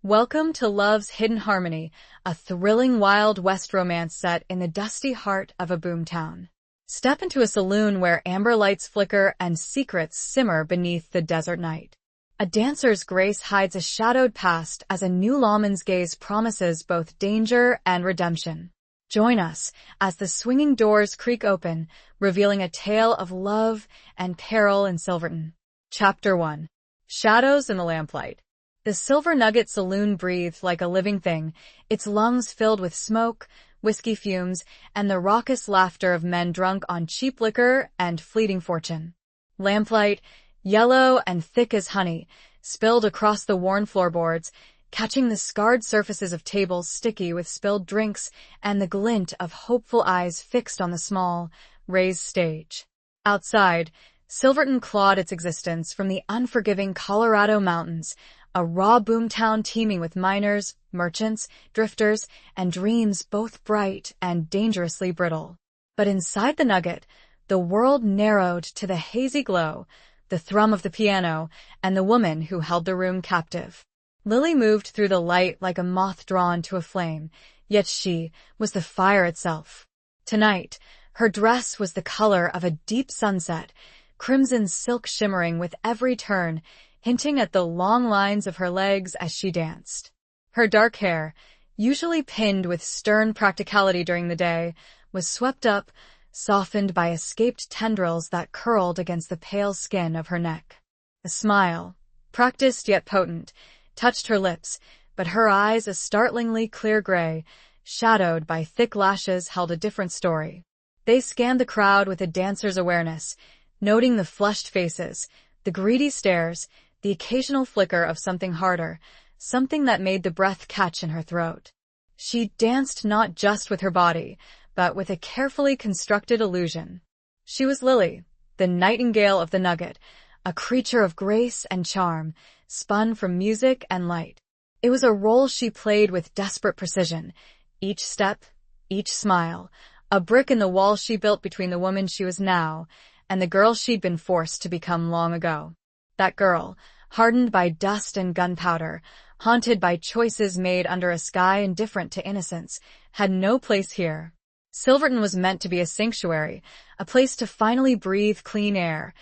Welcome to Love's Hidden Harmony, a thrilling Wild West romance set in the dusty heart of a boomtown. Step into a saloon where amber lights flicker and secrets simmer beneath the desert night. A dancer's grace hides a shadowed past as a new lawman's gaze promises both danger and redemption. Join us as the swinging doors creak open, revealing a tale of love and peril in Silverton. Chapter 1. Shadows in the Lamplight. The Silver Nugget Saloon breathed like a living thing, its lungs filled with smoke, whiskey fumes, and the raucous laughter of men drunk on cheap liquor and fleeting fortune. Lamplight, yellow and thick as honey, spilled across the worn floorboards, catching the scarred surfaces of tables sticky with spilled drinks and the glint of hopeful eyes fixed on the small, raised stage. Outside, Silverton clawed its existence from the unforgiving Colorado mountains, a raw boomtown teeming with miners, merchants, drifters, and dreams both bright and dangerously brittle. But inside the Nugget, the world narrowed to the hazy glow, the thrum of the piano, and the woman who held the room captive. Lily moved through the light like a moth drawn to a flame, yet she was the fire itself. Tonight, her dress was the color of a deep sunset, crimson silk shimmering with every turn, hinting at the long lines of her legs as she danced. Her dark hair, usually pinned with stern practicality during the day, was swept up, softened by escaped tendrils that curled against the pale skin of her neck. A smile, practiced yet potent, touched her lips, but her eyes, a startlingly clear gray, shadowed by thick lashes, held a different story. They scanned the crowd with a dancer's awareness, noting the flushed faces, the greedy stares, the occasional flicker of something harder, something that made the breath catch in her throat. She danced not just with her body, but with a carefully constructed illusion. She was Lily, the nightingale of the Nugget, a creature of grace and charm, spun from music and light. It was a role she played with desperate precision, each step, each smile, a brick in the wall she built between the woman she was now and the girl she'd been forced to become long ago. That girl, hardened by dust and gunpowder, haunted by choices made under a sky indifferent to innocence, had no place here. Silverton was meant to be a sanctuary, a place to finally breathe clean air,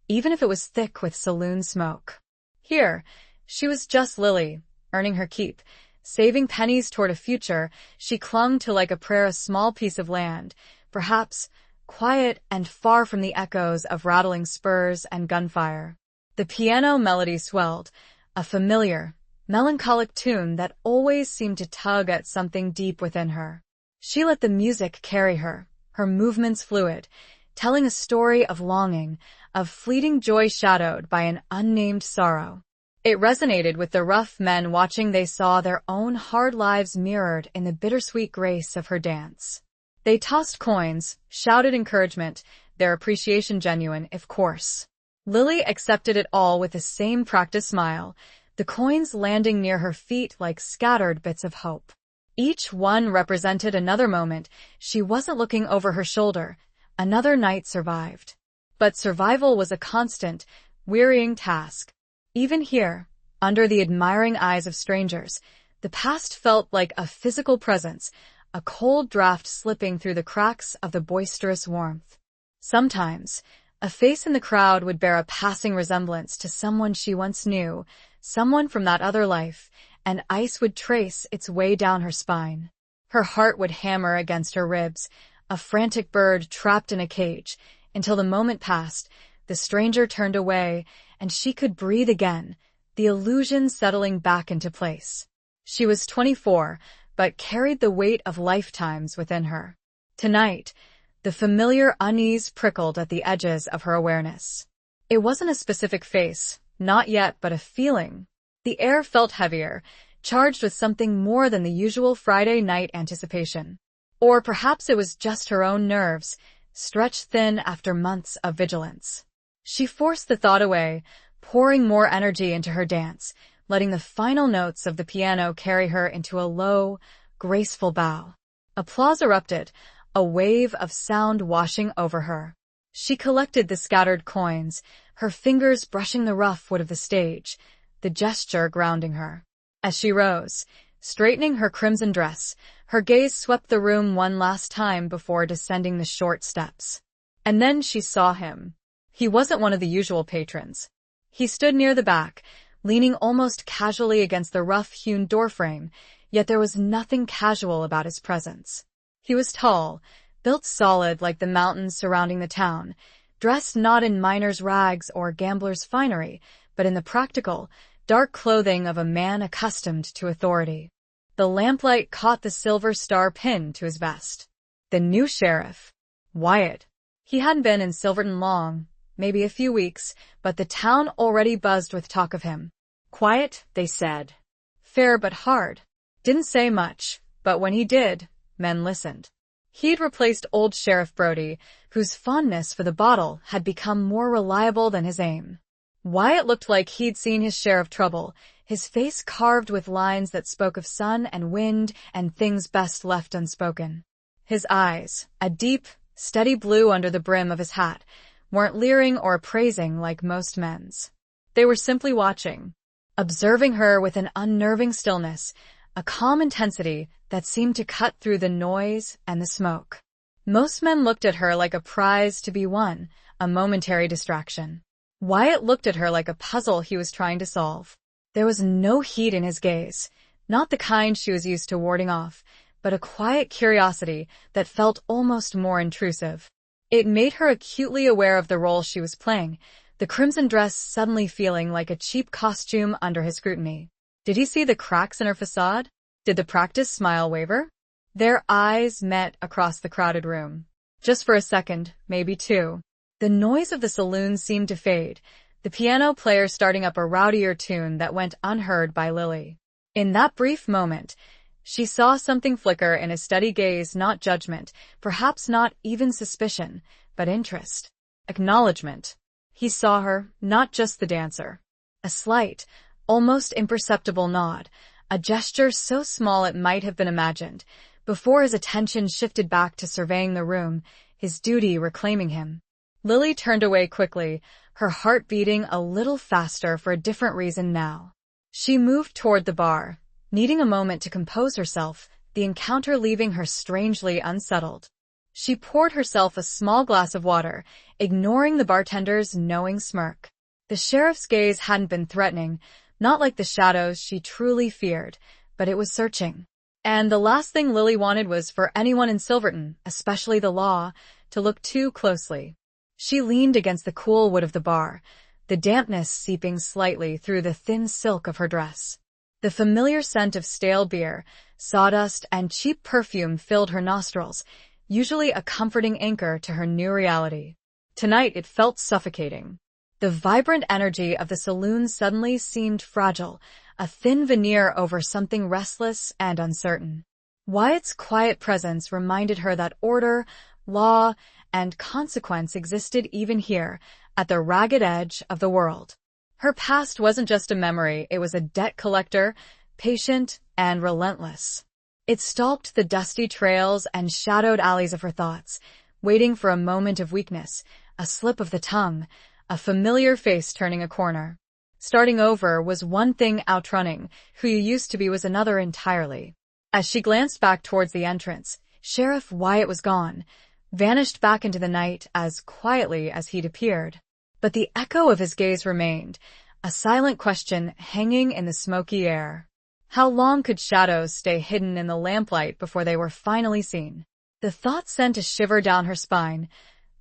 even if it was thick with saloon smoke. Here, she was just Lily, earning her keep. Saving pennies toward a future, she clung to like a prayer a small piece of land, perhaps quiet and far from the echoes of rattling spurs and gunfire. The piano melody swelled, a familiar, melancholic tune that always seemed to tug at something deep within her. She let the music carry her, her movements fluid, telling a story of longing, of fleeting joy shadowed by an unnamed sorrow. It resonated with the rough men watching. They saw their own hard lives mirrored in the bittersweet grace of her dance. They tossed coins, shouted encouragement, their appreciation genuine, if coarse. Lily accepted it all with the same practiced smile, the coins landing near her feet like scattered bits of hope. Each one represented another moment. She wasn't looking over her shoulder. Another night survived. But survival was a constant, wearying task. Even here, under the admiring eyes of strangers, the past felt like a physical presence, a cold draft slipping through the cracks of the boisterous warmth. Sometimes, a face in the crowd would bear a passing resemblance to someone she once knew, someone from that other life, and ice would trace its way down her spine. Her heart would hammer against her ribs, a frantic bird trapped in a cage, until the moment passed, the stranger turned away, and she could breathe again, the illusion settling back into place. She was 24, but carried the weight of lifetimes within her. Tonight, the familiar unease prickled at the edges of her awareness. It wasn't a specific face, not yet, but a feeling. The air felt heavier, charged with something more than the usual Friday night anticipation. Or perhaps it was just her own nerves, stretched thin after months of vigilance. She forced the thought away, pouring more energy into her dance, letting the final notes of the piano carry her into a low, graceful bow. Applause erupted, a wave of sound washing over her. She collected the scattered coins, her fingers brushing the rough wood of the stage, the gesture grounding her. As she rose, straightening her crimson dress, her gaze swept the room one last time before descending the short steps. And then she saw him. He wasn't one of the usual patrons. He stood near the back, leaning almost casually against the rough-hewn doorframe, yet there was nothing casual about his presence. He was tall, built solid like the mountains surrounding the town, dressed not in miner's rags or gambler's finery, but in the practical, dark clothing of a man accustomed to authority. The lamplight caught the silver star pin to his vest. The new sheriff, Wyatt. He hadn't been in Silverton long, maybe a few weeks, but the town already buzzed with talk of him. Quiet, they said. Fair but hard. Didn't say much, but when he did, men listened. He'd replaced old Sheriff Brody, whose fondness for the bottle had become more reliable than his aim. Wyatt looked like he'd seen his share of trouble, his face carved with lines that spoke of sun and wind and things best left unspoken. His eyes, a deep, steady blue under the brim of his hat, weren't leering or appraising like most men's. They were simply watching, observing her with an unnerving stillness, a calm intensity that seemed to cut through the noise and the smoke. Most men looked at her like a prize to be won, a momentary distraction. Wyatt looked at her like a puzzle he was trying to solve. There was no heat in his gaze, not the kind she was used to warding off, but a quiet curiosity that felt almost more intrusive. It made her acutely aware of the role she was playing, the crimson dress suddenly feeling like a cheap costume under his scrutiny. Did he see the cracks in her facade? Did the practiced smile waver? Their eyes met across the crowded room. Just for a second, maybe two. The noise of the saloon seemed to fade, the piano player starting up a rowdier tune that went unheard by Lily. In that brief moment, she saw something flicker in his steady gaze, not judgment, perhaps not even suspicion, but interest. Acknowledgement. He saw her, not just the dancer. A slight, almost imperceptible nod, a gesture so small it might have been imagined, before his attention shifted back to surveying the room, his duty reclaiming him. Lily turned away quickly, her heart beating a little faster for a different reason now. She moved toward the bar, needing a moment to compose herself, the encounter leaving her strangely unsettled. She poured herself a small glass of water, ignoring the bartender's knowing smirk. The sheriff's gaze hadn't been threatening, not like the shadows she truly feared, but it was searching. And the last thing Lily wanted was for anyone in Silverton, especially the law, to look too closely. She leaned against the cool wood of the bar, the dampness seeping slightly through the thin silk of her dress. The familiar scent of stale beer, sawdust, and cheap perfume filled her nostrils, usually a comforting anchor to her new reality. Tonight it felt suffocating. The vibrant energy of the saloon suddenly seemed fragile, a thin veneer over something restless and uncertain. Wyatt's quiet presence reminded her that order, law, and consequence existed even here, at the ragged edge of the world. Her past wasn't just a memory, it was a debt collector, patient and relentless. It stalked the dusty trails and shadowed alleys of her thoughts, waiting for a moment of weakness, a slip of the tongue, a familiar face turning a corner. Starting over was one thing, outrunning who you used to be was another entirely. As she glanced back towards the entrance, Sheriff Wyatt was gone, vanished back into the night as quietly as he'd appeared. But the echo of his gaze remained, a silent question hanging in the smoky air. How long could shadows stay hidden in the lamplight before they were finally seen? The thought sent a shiver down her spine,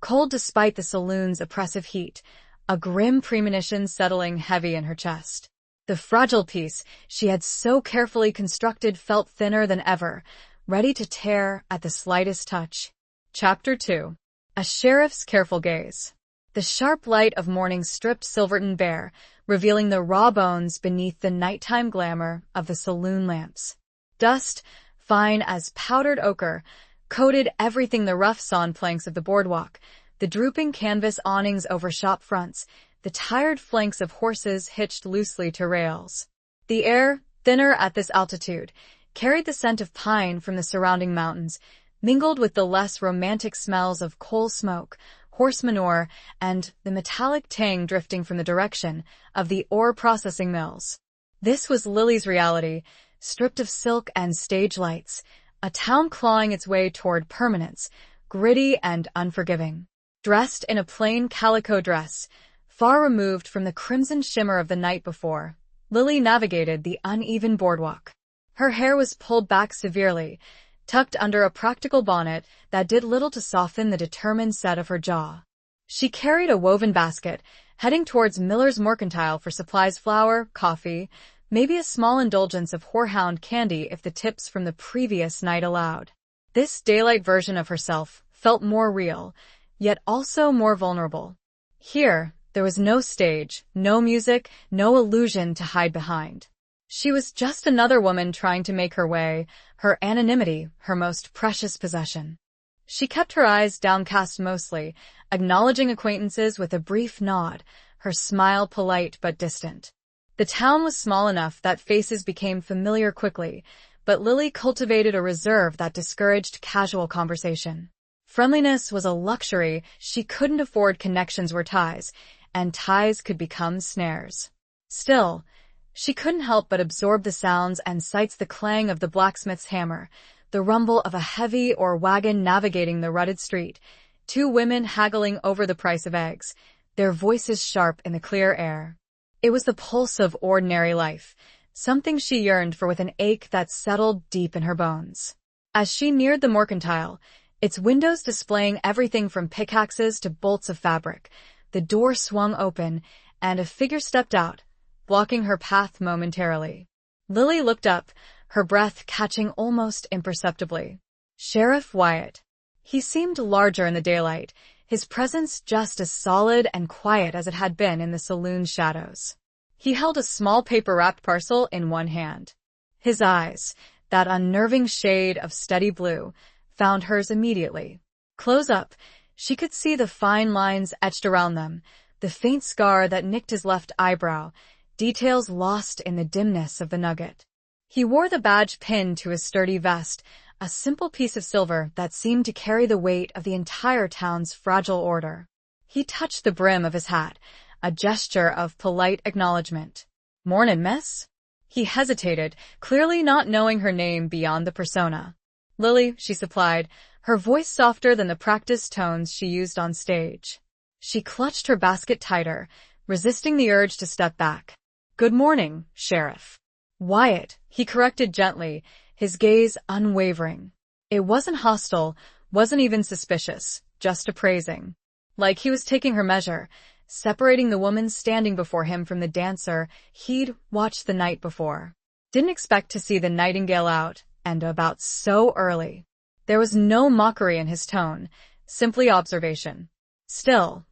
cold despite the saloon's oppressive heat, a grim premonition settling heavy in her chest. The fragile piece she had so carefully constructed felt thinner than ever, ready to tear at the slightest touch. Chapter 2. A sheriff's careful gaze. The sharp light of morning stripped Silverton bare, revealing the raw bones beneath the nighttime glamour of the saloon lamps. Dust, fine as powdered ochre, coated everything, the rough sawn planks of the boardwalk, the drooping canvas awnings over shop fronts, the tired flanks of horses hitched loosely to rails. The air, thinner at this altitude, carried the scent of pine from the surrounding mountains, mingled with the less romantic smells of coal smoke, horse manure, and the metallic tang drifting from the direction of the ore processing mills. This was Lily's reality, stripped of silk and stage lights, a town clawing its way toward permanence, gritty and unforgiving. Dressed in a plain calico dress, far removed from the crimson shimmer of the night before, Lily navigated the uneven boardwalk. Her hair was pulled back severely, tucked under a practical bonnet that did little to soften the determined set of her jaw. She carried a woven basket, heading towards Miller's Mercantile for supplies: flour, coffee, maybe a small indulgence of horehound candy if the tips from the previous night allowed. This daylight version of herself felt more real, yet also more vulnerable. Here, there was no stage, no music, no illusion to hide behind. She was just another woman trying to make her way, her anonymity her most precious possession. She kept her eyes downcast mostly, acknowledging acquaintances with a brief nod, her smile polite but distant. The town was small enough that faces became familiar quickly, but Lily cultivated a reserve that discouraged casual conversation. Friendliness was a luxury she couldn't afford. Connections were ties, and ties could become snares. Still, she couldn't help but absorb the sounds and sights: the clang of the blacksmith's hammer, the rumble of a heavy or wagon navigating the rutted street, two women haggling over the price of eggs, their voices sharp in the clear air. It was the pulse of ordinary life, something she yearned for with an ache that settled deep in her bones. As she neared the Mercantile, its windows displaying everything from pickaxes to bolts of fabric, the door swung open, and a figure stepped out, blocking her path momentarily. Lily looked up, her breath catching almost imperceptibly. Sheriff Wyatt. He seemed larger in the daylight, his presence just as solid and quiet as it had been in the saloon shadows. He held a small paper-wrapped parcel in one hand. His eyes, that unnerving shade of steady blue, found hers immediately. Close up, she could see the fine lines etched around them, the faint scar that nicked his left eyebrow, details lost in the dimness of the nugget. He wore the badge pinned to his sturdy vest, a simple piece of silver that seemed to carry the weight of the entire town's fragile order. He touched the brim of his hat, a gesture of polite acknowledgement. "Mornin', miss?" He hesitated, clearly not knowing her name beyond the persona. "Lily," she supplied, her voice softer than the practiced tones she used on stage. She clutched her basket tighter, resisting the urge to step back. "Good morning, Sheriff." "Wyatt," he corrected gently, his gaze unwavering. It wasn't hostile, wasn't even suspicious, just appraising. Like he was taking her measure, separating the woman standing before him from the dancer he'd watched the night before. Didn't expect to see the nightingale out, and about so early. There was no mockery in his tone, simply observation. Still,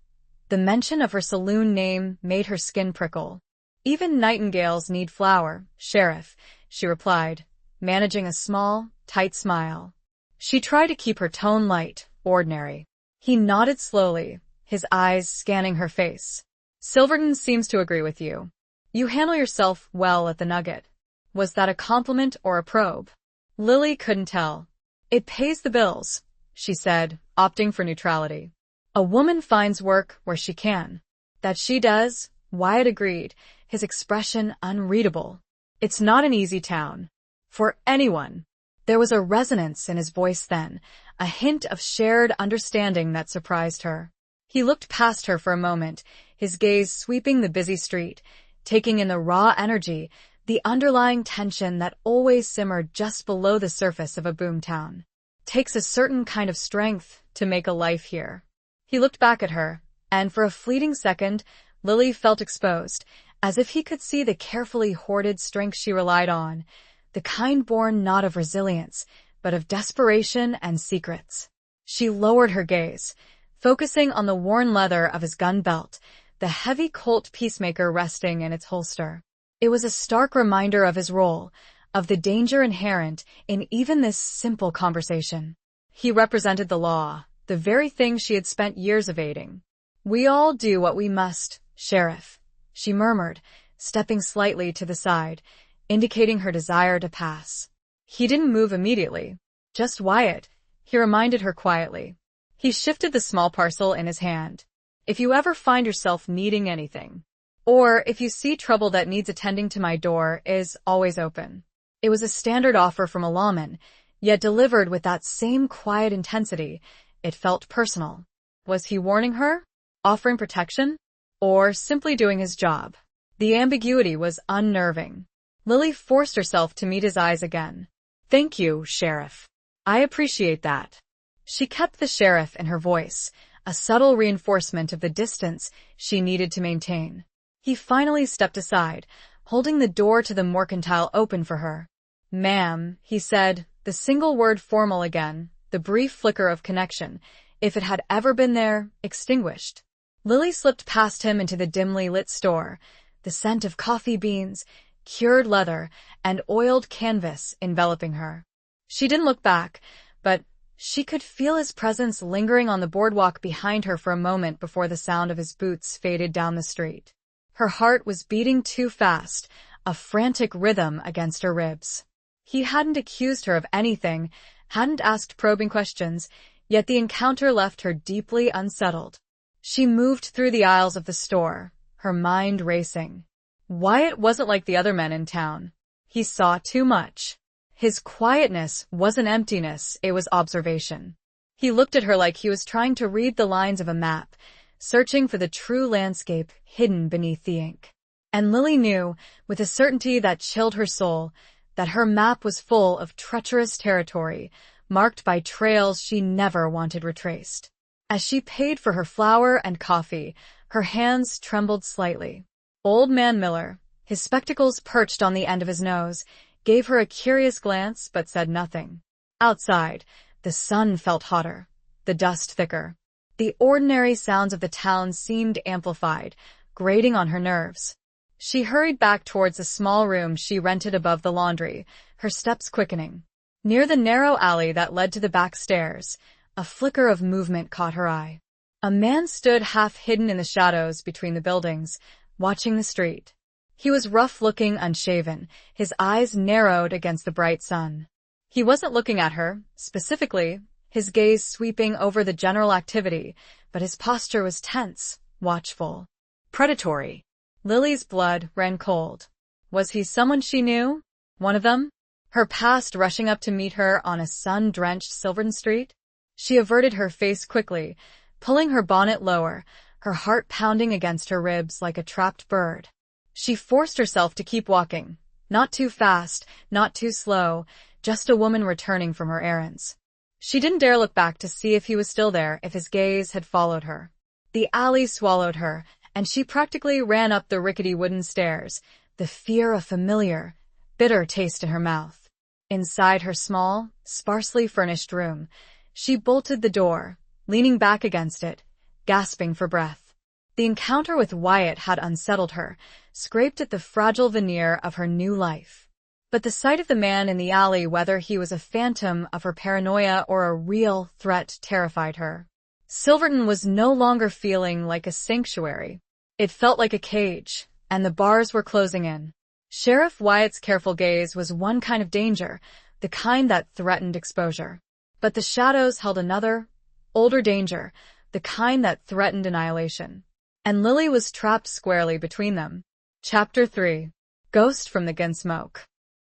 the mention of her saloon name made her skin prickle. "Even nightingales need flour, Sheriff," she replied, managing a small, tight smile. She tried to keep her tone light, ordinary. He nodded slowly, his eyes scanning her face. "Silverton seems to agree with you. You handle yourself well at the Nugget." Was that a compliment or a probe? Lily couldn't tell. "It pays the bills," she said, opting for neutrality. "A woman finds work where she can." "That she does," Wyatt agreed, his expression unreadable. "It's not an easy town. For anyone." There was a resonance in his voice then, a hint of shared understanding that surprised her. He looked past her for a moment, his gaze sweeping the busy street, taking in the raw energy, the underlying tension that always simmered just below the surface of a boomtown. "Takes a certain kind of strength to make a life here." He looked back at her, and for a fleeting second, Lily felt exposed, as if he could see the carefully hoarded strength she relied on, the kind born not of resilience, but of desperation and secrets. She lowered her gaze, focusing on the worn leather of his gun belt, the heavy Colt Peacemaker resting in its holster. It was a stark reminder of his role, of the danger inherent in even this simple conversation. He represented the law, the very thing she had spent years evading. "We all do what we must, Sheriff," she murmured, stepping slightly to the side, indicating her desire to pass. He didn't move immediately. "Just Wyatt," he reminded her quietly. He shifted the small parcel in his hand. "If you ever find yourself needing anything, Or, if you see trouble that needs attending to, my door is always open. It was a standard offer from a lawman, yet delivered with that same quiet intensity. It felt personal. Was he warning her? Offering protection? Or simply doing his job? The ambiguity was unnerving. Lily forced herself to meet his eyes again. "Thank you, Sheriff. I appreciate that." She kept the sheriff in her voice, a subtle reinforcement of the distance she needed to maintain. He finally stepped aside, holding the door to the mercantile open for her. "Ma'am," he said, the single word formal again, the brief flicker of connection, if it had ever been there, extinguished. Lily slipped past him into the dimly lit store, the scent of coffee beans, cured leather, and oiled canvas enveloping her. She didn't look back, but she could feel his presence lingering on the boardwalk behind her for a moment before the sound of his boots faded down the street. Her heart was beating too fast, a frantic rhythm against her ribs. He hadn't accused her of anything, hadn't asked probing questions, yet the encounter left her deeply unsettled. She moved through the aisles of the store, her mind racing. Wyatt wasn't like the other men in town. He saw too much. His quietness wasn't emptiness, it was observation. He looked at her like he was trying to read the lines of a map, searching for the true landscape hidden beneath the ink. And Lily knew, with a certainty that chilled her soul, that her map was full of treacherous territory, marked by trails she never wanted retraced. As she paid for her flour and coffee, her hands trembled slightly. Old Man Miller, his spectacles perched on the end of his nose, gave her a curious glance but said nothing. Outside, the sun felt hotter, the dust thicker. The ordinary sounds of the town seemed amplified, grating on her nerves. She hurried back towards a small room she rented above the laundry, her steps quickening. Near the narrow alley that led to the back stairs, a flicker of movement caught her eye. A man stood half hidden in the shadows between the buildings, watching the street. He was rough-looking, unshaven, his eyes narrowed against the bright sun. He wasn't looking at her, specifically, his gaze sweeping over the general activity, but his posture was tense, watchful, predatory. Lily's blood ran cold. Was he someone she knew? One of them? Her past rushing up to meet her on a sun-drenched Silverton street? She averted her face quickly, pulling her bonnet lower, her heart pounding against her ribs like a trapped bird. She forced herself to keep walking, not too fast, not too slow, just a woman returning from her errands. She didn't dare look back to see if he was still there, if his gaze had followed her. The alley swallowed her, and she practically ran up the rickety wooden stairs, the fear of familiar, bitter taste in her mouth. Inside her small, sparsely furnished room, she bolted the door, leaning back against it, gasping for breath. The encounter with Wyatt had unsettled her, scraped at the fragile veneer of her new life. But the sight of the man in the alley, whether he was a phantom of her paranoia or a real threat, terrified her. Silverton was no longer feeling like a sanctuary. It felt like a cage, and the bars were closing in. Sheriff Wyatt's careful gaze was one kind of danger, the kind that threatened exposure. But the shadows held another, older danger, the kind that threatened annihilation. And Lily was trapped squarely between them. Chapter 3. Ghost from the Gunsmoke.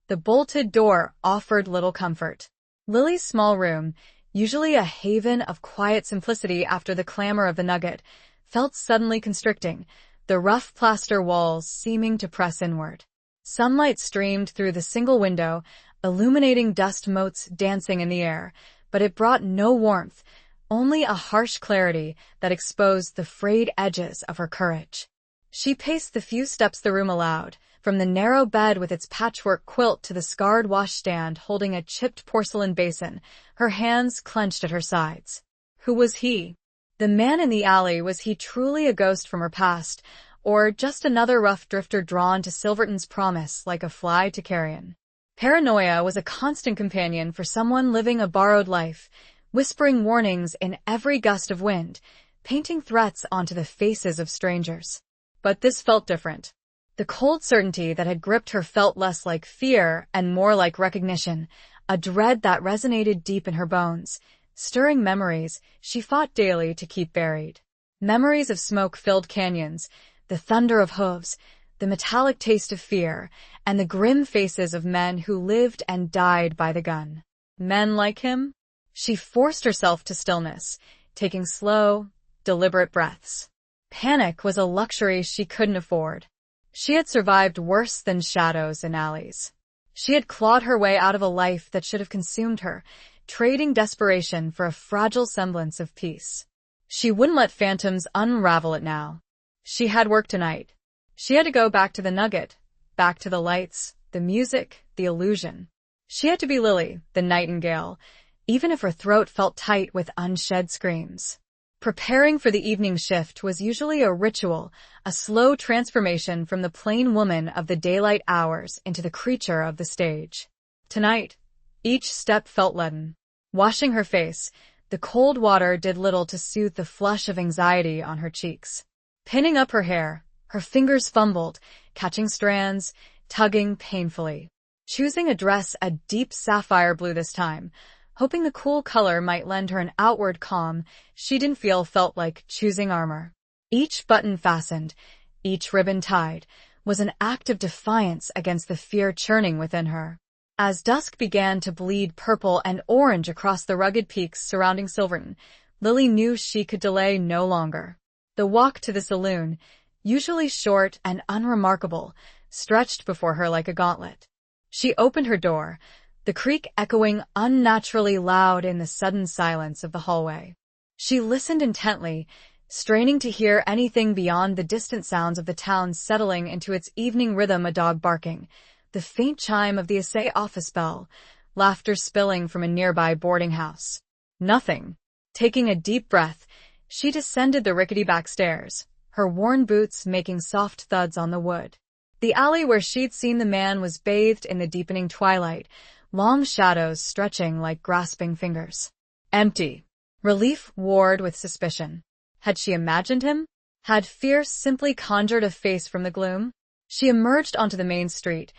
The bolted door offered little comfort. Lily's small room, usually a haven of quiet simplicity after the clamor of the Nugget, felt suddenly constricting, the rough plaster walls seeming to press inward. Sunlight streamed through the single window, illuminating dust motes dancing in the air, but it brought no warmth, only a harsh clarity that exposed the frayed edges of her courage. She paced the few steps the room allowed, from the narrow bed with its patchwork quilt to the scarred washstand holding a chipped porcelain basin, her hands clenched at her sides. Who was he? The man in the alley, was he truly a ghost from her past, or just another rough drifter drawn to Silverton's promise like a fly to carrion? Paranoia was a constant companion for someone living a borrowed life, whispering warnings in every gust of wind, painting threats onto the faces of strangers. But this felt different. The cold certainty that had gripped her felt less like fear and more like recognition, a dread that resonated deep in her bones, stirring memories she fought daily to keep buried. Memories of smoke-filled canyons, the thunder of hooves, the metallic taste of fear, and the grim faces of men who lived and died by the gun. Men like him? She forced herself to stillness, taking slow, deliberate breaths. Panic was a luxury she couldn't afford. She had survived worse than shadows in alleys. She had clawed her way out of a life that should have consumed her, trading desperation for a fragile semblance of peace. She wouldn't let phantoms unravel it now. She had work tonight. She had to go back to the nugget, back to the lights, the music, the illusion. She had to be Lily, the nightingale, even if her throat felt tight with unshed screams. Preparing for the evening shift was usually a ritual, a slow transformation from the plain woman of the daylight hours into the creature of the stage. Tonight, each step felt leaden. Washing her face, the cold water did little to soothe the flush of anxiety on her cheeks. Pinning up her hair, her fingers fumbled, catching strands, tugging painfully. Choosing a dress a deep sapphire blue this time, hoping the cool color might lend her an outward calm she didn't feel felt like choosing armor. Each button fastened, each ribbon tied, was an act of defiance against the fear churning within her. As dusk began to bleed purple and orange across the rugged peaks surrounding Silverton, Lily knew she could delay no longer. The walk to the saloon, usually short and unremarkable, stretched before her like a gauntlet. She opened her door, the creak echoing unnaturally loud in the sudden silence of the hallway. She listened intently, straining to hear anything beyond the distant sounds of the town settling into its evening rhythm, a dog barking, the faint chime of the essay office bell, laughter spilling from a nearby boarding house. Nothing. Taking a deep breath, she descended the rickety back stairs, her worn boots making soft thuds on the wood. The alley where she'd seen the man was bathed in the deepening twilight, long shadows stretching like grasping fingers. Empty. Relief warred with suspicion. Had she imagined him? Had fear simply conjured a face from the gloom? She emerged onto the main street,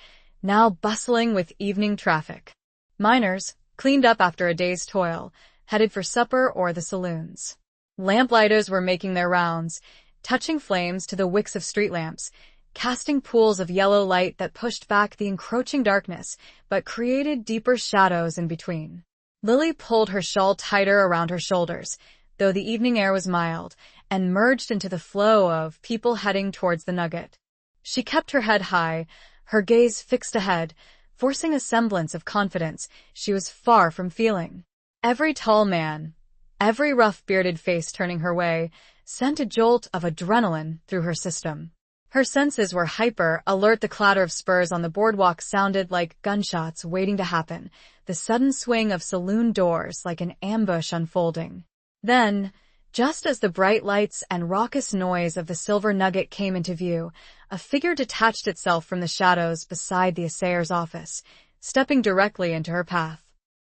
now bustling with evening traffic. Miners, cleaned up after a day's toil, headed for supper or the saloons. Lamplighters were making their rounds, touching flames to the wicks of street lamps, casting pools of yellow light that pushed back the encroaching darkness, but created deeper shadows in between. Lily pulled her shawl tighter around her shoulders, though the evening air was mild, and merged into the flow of people heading towards the nugget. She kept her head high, her gaze fixed ahead, forcing a semblance of confidence she was far from feeling. Every tall man, every rough-bearded face turning her way, sent a jolt of adrenaline through her system. Her senses were hyper alert. The clatter of spurs on the boardwalk sounded like gunshots waiting to happen, the sudden swing of saloon doors like an ambush unfolding. Then, just as the bright lights and raucous noise of the Silver Nugget came into view, a figure detached itself from the shadows beside the assayer's office, stepping directly into her path.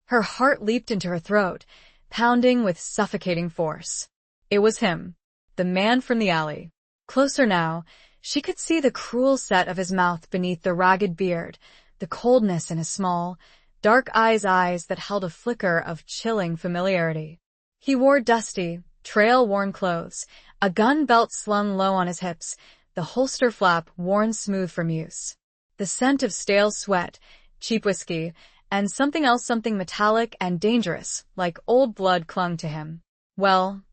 Her heart leaped into her throat, pounding with suffocating force. It was him, the man from the alley. Closer now, she could see the cruel set of his mouth beneath the ragged beard, the coldness in his small, dark eyes that held a flicker of chilling familiarity. He wore dusty, trail-worn clothes, a gun belt slung low on his hips, the holster flap worn smooth from use. The scent of stale sweat, cheap whiskey, and something else, something metallic and dangerous, like old blood, clung to him. Well,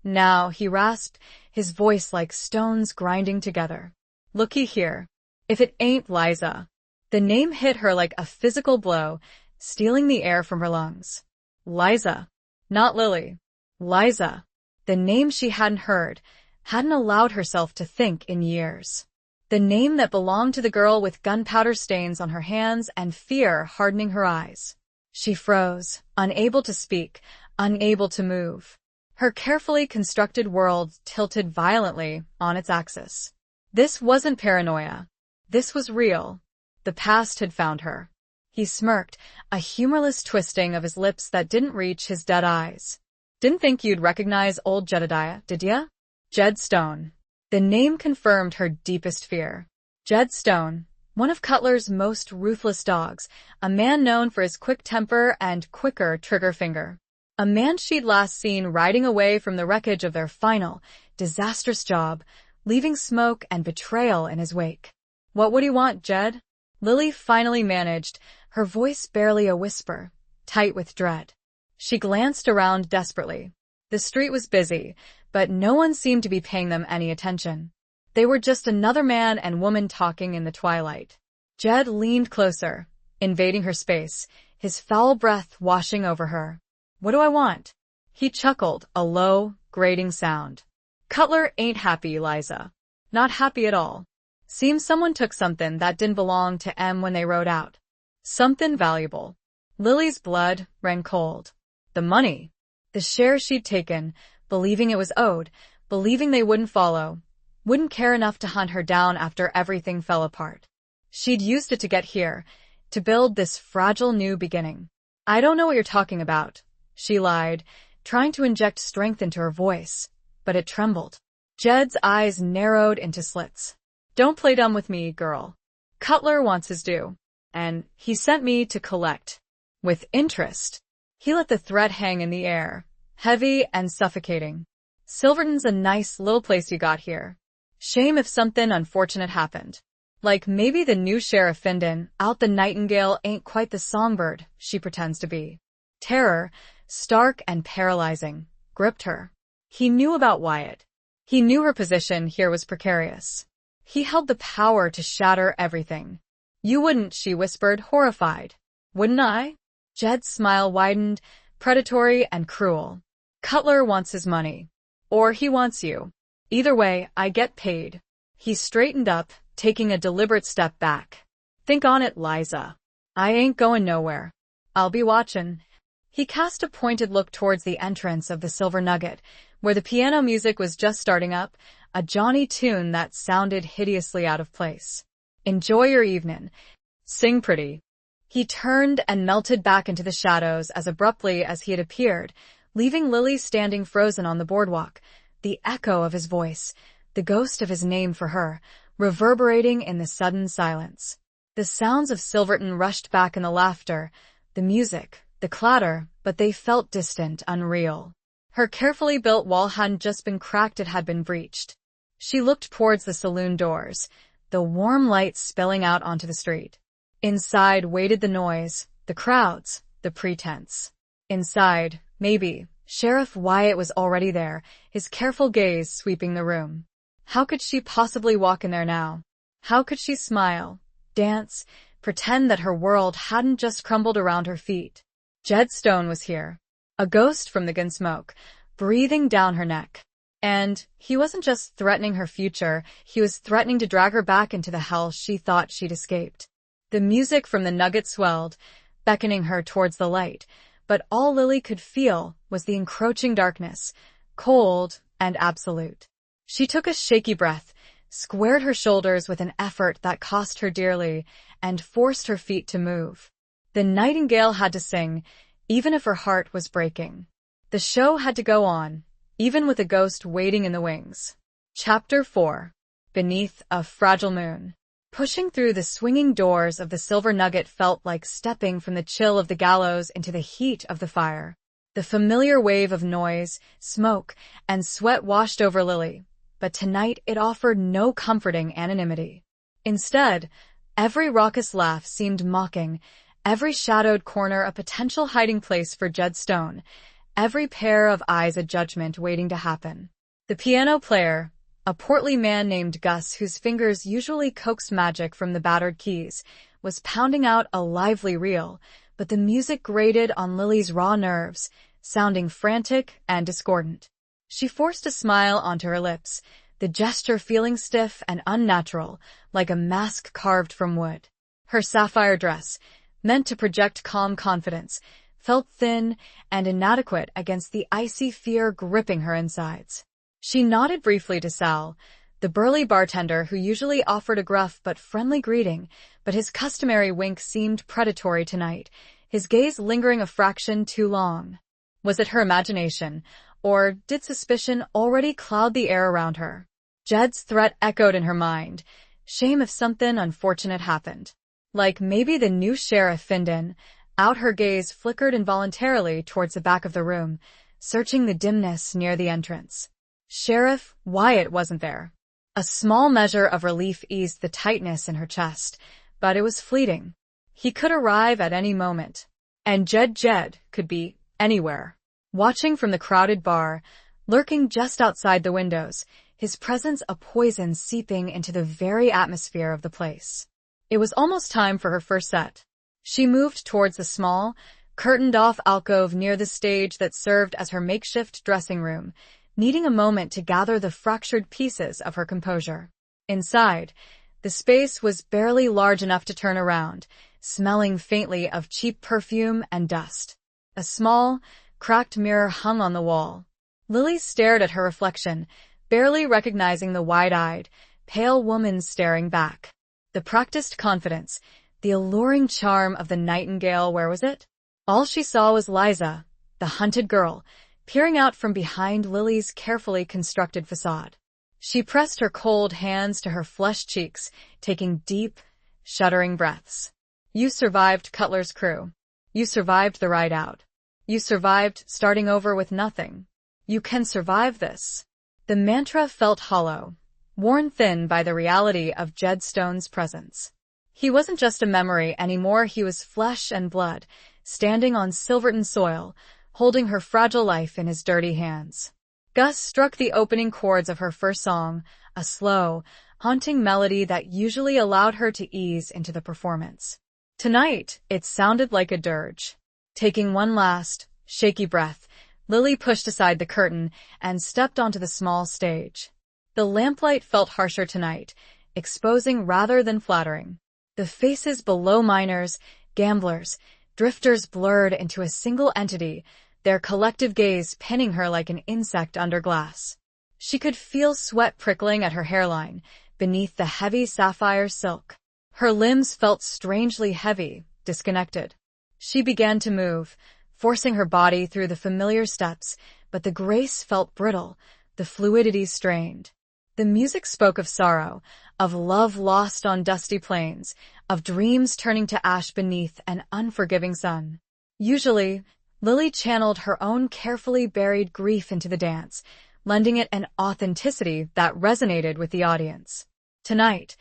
now, he rasped, his voice like stones grinding together. Looky here. If it ain't Liza. The name hit her like a physical blow, stealing the air from her lungs. Liza. Not Lily. Liza. The name she hadn't heard, hadn't allowed herself to think in years. The name that belonged to the girl with gunpowder stains on her hands and fear hardening her eyes. She froze, unable to speak, unable to move. Her carefully constructed world tilted violently on its axis. This wasn't paranoia. This was real. The past had found her. He smirked, a humorless twisting of his lips that didn't reach his dead eyes. Didn't think you'd recognize old Jedediah, did ya? Jed Stone. The name confirmed her deepest fear. Jed Stone, one of Cutler's most ruthless dogs, a man known for his quick temper and quicker trigger finger. A man she'd last seen riding away from the wreckage of their final, disastrous job, leaving smoke and betrayal in his wake. "What would he want, Jed?" Lily finally managed, her voice barely a whisper, tight with dread. She glanced around desperately. The street was busy, but no one seemed to be paying them any attention. They were just another man and woman talking in the twilight. Jed leaned closer, invading her space, his foul breath washing over her. "What do I want?" He chuckled, a low, grating sound. "Cutler ain't happy, Liza. Not happy at all. Seems someone took something that didn't belong to M when they rode out. Something valuable." Lily's blood ran cold. The money. The share she'd taken, believing it was owed, believing they wouldn't follow, wouldn't care enough to hunt her down after everything fell apart. She'd used it to get here, to build this fragile new beginning. "I don't know what you're talking about," she lied, trying to inject strength into her voice, but it trembled. Jed's eyes narrowed into slits. "Don't play dumb with me, girl. Cutler wants his due, and he sent me to collect. With interest." He let the threat hang in the air, heavy and suffocating. "Silverton's a nice little place you got here. Shame if something unfortunate happened. Like maybe the new Sheriff Findon out the Nightingale ain't quite the songbird she pretends to be." Terror, stark and paralyzing, gripped her. He knew about Wyatt. He knew her position here was precarious. He held the power to shatter everything. "You wouldn't," she whispered, horrified. "Wouldn't I?" Jed's smile widened, predatory and cruel. "Cutler wants his money. Or he wants you. Either way, I get paid." He straightened up, taking a deliberate step back. "Think on it, Liza. I ain't going nowhere. I'll be watchin'." He cast a pointed look towards the entrance of the Silver Nugget, where the piano music was just starting up, a jaunty tune that sounded hideously out of place. "Enjoy your evening. Sing pretty." He turned and melted back into the shadows as abruptly as he had appeared, leaving Lily standing frozen on the boardwalk, the echo of his voice, the ghost of his name for her, reverberating in the sudden silence. The sounds of Silverton rushed back in the laughter, the music, the clatter, but they felt distant, unreal. Her carefully built wall hadn't just been cracked, it had been breached. She looked towards the saloon doors, the warm light spilling out onto the street. Inside waited the noise, the crowds, the pretense. Inside, maybe, Sheriff Wyatt was already there, his careful gaze sweeping the room. How could she possibly walk in there now? How could she smile, dance, pretend that her world hadn't just crumbled around her feet? Jed Stone was here, a ghost from the gun smoke, breathing down her neck. And he wasn't just threatening her future, he was threatening to drag her back into the hell she thought she'd escaped. The music from the nugget swelled, beckoning her towards the light, but all Lily could feel was the encroaching darkness, cold and absolute. She took a shaky breath, squared her shoulders with an effort that cost her dearly, and forced her feet to move. The nightingale had to sing, even if her heart was breaking. The show had to go on, even with a ghost waiting in the wings. Chapter 4. Beneath a Fragile Moon. Pushing through the swinging doors of the Silver Nugget felt like stepping from the chill of the gallows into the heat of the fire. The familiar wave of noise, smoke, and sweat washed over Lily, but tonight it offered no comforting anonymity. Instead, every raucous laugh seemed mocking, every shadowed corner a potential hiding place for Jed Stone, every pair of eyes a judgment waiting to happen. The piano player, a portly man named Gus whose fingers usually coaxed magic from the battered keys, was pounding out a lively reel, but the music grated on Lily's raw nerves, sounding frantic and discordant. She forced a smile onto her lips, the gesture feeling stiff and unnatural, like a mask carved from wood. Her sapphire dress, meant to project calm confidence, felt thin and inadequate against the icy fear gripping her insides. She nodded briefly to Sal, the burly bartender who usually offered a gruff but friendly greeting, but his customary wink seemed predatory tonight, his gaze lingering a fraction too long. Was it her imagination, or did suspicion already cloud the air around her? Jed's threat echoed in her mind. Shame if something unfortunate happened. Like maybe the new Sheriff Findon. Out her gaze flickered involuntarily towards the back of the room, searching the dimness near the entrance. Sheriff Wyatt wasn't there. A small measure of relief eased the tightness in her chest, but it was fleeting. He could arrive at any moment. And Jed could be anywhere. Watching from the crowded bar, lurking just outside the windows, his presence a poison seeping into the very atmosphere of the place. It was almost time for her first set. She moved towards the small, curtained-off alcove near the stage that served as her makeshift dressing room, needing a moment to gather the fractured pieces of her composure. Inside, the space was barely large enough to turn around, smelling faintly of cheap perfume and dust. A small, cracked mirror hung on the wall. Lily stared at her reflection, barely recognizing the wide-eyed, pale woman staring back. The practiced confidence, the alluring charm of the nightingale, where was it? All she saw was Liza, the hunted girl, peering out from behind Lily's carefully constructed facade. She pressed her cold hands to her flushed cheeks, taking deep, shuddering breaths. You survived Cutler's crew. You survived the ride out. You survived starting over with nothing. You can survive this. The mantra felt hollow, worn thin by the reality of Jed Stone's presence. He wasn't just a memory anymore, he was flesh and blood, standing on Silverton soil, holding her fragile life in his dirty hands. Gus struck the opening chords of her first song, a slow, haunting melody that usually allowed her to ease into the performance. Tonight, it sounded like a dirge. Taking one last, shaky breath, Lily pushed aside the curtain and stepped onto the small stage. The lamplight felt harsher tonight, exposing rather than flattering. The faces below, miners, gamblers, drifters, blurred into a single entity, their collective gaze pinning her like an insect under glass. She could feel sweat prickling at her hairline, beneath the heavy sapphire silk. Her limbs felt strangely heavy, disconnected. She began to move, forcing her body through the familiar steps, but the grace felt brittle, the fluidity strained. The music spoke of sorrow, of love lost on dusty plains, of dreams turning to ash beneath an unforgiving sun. Usually, Lily channeled her own carefully buried grief into the dance, lending it an authenticity that resonated with the audience. Tonight,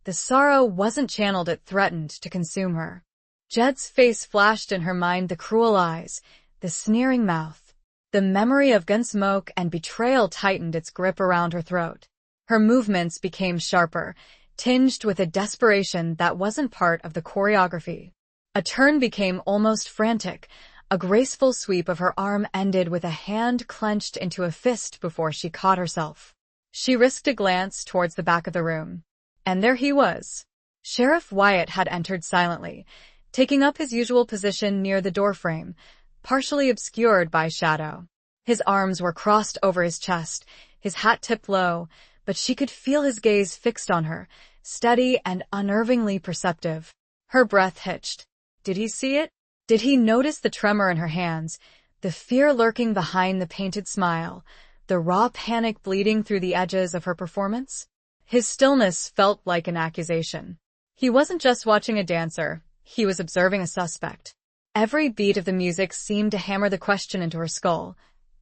the sorrow wasn't channeled, it threatened to consume her. Jed's face flashed in her mind, the cruel eyes, the sneering mouth. The memory of gun smoke and betrayal tightened its grip around her throat. Her movements became sharper, tinged with a desperation that wasn't part of the choreography. A turn became almost frantic. A graceful sweep of her arm ended with a hand clenched into a fist before she caught herself. She risked a glance towards the back of the room. And there he was. Sheriff Wyatt had entered silently, taking up his usual position near the doorframe, partially obscured by shadow. His arms were crossed over his chest, his hat tipped low, but she could feel his gaze fixed on her, steady and unnervingly perceptive. Her breath hitched. Did he see it? Did he notice the tremor in her hands, the fear lurking behind the painted smile, the raw panic bleeding through the edges of her performance? His stillness felt like an accusation. He wasn't just watching a dancer, he was observing a suspect. Every beat of the music seemed to hammer the question into her skull.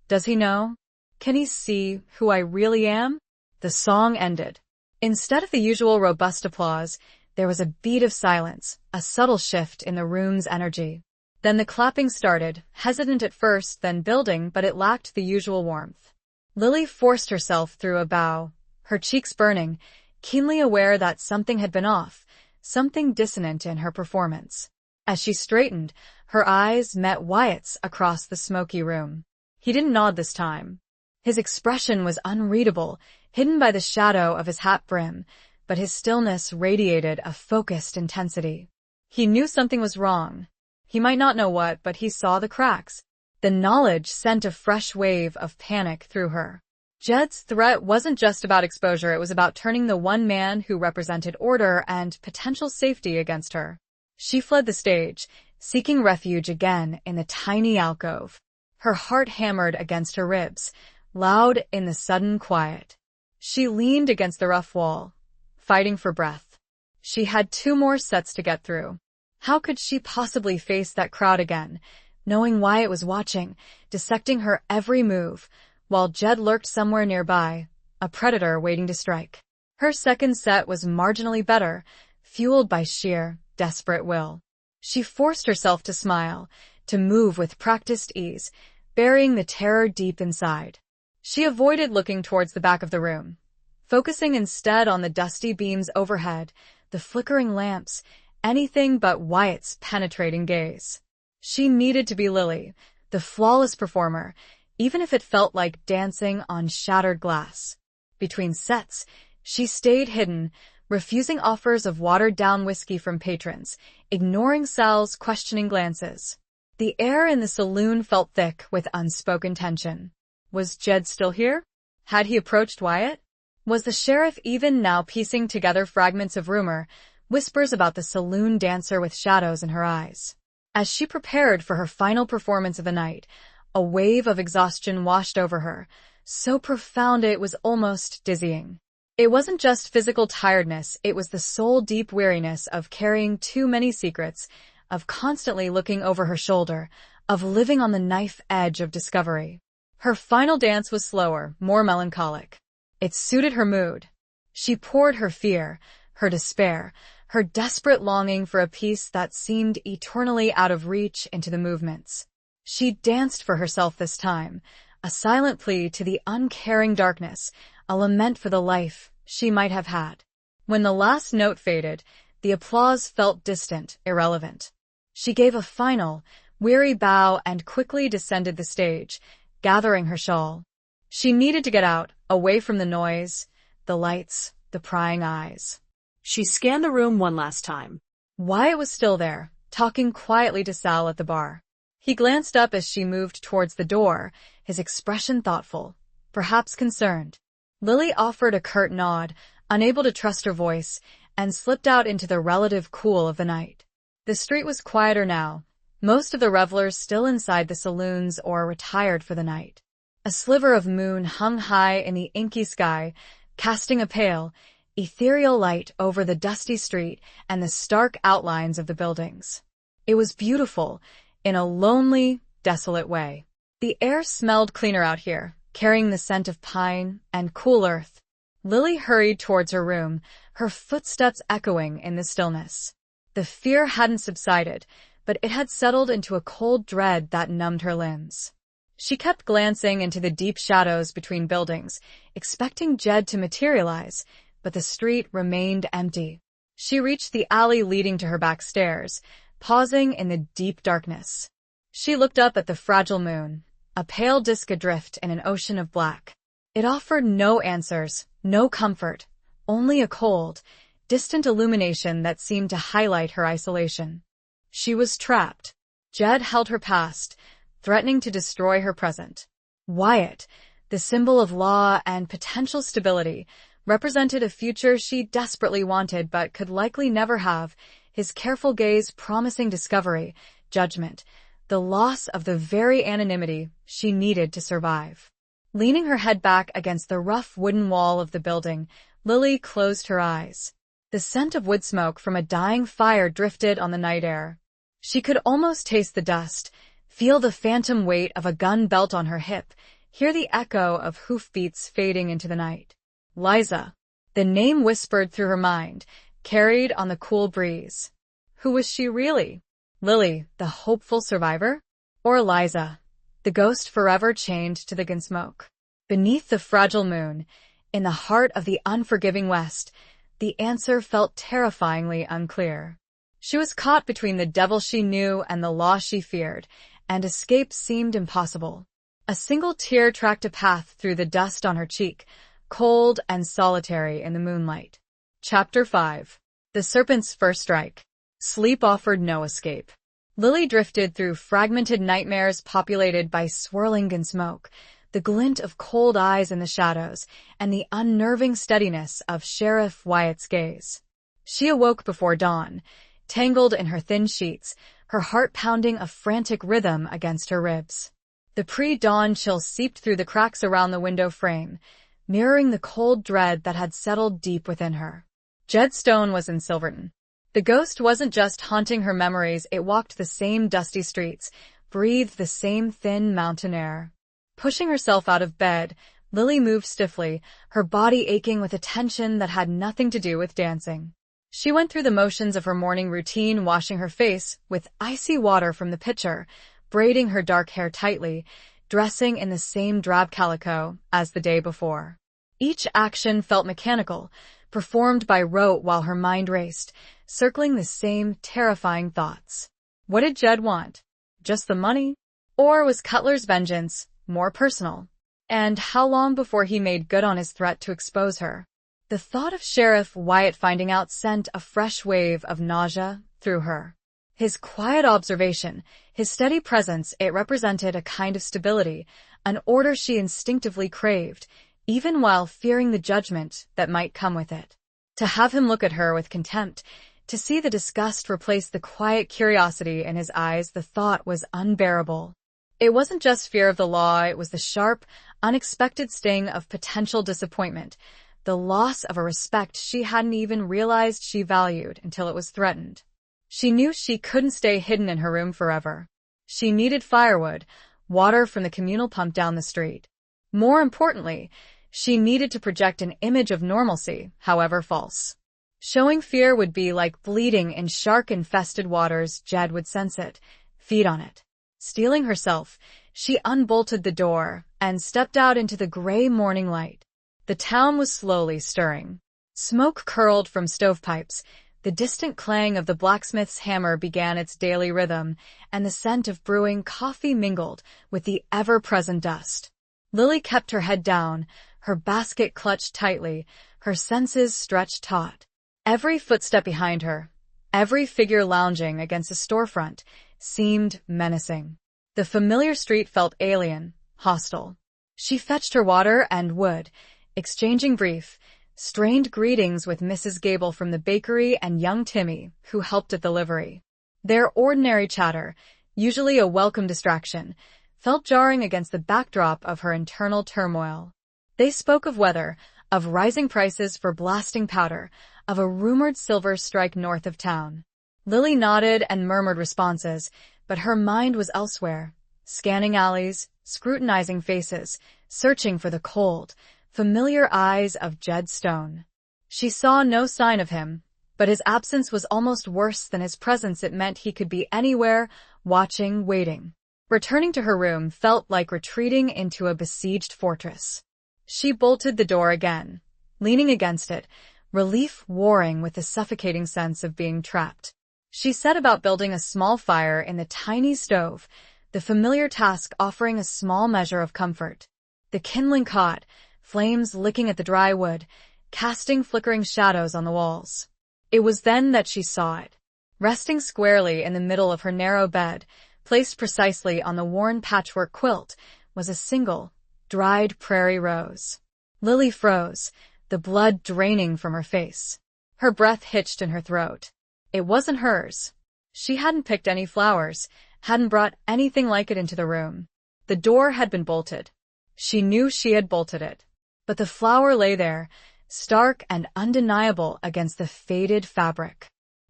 Does he know? Can he see who I really am? The song ended. Instead of the usual robust applause, there was a beat of silence, a subtle shift in the room's energy. Then the clapping started, hesitant at first, then building, but it lacked the usual warmth. Lily forced herself through a bow, her cheeks burning, keenly aware that something had been off, something dissonant in her performance. As she straightened, her eyes met Wyatt's across the smoky room. He didn't nod this time. His expression was unreadable, hidden by the shadow of his hat brim, but his stillness radiated a focused intensity. He knew something was wrong. He might not know what, but he saw the cracks. The knowledge sent a fresh wave of panic through her. Jed's threat wasn't just about exposure, it was about turning the one man who represented order and potential safety against her. She fled the stage, seeking refuge again in the tiny alcove. Her heart hammered against her ribs, loud in the sudden quiet. She leaned against the rough wall, fighting for breath. She had 2 more sets to get through. How could she possibly face that crowd again, knowing Wyatt was watching, dissecting her every move, while Jed lurked somewhere nearby, a predator waiting to strike? Her second set was marginally better, fueled by sheer, desperate will. She forced herself to smile, to move with practiced ease, burying the terror deep inside. She avoided looking towards the back of the room, focusing instead on the dusty beams overhead, the flickering lamps, anything but Wyatt's penetrating gaze. She needed to be Lily, the flawless performer, even if it felt like dancing on shattered glass. Between sets, she stayed hidden, refusing offers of watered-down whiskey from patrons, ignoring Sal's questioning glances. The air in the saloon felt thick with unspoken tension. Was Jed still here? Had he approached Wyatt? Was the sheriff even now piecing together fragments of rumor, whispers about the saloon dancer with shadows in her eyes? As she prepared for her final performance of the night, a wave of exhaustion washed over her, so profound it was almost dizzying. It wasn't just physical tiredness, it was the soul-deep weariness of carrying too many secrets, of constantly looking over her shoulder, of living on the knife edge of discovery. Her final dance was slower, more melancholic. It suited her mood. She poured her fear, her despair, her desperate longing for a peace that seemed eternally out of reach into the movements. She danced for herself this time, a silent plea to the uncaring darkness, a lament for the life she might have had. When the last note faded, the applause felt distant, irrelevant. She gave a final, weary bow and quickly descended the stage, gathering her shawl. She needed to get out, away from the noise, the lights, the prying eyes. She scanned the room one last time. Wyatt was still there, talking quietly to Sal at the bar. He glanced up as she moved towards the door, his expression thoughtful, perhaps concerned. Lily offered a curt nod, unable to trust her voice, and slipped out into the relative cool of the night. The street was quieter now, most of the revelers still inside the saloons or retired for the night. A sliver of moon hung high in the inky sky, casting a pale, ethereal light over the dusty street and the stark outlines of the buildings. It was beautiful, in a lonely, desolate way. The air smelled cleaner out here, carrying the scent of pine and cool earth. Lily hurried towards her room, her footsteps echoing in the stillness. The fear hadn't subsided, but it had settled into a cold dread that numbed her limbs. She kept glancing into the deep shadows between buildings, expecting Jed to materialize, but the street remained empty. She reached the alley leading to her back stairs, pausing in the deep darkness. She looked up at the fragile moon, a pale disk adrift in an ocean of black. It offered no answers, no comfort, only a cold, distant illumination that seemed to highlight her isolation. She was trapped. Jed held her past, threatening to destroy her present. Wyatt, the symbol of law and potential stability, represented a future she desperately wanted but could likely never have, his careful gaze promising discovery, judgment, the loss of the very anonymity she needed to survive. Leaning her head back against the rough wooden wall of the building, Lily closed her eyes. The scent of wood smoke from a dying fire drifted on the night air. She could almost taste the dust, feel the phantom weight of a gun belt on her hip, hear the echo of hoofbeats fading into the night. Liza. The name whispered through her mind, carried on the cool breeze. Who was she really? Lily, the hopeful survivor? Or Liza, the ghost forever chained to the gun smoke? Beneath the fragile moon, in the heart of the unforgiving West, the answer felt terrifyingly unclear. She was caught between the devil she knew and the law she feared, and escape seemed impossible. A single tear tracked a path through the dust on her cheek, cold and solitary in the moonlight. Chapter 5. The Serpent's First Strike. Sleep offered no escape. Lily drifted through fragmented nightmares populated by swirling gun smoke, the glint of cold eyes in the shadows, and the unnerving steadiness of Sheriff Wyatt's gaze. She awoke before dawn, tangled in her thin sheets, her heart pounding a frantic rhythm against her ribs. The pre-dawn chill seeped through the cracks around the window frame, mirroring the cold dread that had settled deep within her. Jed Stone was in Silverton. The ghost wasn't just haunting her memories, it walked the same dusty streets, breathed the same thin mountain air. Pushing herself out of bed, Lily moved stiffly, her body aching with a tension that had nothing to do with dancing. She went through the motions of her morning routine, washing her face with icy water from the pitcher, braiding her dark hair tightly, dressing in the same drab calico as the day before. Each action felt mechanical, performed by rote while her mind raced, circling the same terrifying thoughts. What did Jed want? Just the money? Or was Cutler's vengeance more personal? And how long before he made good on his threat to expose her? The thought of Sheriff Wyatt finding out sent a fresh wave of nausea through her. His quiet observation, his steady presence, it represented a kind of stability, an order she instinctively craved, even while fearing the judgment that might come with it. To have him look at her with contempt, to see the disgust replace the quiet curiosity in his eyes, the thought was unbearable. It wasn't just fear of the law, it was the sharp, unexpected sting of potential disappointment, the loss of a respect she hadn't even realized she valued until it was threatened. She knew she couldn't stay hidden in her room forever. She needed firewood, water from the communal pump down the street. More importantly, she needed to project an image of normalcy, however false. Showing fear would be like bleeding in shark-infested waters. Jed would sense it, feed on it. Steeling herself, she unbolted the door and stepped out into the gray morning light. The town was slowly stirring. Smoke curled from stovepipes, the distant clang of the blacksmith's hammer began its daily rhythm, and the scent of brewing coffee mingled with the ever-present dust. Lily kept her head down, her basket clutched tightly, her senses stretched taut. Every footstep behind her, every figure lounging against a storefront, seemed menacing. The familiar street felt alien, hostile. She fetched her water and wood, exchanging brief, strained greetings with Mrs. Gable from the bakery and young Timmy, who helped at the livery. Their ordinary chatter, usually a welcome distraction, felt jarring against the backdrop of her internal turmoil. They spoke of weather, of rising prices for blasting powder, of a rumored silver strike north of town. Lily nodded and murmured responses, but her mind was elsewhere, scanning alleys, scrutinizing faces, searching for the cold, familiar eyes of Jed Stone. She saw no sign of him, but his absence was almost worse than his presence. It meant he could be anywhere, watching, waiting. Returning to her room felt like retreating into a besieged fortress. She bolted the door again, leaning against it, relief warring with the suffocating sense of being trapped. She set about building a small fire in the tiny stove, the familiar task offering a small measure of comfort. The kindling caught, flames licking at the dry wood, casting flickering shadows on the walls. It was then that she saw it. Resting squarely in the middle of her narrow bed, placed precisely on the worn patchwork quilt, was a single, dried prairie rose. Lily froze, the blood draining from her face. Her breath hitched in her throat. It wasn't hers. She hadn't picked any flowers, hadn't brought anything like it into the room. The door had been bolted. She knew she had bolted it. But the flower lay there, stark and undeniable against the faded fabric.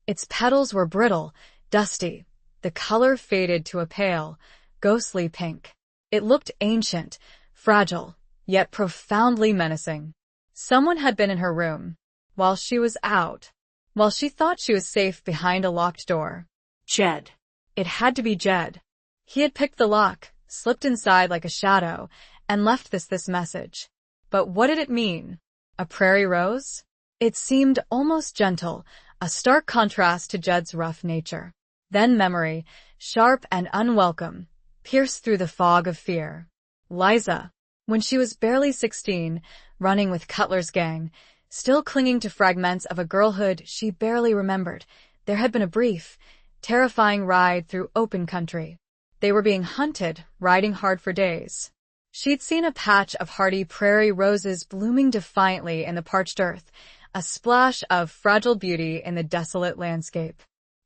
Its petals were brittle, dusty, the color faded to a pale, ghostly pink. It looked ancient, fragile, yet profoundly menacing. Someone had been in her room, while she was out, while she thought she was safe behind a locked door. Jed. It had to be Jed. He had picked the lock, slipped inside like a shadow, and left this message. But what did it mean? A prairie rose? It seemed almost gentle, a stark contrast to Jed's rough nature. Then memory, sharp and unwelcome, pierced through the fog of fear. Liza. When she was barely 16, running with Cutler's gang, still clinging to fragments of a girlhood she barely remembered, there had been a brief, terrifying ride through open country. They were being hunted, riding hard for days. She'd seen a patch of hardy prairie roses blooming defiantly in the parched earth, a splash of fragile beauty in the desolate landscape.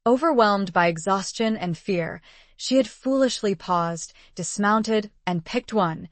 Overwhelmed by exhaustion and fear, she had foolishly paused, dismounted, and picked one,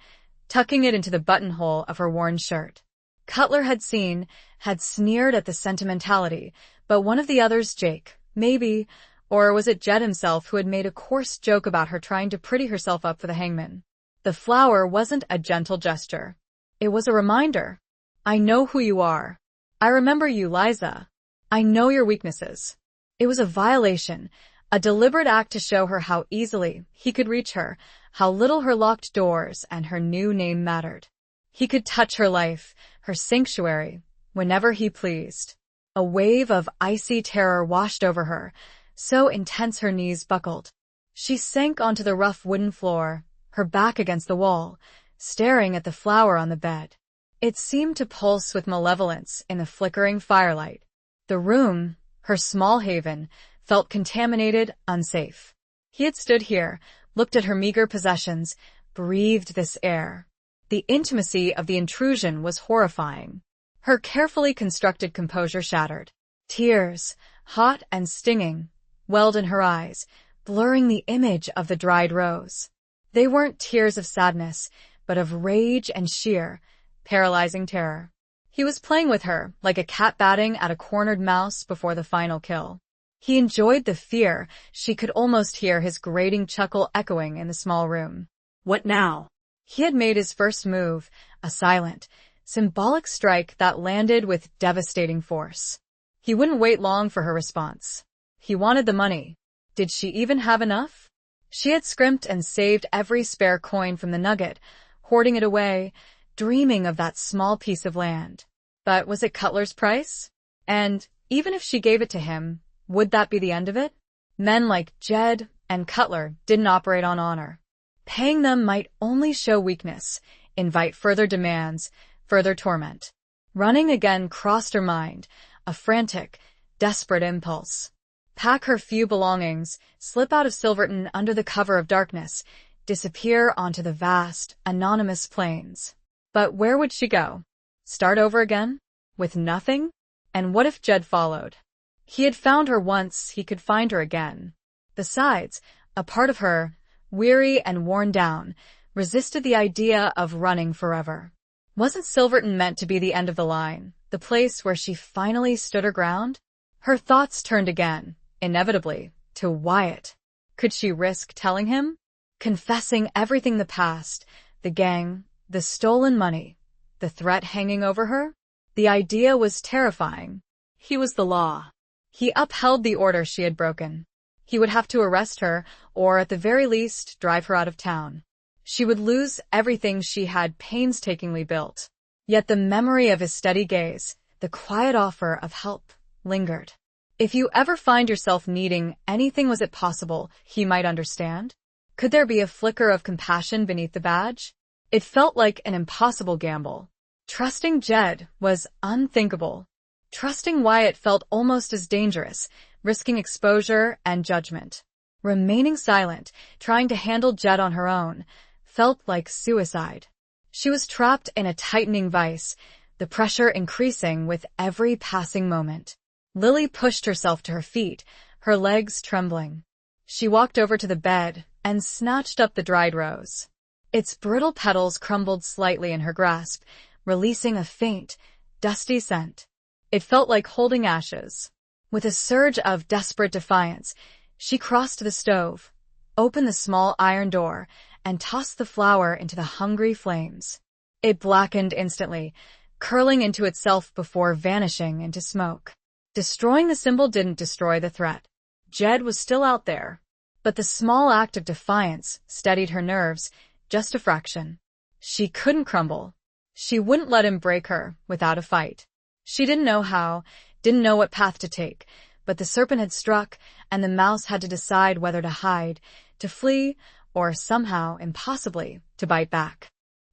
tucking it into the buttonhole of her worn shirt. Cutler had seen, had sneered at the sentimentality, but one of the others, Jake, maybe, or was it Jed himself who had made a coarse joke about her trying to pretty herself up for the hangman? The flower wasn't a gentle gesture. It was a reminder. I know who you are. I remember you, Liza. I know your weaknesses. It was a violation, a deliberate act to show her how easily he could reach her, how little her locked doors and her new name mattered. He could touch her life, her sanctuary, whenever he pleased. A wave of icy terror washed over her, so intense her knees buckled. She sank onto the rough wooden floor, her back against the wall, staring at the flower on the bed. It seemed to pulse with malevolence in the flickering firelight. The room, her small haven, felt contaminated, unsafe. He had stood here, looked at her meager possessions, breathed this air. The intimacy of the intrusion was horrifying. Her carefully constructed composure shattered. Tears, hot and stinging, welled in her eyes, blurring the image of the dried rose. They weren't tears of sadness, but of rage and sheer, paralyzing terror. He was playing with her, like a cat batting at a cornered mouse before the final kill. He enjoyed the fear. She could almost hear his grating chuckle echoing in the small room. What now? He had made his first move, a silent, symbolic strike that landed with devastating force. He wouldn't wait long for her response. He wanted the money. Did she even have enough? She had scrimped and saved every spare coin from the nugget, hoarding it away, dreaming of that small piece of land. But was it Cutler's price? And even if she gave it to him, would that be the end of it? Men like Jed and Cutler didn't operate on honor. Paying them might only show weakness, invite further demands, further torment. Running again crossed her mind, a frantic, desperate impulse. Pack her few belongings, slip out of Silverton under the cover of darkness, disappear onto the vast, anonymous plains. But where would she go? Start over again? With nothing? And what if Jed followed? He had found her once, he could find her again. Besides, a part of her, weary and worn down, resisted the idea of running forever. Wasn't Silverton meant to be the end of the line, the place where she finally stood her ground? Her thoughts turned again, inevitably, to Wyatt. Could she risk telling him? Confessing everything, the past, the gang, the stolen money, the threat hanging over her? The idea was terrifying. He was the law. He upheld the order she had broken. He would have to arrest her, or at the very least, drive her out of town. She would lose everything she had painstakingly built. Yet the memory of his steady gaze, the quiet offer of help, lingered. If you ever find yourself needing anything, was it possible he might understand? Could there be a flicker of compassion beneath the badge? It felt like an impossible gamble. Trusting Jed was unthinkable. Trusting Wyatt felt almost as dangerous, risking exposure and judgment. Remaining silent, trying to handle Jed on her own, felt like suicide. She was trapped in a tightening vice, the pressure increasing with every passing moment. Lily pushed herself to her feet, her legs trembling. She walked over to the bed and snatched up the dried rose. Its brittle petals crumbled slightly in her grasp, releasing a faint, dusty scent. It felt like holding ashes. With a surge of desperate defiance, she crossed to the stove, opened the small iron door, and tossed the flower into the hungry flames. It blackened instantly, curling into itself before vanishing into smoke. Destroying the symbol didn't destroy the threat. Jed was still out there. But the small act of defiance steadied her nerves, just a fraction. She couldn't crumble. She wouldn't let him break her without a fight. She didn't know how, didn't know what path to take, but the serpent had struck, and the mouse had to decide whether to hide, to flee, or somehow, impossibly, to bite back.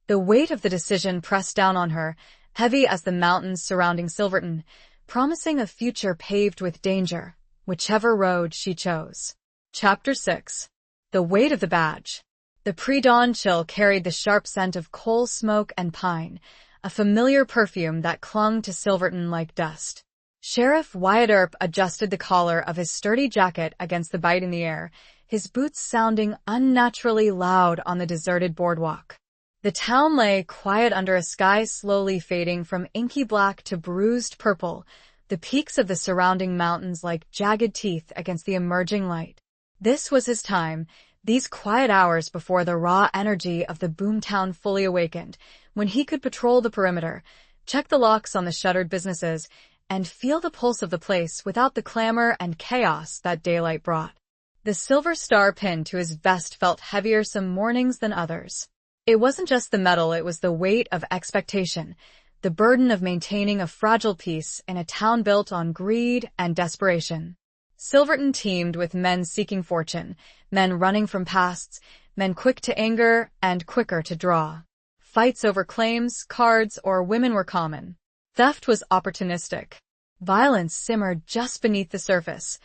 The weight of the decision pressed down on her, heavy as the mountains surrounding Silverton, promising a future paved with danger, whichever road she chose. Chapter 6. The Weight of the Badge. The pre-dawn chill carried the sharp scent of coal smoke and pine, a familiar perfume that clung to Silverton like dust. Sheriff Wyatt Earp adjusted the collar of his sturdy jacket against the bite in the air, his boots sounding unnaturally loud on the deserted boardwalk. The town lay quiet under a sky slowly fading from inky black to bruised purple, the peaks of the surrounding mountains like jagged teeth against the emerging light. This was his time, these quiet hours before the raw energy of the boomtown fully awakened, when he could patrol the perimeter, check the locks on the shuttered businesses, and feel the pulse of the place without the clamor and chaos that daylight brought. The silver star pinned to his vest felt heavier some mornings than others. It wasn't just the metal, it was the weight of expectation, the burden of maintaining a fragile peace in a town built on greed and desperation. Silverton teemed with men seeking fortune, men running from pasts, men quick to anger and quicker to draw. Fights over claims, cards, or women were common. Theft was opportunistic. Violence simmered just beneath the surface,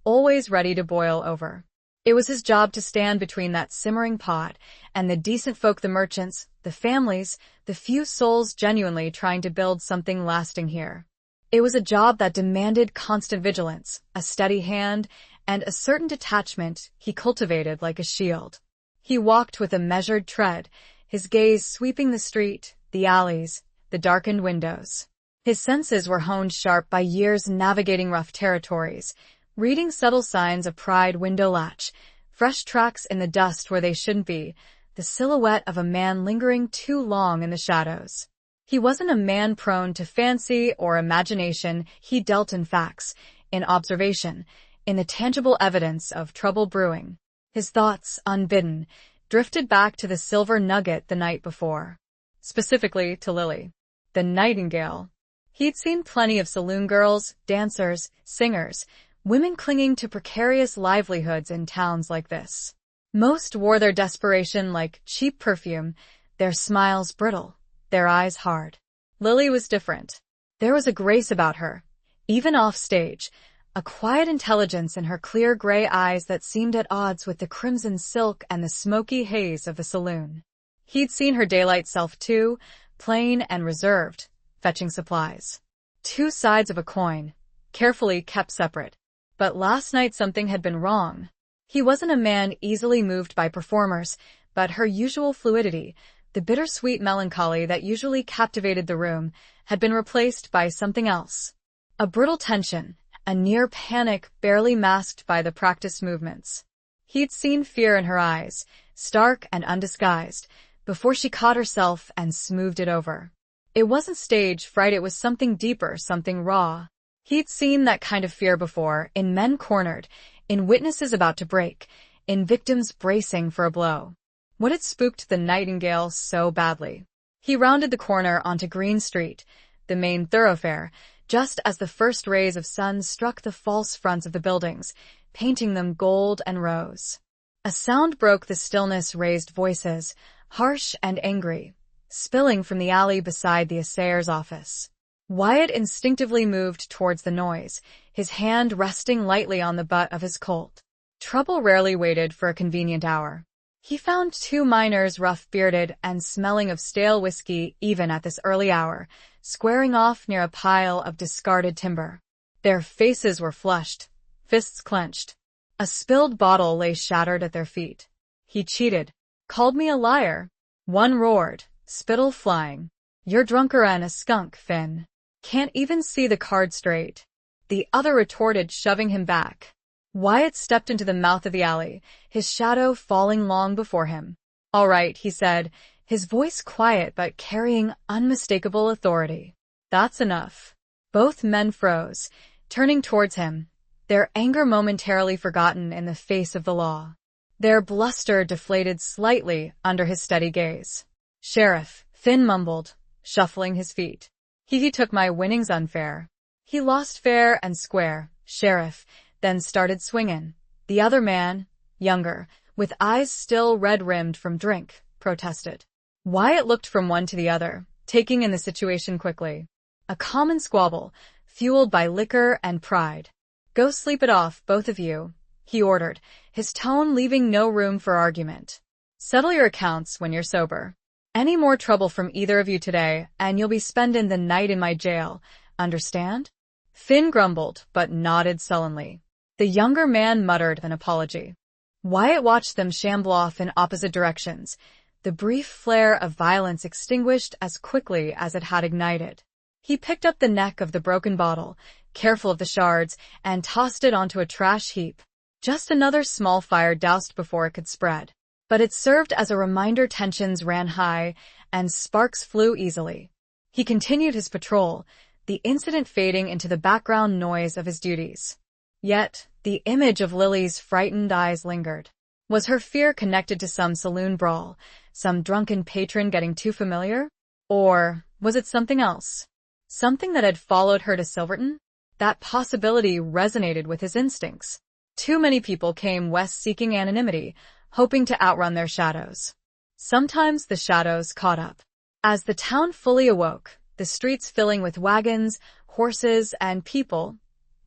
always ready to boil over. It was his job to stand between that simmering pot and the decent folk, the merchants, the families, the few souls genuinely trying to build something lasting here. It was a job that demanded constant vigilance, a steady hand, and a certain detachment he cultivated like a shield. He walked with a measured tread, his gaze sweeping the street, the alleys, the darkened windows. His senses were honed sharp by years navigating rough territories, reading subtle signs of pried window latch, fresh tracks in the dust where they shouldn't be, the silhouette of a man lingering too long in the shadows. He wasn't a man prone to fancy or imagination. He dealt in facts, in observation, in the tangible evidence of trouble brewing. His thoughts, unbidden, drifted back to the silver nugget the night before. Specifically to Lily, the nightingale. He'd seen plenty of saloon girls, dancers, singers, women clinging to precarious livelihoods in towns like this. Most wore their desperation like cheap perfume, their smiles brittle, their eyes hard. Lily was different. There was a grace about her, even off stage, a quiet intelligence in her clear gray eyes that seemed at odds with the crimson silk and the smoky haze of the saloon. He'd seen her daylight self too, plain and reserved, fetching supplies. Two sides of a coin, carefully kept separate. But last night something had been wrong. He wasn't a man easily moved by performers, but her usual fluidity, the bittersweet melancholy that usually captivated the room, had been replaced by something else. A brittle tension, a near panic barely masked by the practiced movements. He'd seen fear in her eyes, stark and undisguised, before she caught herself and smoothed it over. It wasn't stage fright, it was something deeper, something raw. He'd seen that kind of fear before, in men cornered, in witnesses about to break, in victims bracing for a blow. What had spooked the nightingale so badly? He rounded the corner onto Green Street, the main thoroughfare, just as the first rays of sun struck the false fronts of the buildings, painting them gold and rose. A sound broke the stillness, raised voices, harsh and angry, spilling from the alley beside the assayer's office. Wyatt instinctively moved towards the noise, his hand resting lightly on the butt of his Colt. Trouble rarely waited for a convenient hour. He found two miners, rough-bearded and smelling of stale whiskey even at this early hour, squaring off near a pile of discarded timber. Their faces were flushed, fists clenched. A spilled bottle lay shattered at their feet. He cheated. Called me a liar. One roared, spittle flying. You're drunker 'n a skunk, Finn. Can't even see the card straight. The other retorted, shoving him back. Wyatt stepped into the mouth of the alley, his shadow falling long before him. All right, he said, his voice quiet but carrying unmistakable authority. That's enough. Both men froze, turning towards him, their anger momentarily forgotten in the face of the law. Their bluster deflated slightly under his steady gaze. Sheriff, Finn mumbled, shuffling his feet. He took my winnings unfair. He lost fair and square, Sheriff, then started swinging. The other man, younger, with eyes still red-rimmed from drink, protested. Wyatt looked from one to the other, taking in the situation quickly. A common squabble, fueled by liquor and pride. Go sleep it off, both of you, he ordered, his tone leaving no room for argument. Settle your accounts when you're sober. Any more trouble from either of you today, and you'll be spending the night in my jail, understand? Finn grumbled, but nodded sullenly. The younger man muttered an apology. Wyatt watched them shamble off in opposite directions, the brief flare of violence extinguished as quickly as it had ignited. He picked up the neck of the broken bottle, careful of the shards, and tossed it onto a trash heap. Just another small fire doused before it could spread. But it served as a reminder tensions ran high, and sparks flew easily. He continued his patrol, the incident fading into the background noise of his duties. Yet, the image of Lily's frightened eyes lingered. Was her fear connected to some saloon brawl, some drunken patron getting too familiar? Or was it something else? Something that had followed her to Silverton? That possibility resonated with his instincts. Too many people came west seeking anonymity, hoping to outrun their shadows. Sometimes the shadows caught up. As the town fully awoke, the streets filling with wagons, horses, and people,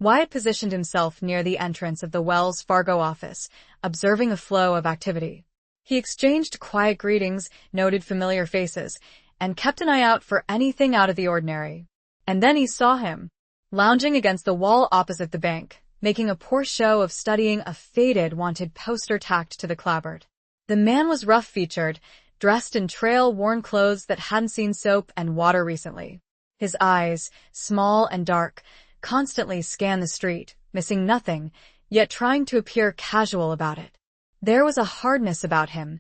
Wyatt positioned himself near the entrance of the Wells Fargo office, observing a flow of activity. He exchanged quiet greetings, noted familiar faces, and kept an eye out for anything out of the ordinary. And then he saw him, lounging against the wall opposite the bank, making a poor show of studying a faded wanted poster tacked to the clapboard. The man was rough-featured, dressed in trail-worn clothes that hadn't seen soap and water recently. His eyes, small and dark, constantly scanned the street, missing nothing, yet trying to appear casual about it. There was a hardness about him,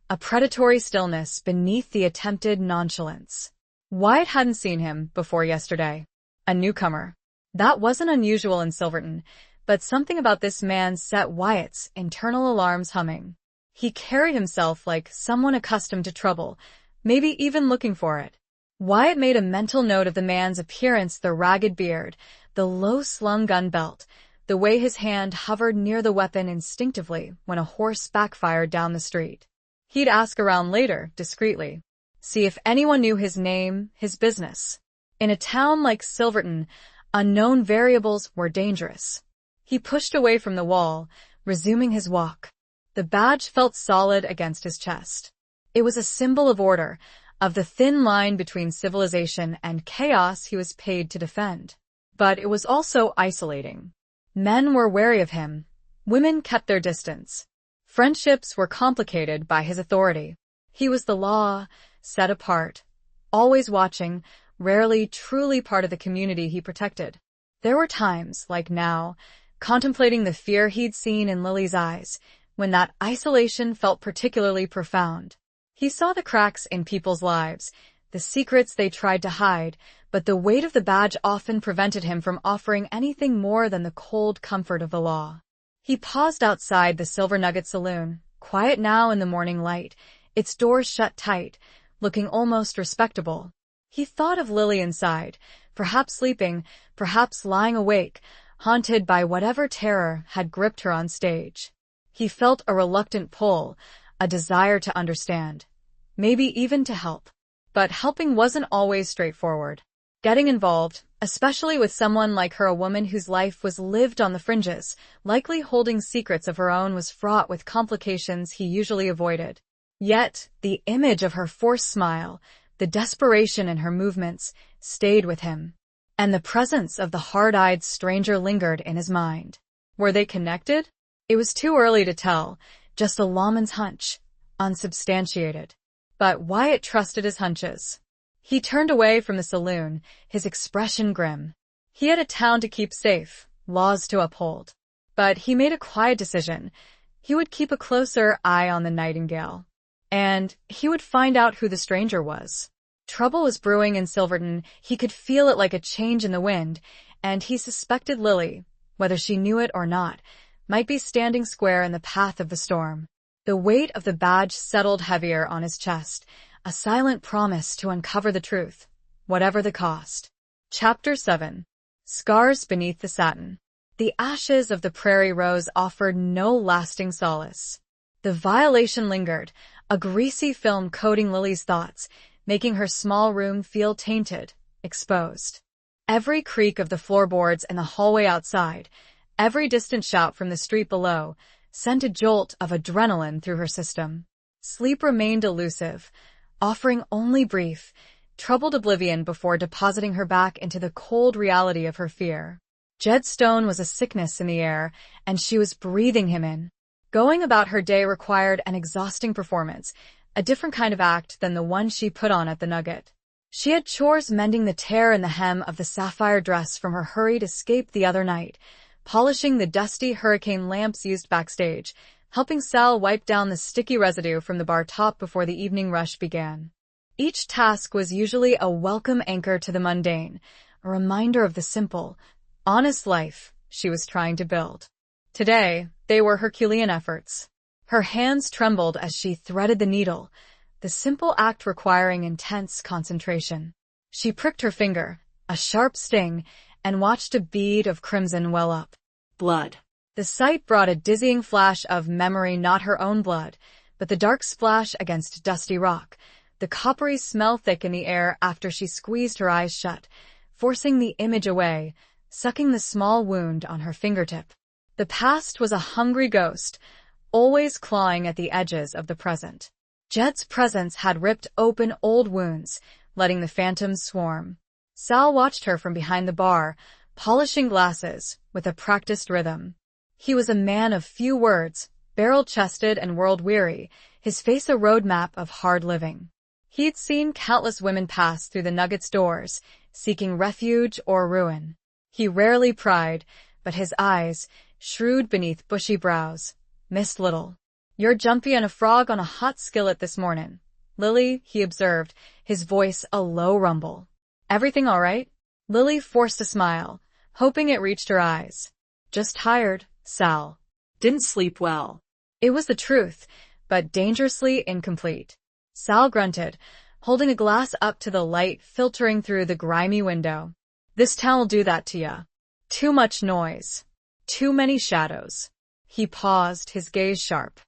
a predatory stillness beneath the attempted nonchalance. Wyatt hadn't seen him before yesterday. A newcomer. That wasn't unusual in Silverton, but something about this man set Wyatt's internal alarms humming. He carried himself like someone accustomed to trouble, maybe even looking for it. Wyatt made a mental note of the man's appearance, the ragged beard, the low-slung gun belt, the way his hand hovered near the weapon instinctively when a horse backfired down the street. He'd ask around later, discreetly. See if anyone knew his name, his business. In a town like Silverton, unknown variables were dangerous. He pushed away from the wall, resuming his walk. The badge felt solid against his chest. It was a symbol of order, of the thin line between civilization and chaos he was paid to defend. But it was also isolating. Men were wary of him. Women kept their distance. Friendships were complicated by his authority. He was the law, set apart, always watching, rarely truly part of the community he protected. There were times, like now, contemplating the fear he'd seen in Lily's eyes, when that isolation felt particularly profound. He saw the cracks in people's lives, the secrets they tried to hide, but the weight of the badge often prevented him from offering anything more than the cold comfort of the law. He paused outside the Silver Nugget Saloon, quiet now in the morning light, its doors shut tight, looking almost respectable. He thought of Lily inside, perhaps sleeping, perhaps lying awake, haunted by whatever terror had gripped her on stage. He felt a reluctant pull, a desire to understand, maybe even to help. But helping wasn't always straightforward. Getting involved, especially with someone like her, a woman whose life was lived on the fringes, likely holding secrets of her own, was fraught with complications he usually avoided. Yet, the image of her forced smile, the desperation in her movements, stayed with him. And the presence of the hard-eyed stranger lingered in his mind. Were they connected? It was too early to tell, just a lawman's hunch, unsubstantiated. But Wyatt trusted his hunches. He turned away from the saloon, his expression grim. He had a town to keep safe, laws to uphold. But he made a quiet decision. He would keep a closer eye on the Nightingale. And he would find out who the stranger was. Trouble was brewing in Silverton. He could feel it like a change in the wind, and he suspected Lily, whether she knew it or not, might be standing square in the path of the storm. The weight of the badge settled heavier on his chest, a silent promise to uncover the truth, whatever the cost. Chapter 7. Scars Beneath the Satin. The ashes of the prairie rose offered no lasting solace. The violation lingered, a greasy film coating Lily's thoughts, making her small room feel tainted, exposed. Every creak of the floorboards in the hallway outside, every distant shout from the street below, sent a jolt of adrenaline through her system. Sleep remained elusive, offering only brief, troubled oblivion before depositing her back into the cold reality of her fear. Jed Stone was a sickness in the air, and she was breathing him in. Going about her day required an exhausting performance, a different kind of act than the one she put on at the Nugget. She had chores mending the tear in the hem of the sapphire dress from her hurried escape the other night, polishing the dusty hurricane lamps used backstage, helping Sal wipe down the sticky residue from the bar top before the evening rush began. Each task was usually a welcome anchor to the mundane, a reminder of the simple, honest life she was trying to build. Today, they were Herculean efforts. Her hands trembled as she threaded the needle, the simple act requiring intense concentration. She pricked her finger, a sharp sting, and watched a bead of crimson well up. Blood. The sight brought a dizzying flash of memory, not her own blood, but the dark splash against dusty rock, the coppery smell thick in the air after she squeezed her eyes shut, forcing the image away, sucking the small wound on her fingertip. The past was a hungry ghost, always clawing at the edges of the present. Jed's presence had ripped open old wounds, letting the phantoms swarm. Sal watched her from behind the bar, polishing glasses with a practiced rhythm. He was a man of few words, barrel-chested and world-weary, his face a roadmap of hard living. He'd seen countless women pass through the Nugget's doors, seeking refuge or ruin. He rarely pried, but his eyes, shrewd beneath bushy brows, missed little. "You're jumpy and a frog on a hot skillet this mornin', Lily," he observed, his voice a low rumble. "Everything all right?" Lily forced a smile, hoping it reached her eyes. "Just tired, Sal." Didn't sleep well. It was the truth, but dangerously incomplete. Sal grunted, holding a glass up to the light filtering through the grimy window. "This town'll do that to ya. Too much noise. Too many shadows." He paused, his gaze sharp.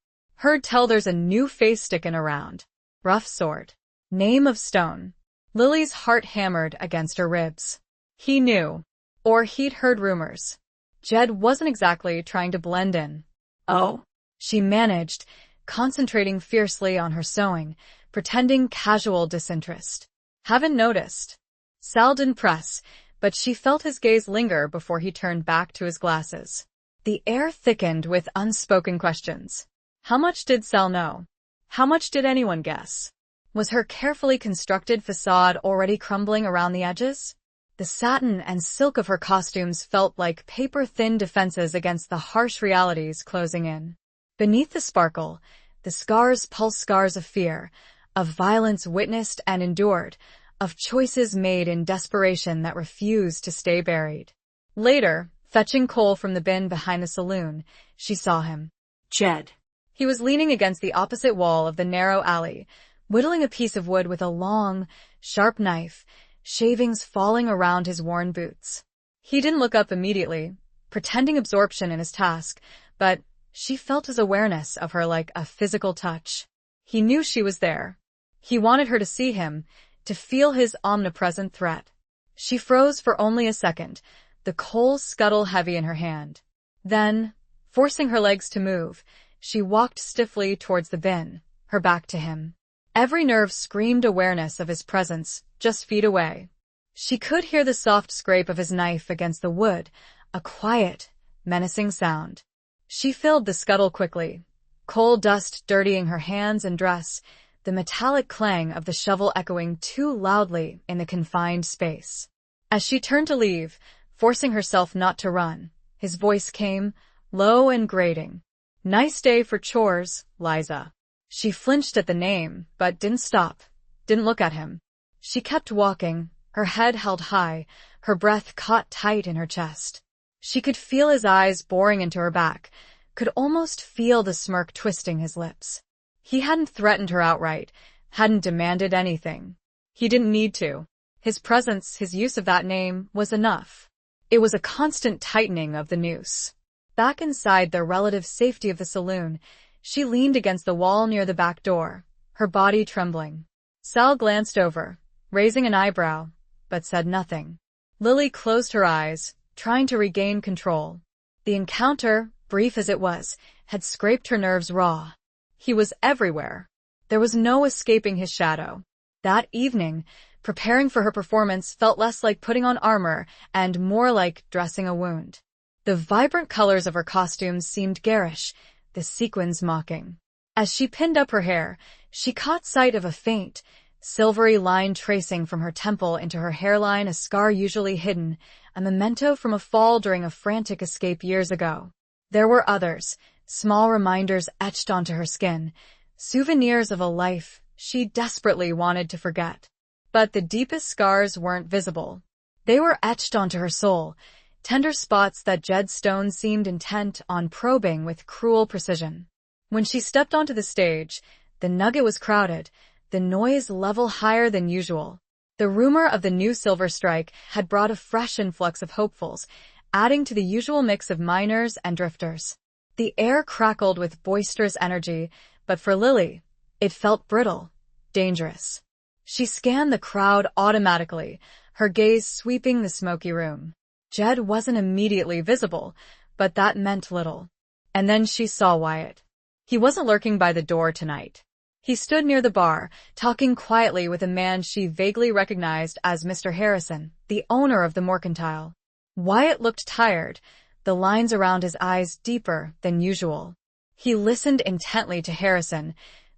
"Heard tell there's a new face stickin' around. Rough sort. Name of Stone." Lily's heart hammered against her ribs. He knew. Or he'd heard rumors. Jed wasn't exactly trying to blend in. "Oh?" She managed, concentrating fiercely on her sewing, pretending casual disinterest. "Haven't noticed." Sal didn't press, but she felt his gaze linger before he turned back to his glasses. The air thickened with unspoken questions. How much did Sal know? How much did anyone guess? Was her carefully constructed facade already crumbling around the edges? The satin and silk of her costumes felt like paper-thin defenses against the harsh realities closing in. Beneath the sparkle, the scars, pulse scars of fear, of violence witnessed and endured, of choices made in desperation that refused to stay buried. Later, fetching coal from the bin behind the saloon, she saw him. Jed. He was leaning against the opposite wall of the narrow alley, whittling a piece of wood with a long, sharp knife, shavings falling around his worn boots. He didn't look up immediately, pretending absorption in his task, but she felt his awareness of her like a physical touch. He knew she was there. He wanted her to see him, to feel his omnipresent threat. She froze for only a second, the coal scuttle heavy in her hand. Then, forcing her legs to move, she walked stiffly towards the bin, her back to him. Every nerve screamed awareness of his presence, just feet away. She could hear the soft scrape of his knife against the wood, a quiet, menacing sound. She filled the scuttle quickly, coal dust dirtying her hands and dress, the metallic clang of the shovel echoing too loudly in the confined space. As she turned to leave, forcing herself not to run, his voice came, low and grating. "Nice day for chores, Liza." She flinched at the name, but didn't stop, didn't look at him. She kept walking, her head held high, her breath caught tight in her chest. She could feel his eyes boring into her back, could almost feel the smirk twisting his lips. He hadn't threatened her outright, hadn't demanded anything. He didn't need to. His presence, his use of that name, was enough. It was a constant tightening of the noose. Back inside the relative safety of the saloon, she leaned against the wall near the back door, her body trembling. Sal glanced over, raising an eyebrow, but said nothing. Lily closed her eyes, trying to regain control. The encounter, brief as it was, had scraped her nerves raw. He was everywhere. There was no escaping his shadow. That evening, preparing for her performance felt less like putting on armor and more like dressing a wound. The vibrant colors of her costumes seemed garish, the sequins mocking. As she pinned up her hair, she caught sight of a faint, silvery line tracing from her temple into her hairline, a scar usually hidden, a memento from a fall during a frantic escape years ago. There were others, small reminders etched onto her skin, souvenirs of a life she desperately wanted to forget. But the deepest scars weren't visible. They were etched onto her soul, tender spots that Jed Stone seemed intent on probing with cruel precision. When she stepped onto the stage, the nugget was crowded, the noise level higher than usual. The rumor of the new silver strike had brought a fresh influx of hopefuls, adding to the usual mix of miners and drifters. The air crackled with boisterous energy, but for Lily, it felt brittle, dangerous. She scanned the crowd automatically, her gaze sweeping the smoky room. Jed wasn't immediately visible, but that meant little. And then she saw Wyatt. He wasn't lurking by the door tonight. He stood near the bar, talking quietly with a man she vaguely recognized as Mr. Harrison, the owner of the mercantile. Wyatt looked tired, the lines around his eyes deeper than usual. He listened intently to Harrison,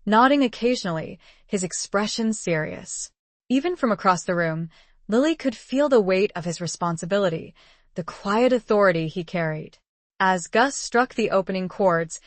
nodding occasionally, his expression serious. Even from across the room, Lily could feel the weight of his responsibility, the quiet authority he carried. As Gus struck the opening chords,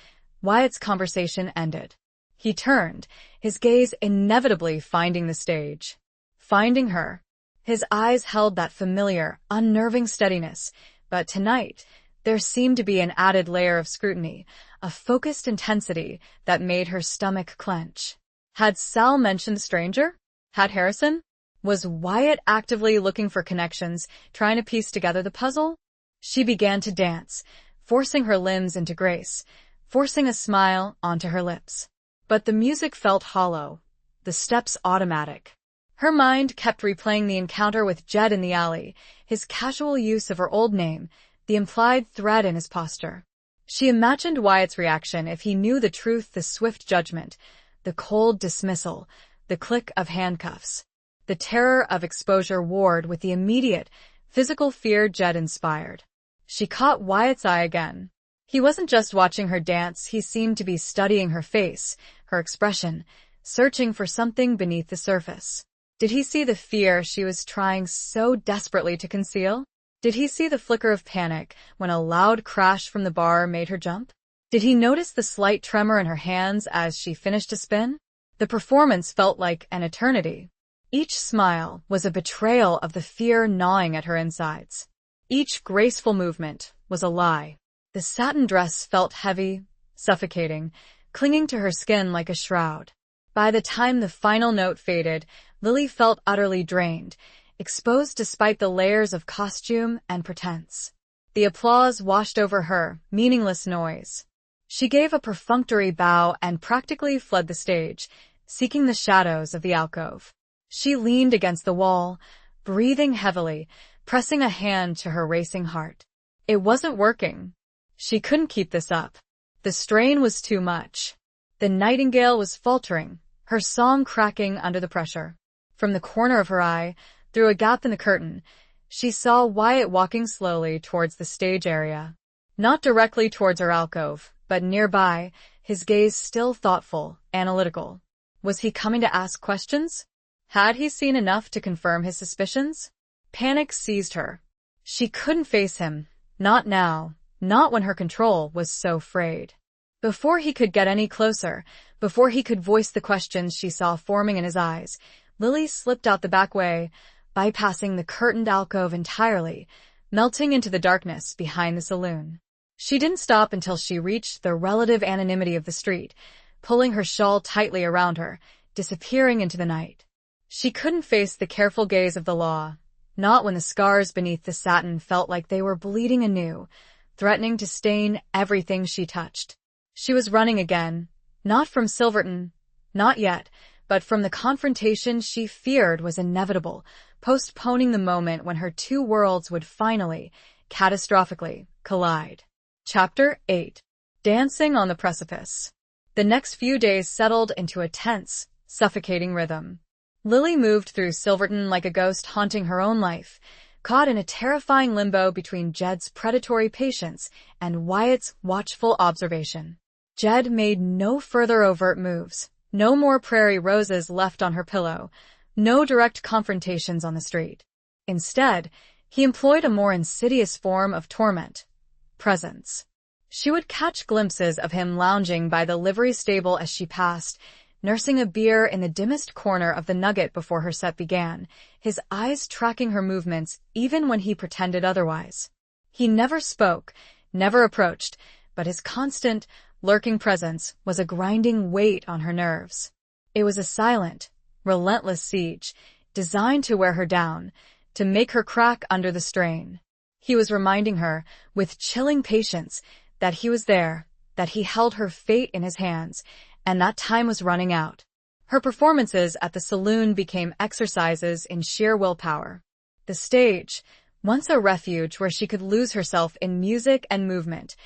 Wyatt's conversation ended. He turned, his gaze inevitably finding the stage. Finding her. His eyes held that familiar, unnerving steadiness, but tonight, there seemed to be an added layer of scrutiny, a focused intensity that made her stomach clench. Had Sal mentioned the stranger? Had Harrison? Was Wyatt actively looking for connections, trying to piece together the puzzle? She began to dance, forcing her limbs into grace, forcing a smile onto her lips. But the music felt hollow, the steps automatic. Her mind kept replaying the encounter with Jed in the alley, his casual use of her old name, the implied threat in his posture. She imagined Wyatt's reaction if he knew the truth, the swift judgment, the cold dismissal, the click of handcuffs. The terror of exposure warred with the immediate, physical fear Jed inspired. She caught Wyatt's eye again. He wasn't just watching her dance, he seemed to be studying her face, her expression, searching for something beneath the surface. Did he see the fear she was trying so desperately to conceal? Did he see the flicker of panic when a loud crash from the bar made her jump? Did he notice the slight tremor in her hands as she finished a spin? The performance felt like an eternity. Each smile was a betrayal of the fear gnawing at her insides. Each graceful movement was a lie. The satin dress felt heavy, suffocating, clinging to her skin like a shroud. By the time the final note faded, Lily felt utterly drained, exposed despite the layers of costume and pretense. The applause washed over her, meaningless noise. She gave a perfunctory bow and practically fled the stage, seeking the shadows of the alcove. She leaned against the wall, breathing heavily, pressing a hand to her racing heart. It wasn't working. She couldn't keep this up. The strain was too much. The nightingale was faltering, her song cracking under the pressure. From the corner of her eye, through a gap in the curtain, she saw Wyatt walking slowly towards the stage area. Not directly towards her alcove, but nearby, his gaze still thoughtful, analytical. Was he coming to ask questions? Had he seen enough to confirm his suspicions? Panic seized her. She couldn't face him. Not now. Not when her control was so frayed. Before he could get any closer, before he could voice the questions she saw forming in his eyes, Lily slipped out the back way, bypassing the curtained alcove entirely, melting into the darkness behind the saloon. She didn't stop until she reached the relative anonymity of the street, pulling her shawl tightly around her, disappearing into the night. She couldn't face the careful gaze of the law, not when the scars beneath the satin felt like they were bleeding anew, threatening to stain everything she touched. She was running again, not from Silverton, not yet, but from the confrontation she feared was inevitable, postponing the moment when her two worlds would finally, catastrophically, collide. Chapter 8. Dancing on the Precipice. The next few days settled into a tense, suffocating rhythm. Lily moved through Silverton like a ghost haunting her own life, caught in a terrifying limbo between Jed's predatory patience and Wyatt's watchful observation. Jed made no further overt moves, no more prairie roses left on her pillow, no direct confrontations on the street. Instead, he employed a more insidious form of torment, presence. She would catch glimpses of him lounging by the livery stable as she passed, nursing a beer in the dimmest corner of the nugget before her set began, his eyes tracking her movements even when he pretended otherwise. He never spoke, never approached, but his constant, lurking presence was a grinding weight on her nerves. It was a silent, relentless siege, designed to wear her down, to make her crack under the strain. He was reminding her, with chilling patience, that he was there, that he held her fate in his hands, and that time was running out. Her performances at the saloon became exercises in sheer willpower. The stage, once a refuge where she could lose herself in music and movement,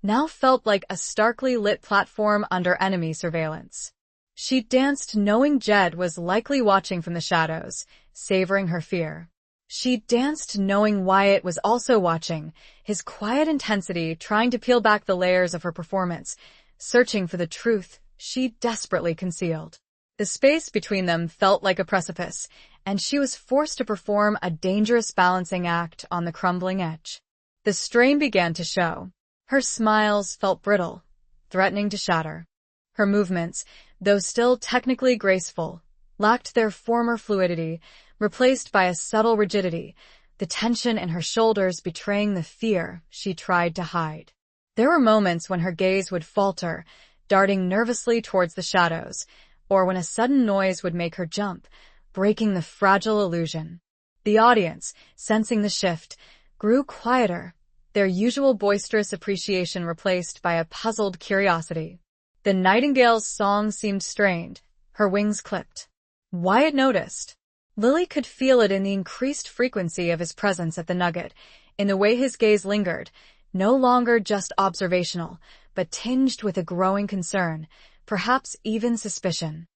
now felt like a starkly lit platform under enemy surveillance. She danced knowing Jed was likely watching from the shadows, savoring her fear. She danced knowing Wyatt was also watching, his quiet intensity trying to peel back the layers of her performance, searching for the truth she desperately concealed. The space between them felt like a precipice, and she was forced to perform a dangerous balancing act on the crumbling edge. The strain began to show. Her smiles felt brittle, threatening to shatter. Her movements, though still technically graceful, lacked their former fluidity, replaced by a subtle rigidity, the tension in her shoulders betraying the fear she tried to hide. There were moments when her gaze would falter, darting nervously towards the shadows, or when a sudden noise would make her jump, breaking the fragile illusion. The audience, sensing the shift, grew quieter, their usual boisterous appreciation replaced by a puzzled curiosity. The nightingale's song seemed strained, her wings clipped. Wyatt noticed. Lily could feel it in the increased frequency of his presence at the nugget, in the way his gaze lingered, no longer just observational, but tinged with a growing concern, perhaps even suspicion.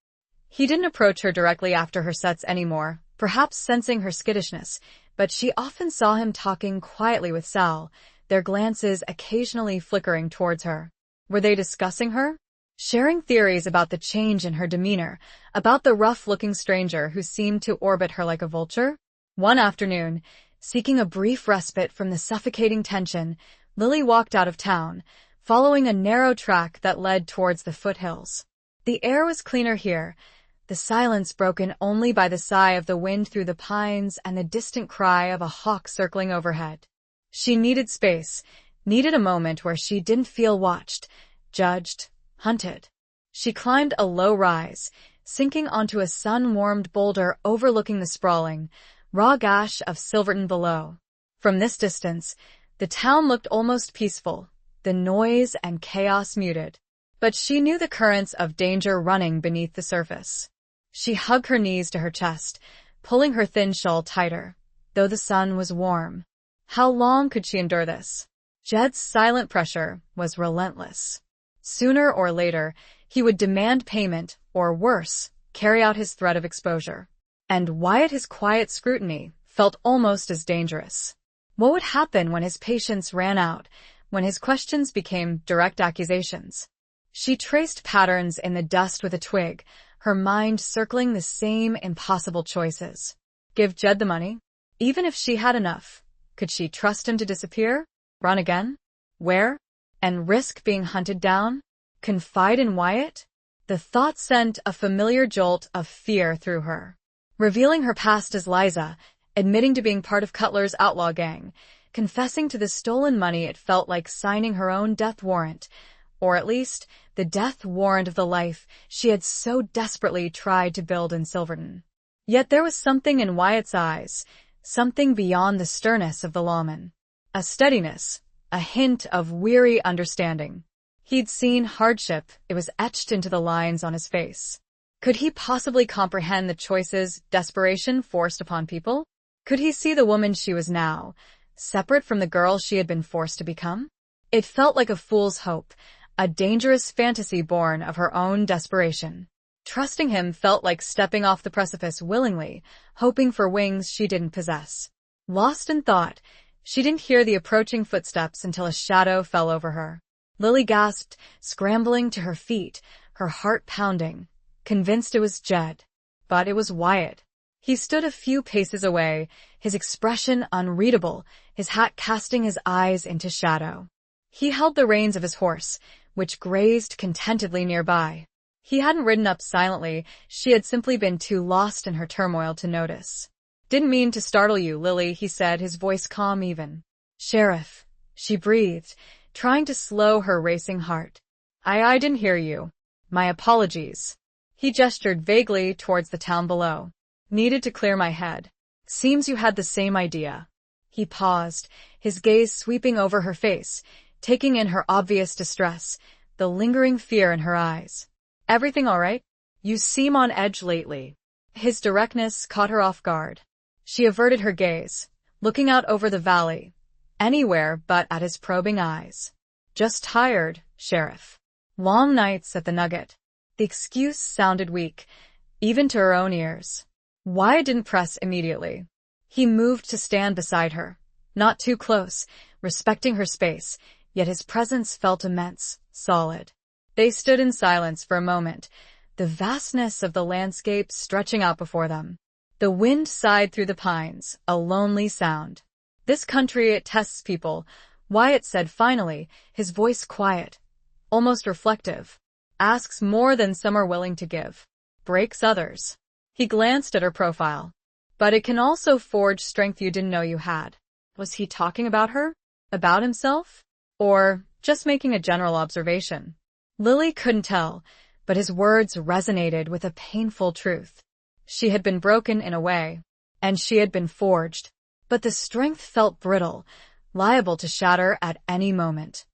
He didn't approach her directly after her sets anymore, perhaps sensing her skittishness, but she often saw him talking quietly with Sal, their glances occasionally flickering towards her. Were they discussing her? Sharing theories about the change in her demeanor, about the rough-looking stranger who seemed to orbit her like a vulture? One afternoon, seeking a brief respite from the suffocating tension, Lily walked out of town, following a narrow track that led towards the foothills. The air was cleaner here, the silence broken only by the sigh of the wind through the pines and the distant cry of a hawk circling overhead. She needed space, needed a moment where she didn't feel watched, judged, hunted. She climbed a low rise, sinking onto a sun-warmed boulder overlooking the sprawling, raw gash of Silverton below. From this distance, the town looked almost peaceful, the noise and chaos muted. But she knew the currents of danger running beneath the surface. She hugged her knees to her chest, pulling her thin shawl tighter, though the sun was warm. How long could she endure this? Jed's silent pressure was relentless. Sooner or later, he would demand payment, or worse, carry out his threat of exposure. And Wyatt, his quiet scrutiny, felt almost as dangerous. What would happen when his patience ran out, when his questions became direct accusations? She traced patterns in the dust with a twig, her mind circling the same impossible choices. Give Jed the money? Even if she had enough, could she trust him to disappear? Run again? Where? And risk being hunted down? Confide in Wyatt? The thought sent a familiar jolt of fear through her. Revealing her past as Liza, admitting to being part of Cutler's outlaw gang, confessing to the stolen money, it felt like signing her own death warrant, or at least the death warrant of the life she had so desperately tried to build in Silverton. Yet there was something in Wyatt's eyes, something beyond the sternness of the lawman. A steadiness, a hint of weary understanding. He'd seen hardship, it was etched into the lines on his face. Could he possibly comprehend the choices desperation forced upon people? Could he see the woman she was now, separate from the girl she had been forced to become? It felt like a fool's hope, a dangerous fantasy born of her own desperation. Trusting him felt like stepping off the precipice willingly, hoping for wings she didn't possess. Lost in thought, she didn't hear the approaching footsteps until a shadow fell over her. Lily gasped, scrambling to her feet, her heart pounding, convinced it was Jed. But it was Wyatt. He stood a few paces away, his expression unreadable, his hat casting his eyes into shadow. He held the reins of his horse, which grazed contentedly nearby. He hadn't ridden up silently, she had simply been too lost in her turmoil to notice. "Didn't mean to startle you, Lily," he said, his voice calm even. "Sheriff," she breathed, trying to slow her racing heart. I didn't hear you. My apologies." He gestured vaguely towards the town below. "Needed to clear my head. Seems you had the same idea." He paused, his gaze sweeping over her face, taking in her obvious distress, the lingering fear in her eyes. "Everything all right? You seem on edge lately." His directness caught her off guard. She averted her gaze, looking out over the valley, anywhere but at his probing eyes. "Just tired, Sheriff. Long nights at the Nugget." The excuse sounded weak, even to her own ears. Wyatt didn't press immediately. He moved to stand beside her, not too close, respecting her space, yet his presence felt immense, solid. They stood in silence for a moment, the vastness of the landscape stretching out before them. The wind sighed through the pines, a lonely sound. "This country, it tests people," Wyatt said finally, his voice quiet, almost reflective. "Asks more than some are willing to give. Breaks others." He glanced at her profile. "But it can also forge strength you didn't know you had." Was he talking about her? About himself? Or just making a general observation? Lily couldn't tell, but his words resonated with a painful truth. She had been broken in a way, and she had been forged. But the strength felt brittle, liable to shatter at any moment.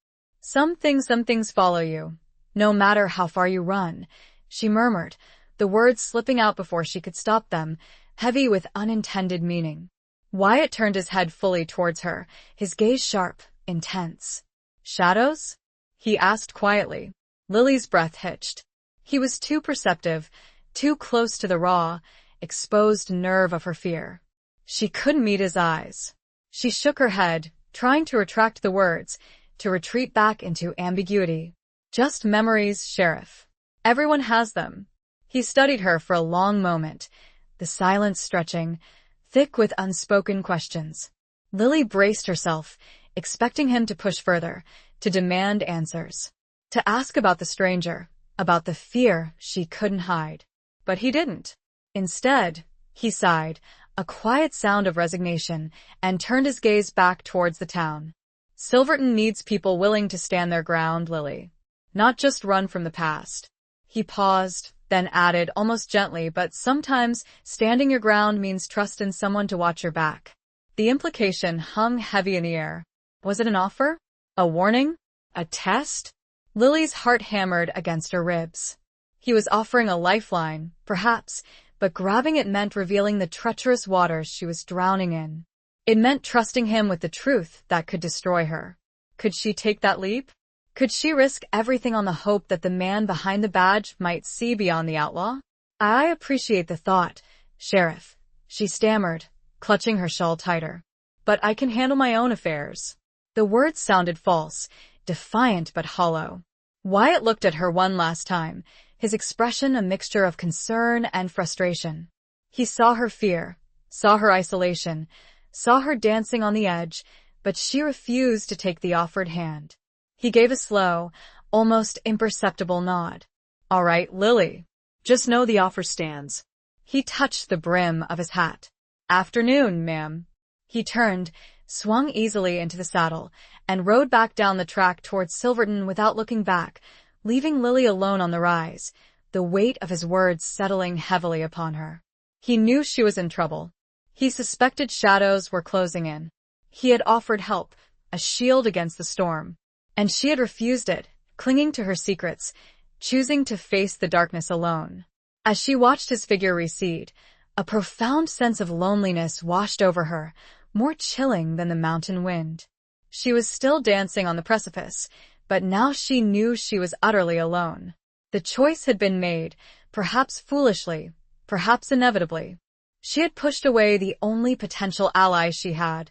Some things follow you, no matter how far you run," she murmured, the words slipping out before she could stop them, heavy with unintended meaning. Wyatt turned his head fully towards her, his gaze sharp, intense. "Shadows?" he asked quietly. Lily's breath hitched. He was too perceptive, too close to the raw, exposed nerve of her fear. She couldn't meet his eyes. She shook her head, trying to retract the words, to retreat back into ambiguity. "Just memories, Sheriff. Everyone has them." He studied her for a long moment, the silence stretching, thick with unspoken questions. Lily braced herself, expecting him to push further, to demand answers, to ask about the stranger, about the fear she couldn't hide. But he didn't. Instead, he sighed, a quiet sound of resignation, and turned his gaze back towards the town. "Silverton needs people willing to stand their ground, Lily. Not just run from the past." He paused, then added, almost gently, "But sometimes standing your ground means trust in someone to watch your back." The implication hung heavy in the air. Was it an offer? A warning? A test? Lily's heart hammered against her ribs. He was offering a lifeline, perhaps, but grabbing it meant revealing the treacherous waters she was drowning in. It meant trusting him with the truth that could destroy her. Could she take that leap? Could she risk everything on the hope that the man behind the badge might see beyond the outlaw? "I appreciate the thought, Sheriff," she stammered, clutching her shawl tighter. "But I can handle my own affairs." The words sounded false, defiant but hollow. Wyatt looked at her one last time, his expression a mixture of concern and frustration. He saw her fear, saw her isolation, saw her dancing on the edge, but she refused to take the offered hand. He gave a slow, almost imperceptible nod. "All right, Lily. Just know the offer stands." He touched the brim of his hat. "Afternoon, ma'am." He turned, swung easily into the saddle, and rode back down the track towards Silverton without looking back, leaving Lily alone on the rise, the weight of his words settling heavily upon her. He knew she was in trouble. He suspected shadows were closing in. He had offered help, a shield against the storm. And she had refused it, clinging to her secrets, choosing to face the darkness alone. As she watched his figure recede, a profound sense of loneliness washed over her, more chilling than the mountain wind. She was still dancing on the precipice, but now she knew she was utterly alone. The choice had been made, perhaps foolishly, perhaps inevitably. She had pushed away the only potential ally she had,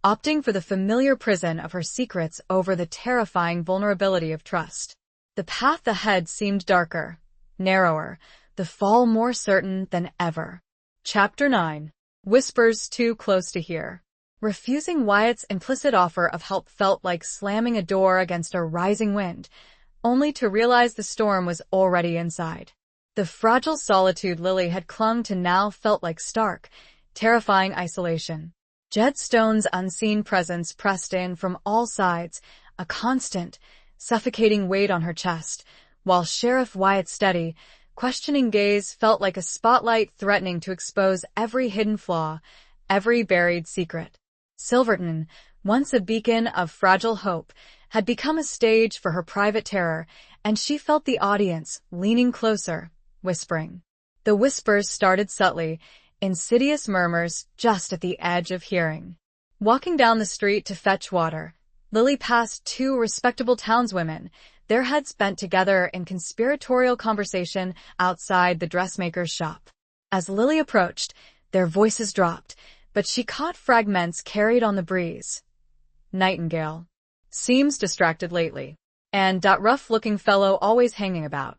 opting for the familiar prison of her secrets over the terrifying vulnerability of trust. The path ahead seemed darker, narrower, the fall more certain than ever. Chapter 9. Whispers Too Close to Hear. Refusing Wyatt's implicit offer of help felt like slamming a door against a rising wind, only to realize the storm was already inside. The fragile solitude Lily had clung to now felt like stark, terrifying isolation. Jed Stone's unseen presence pressed in from all sides, a constant, suffocating weight on her chest, while Sheriff Wyatt's steady, questioning gaze felt like a spotlight threatening to expose every hidden flaw, every buried secret. Silverton, once a beacon of fragile hope, had become a stage for her private terror, and she felt the audience leaning closer, whispering. The whispers started subtly, insidious murmurs just at the edge of hearing. Walking down the street to fetch water, Lily passed two respectable townswomen, their heads bent together in conspiratorial conversation outside the dressmaker's shop. As Lily approached, their voices dropped, but she caught fragments carried on the breeze. Nightingale. Seems distracted lately. And that rough-looking fellow always hanging about.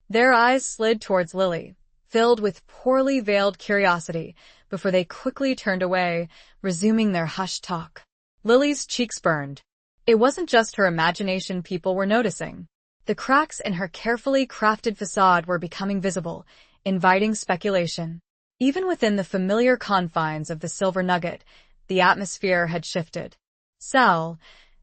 Their eyes slid towards Lily, filled with poorly veiled curiosity, before they quickly turned away, resuming their hushed talk. Lily's cheeks burned. It wasn't just her imagination people were noticing. The cracks in her carefully crafted facade were becoming visible, inviting speculation. Even within the familiar confines of the Silver Nugget, the atmosphere had shifted. Sal,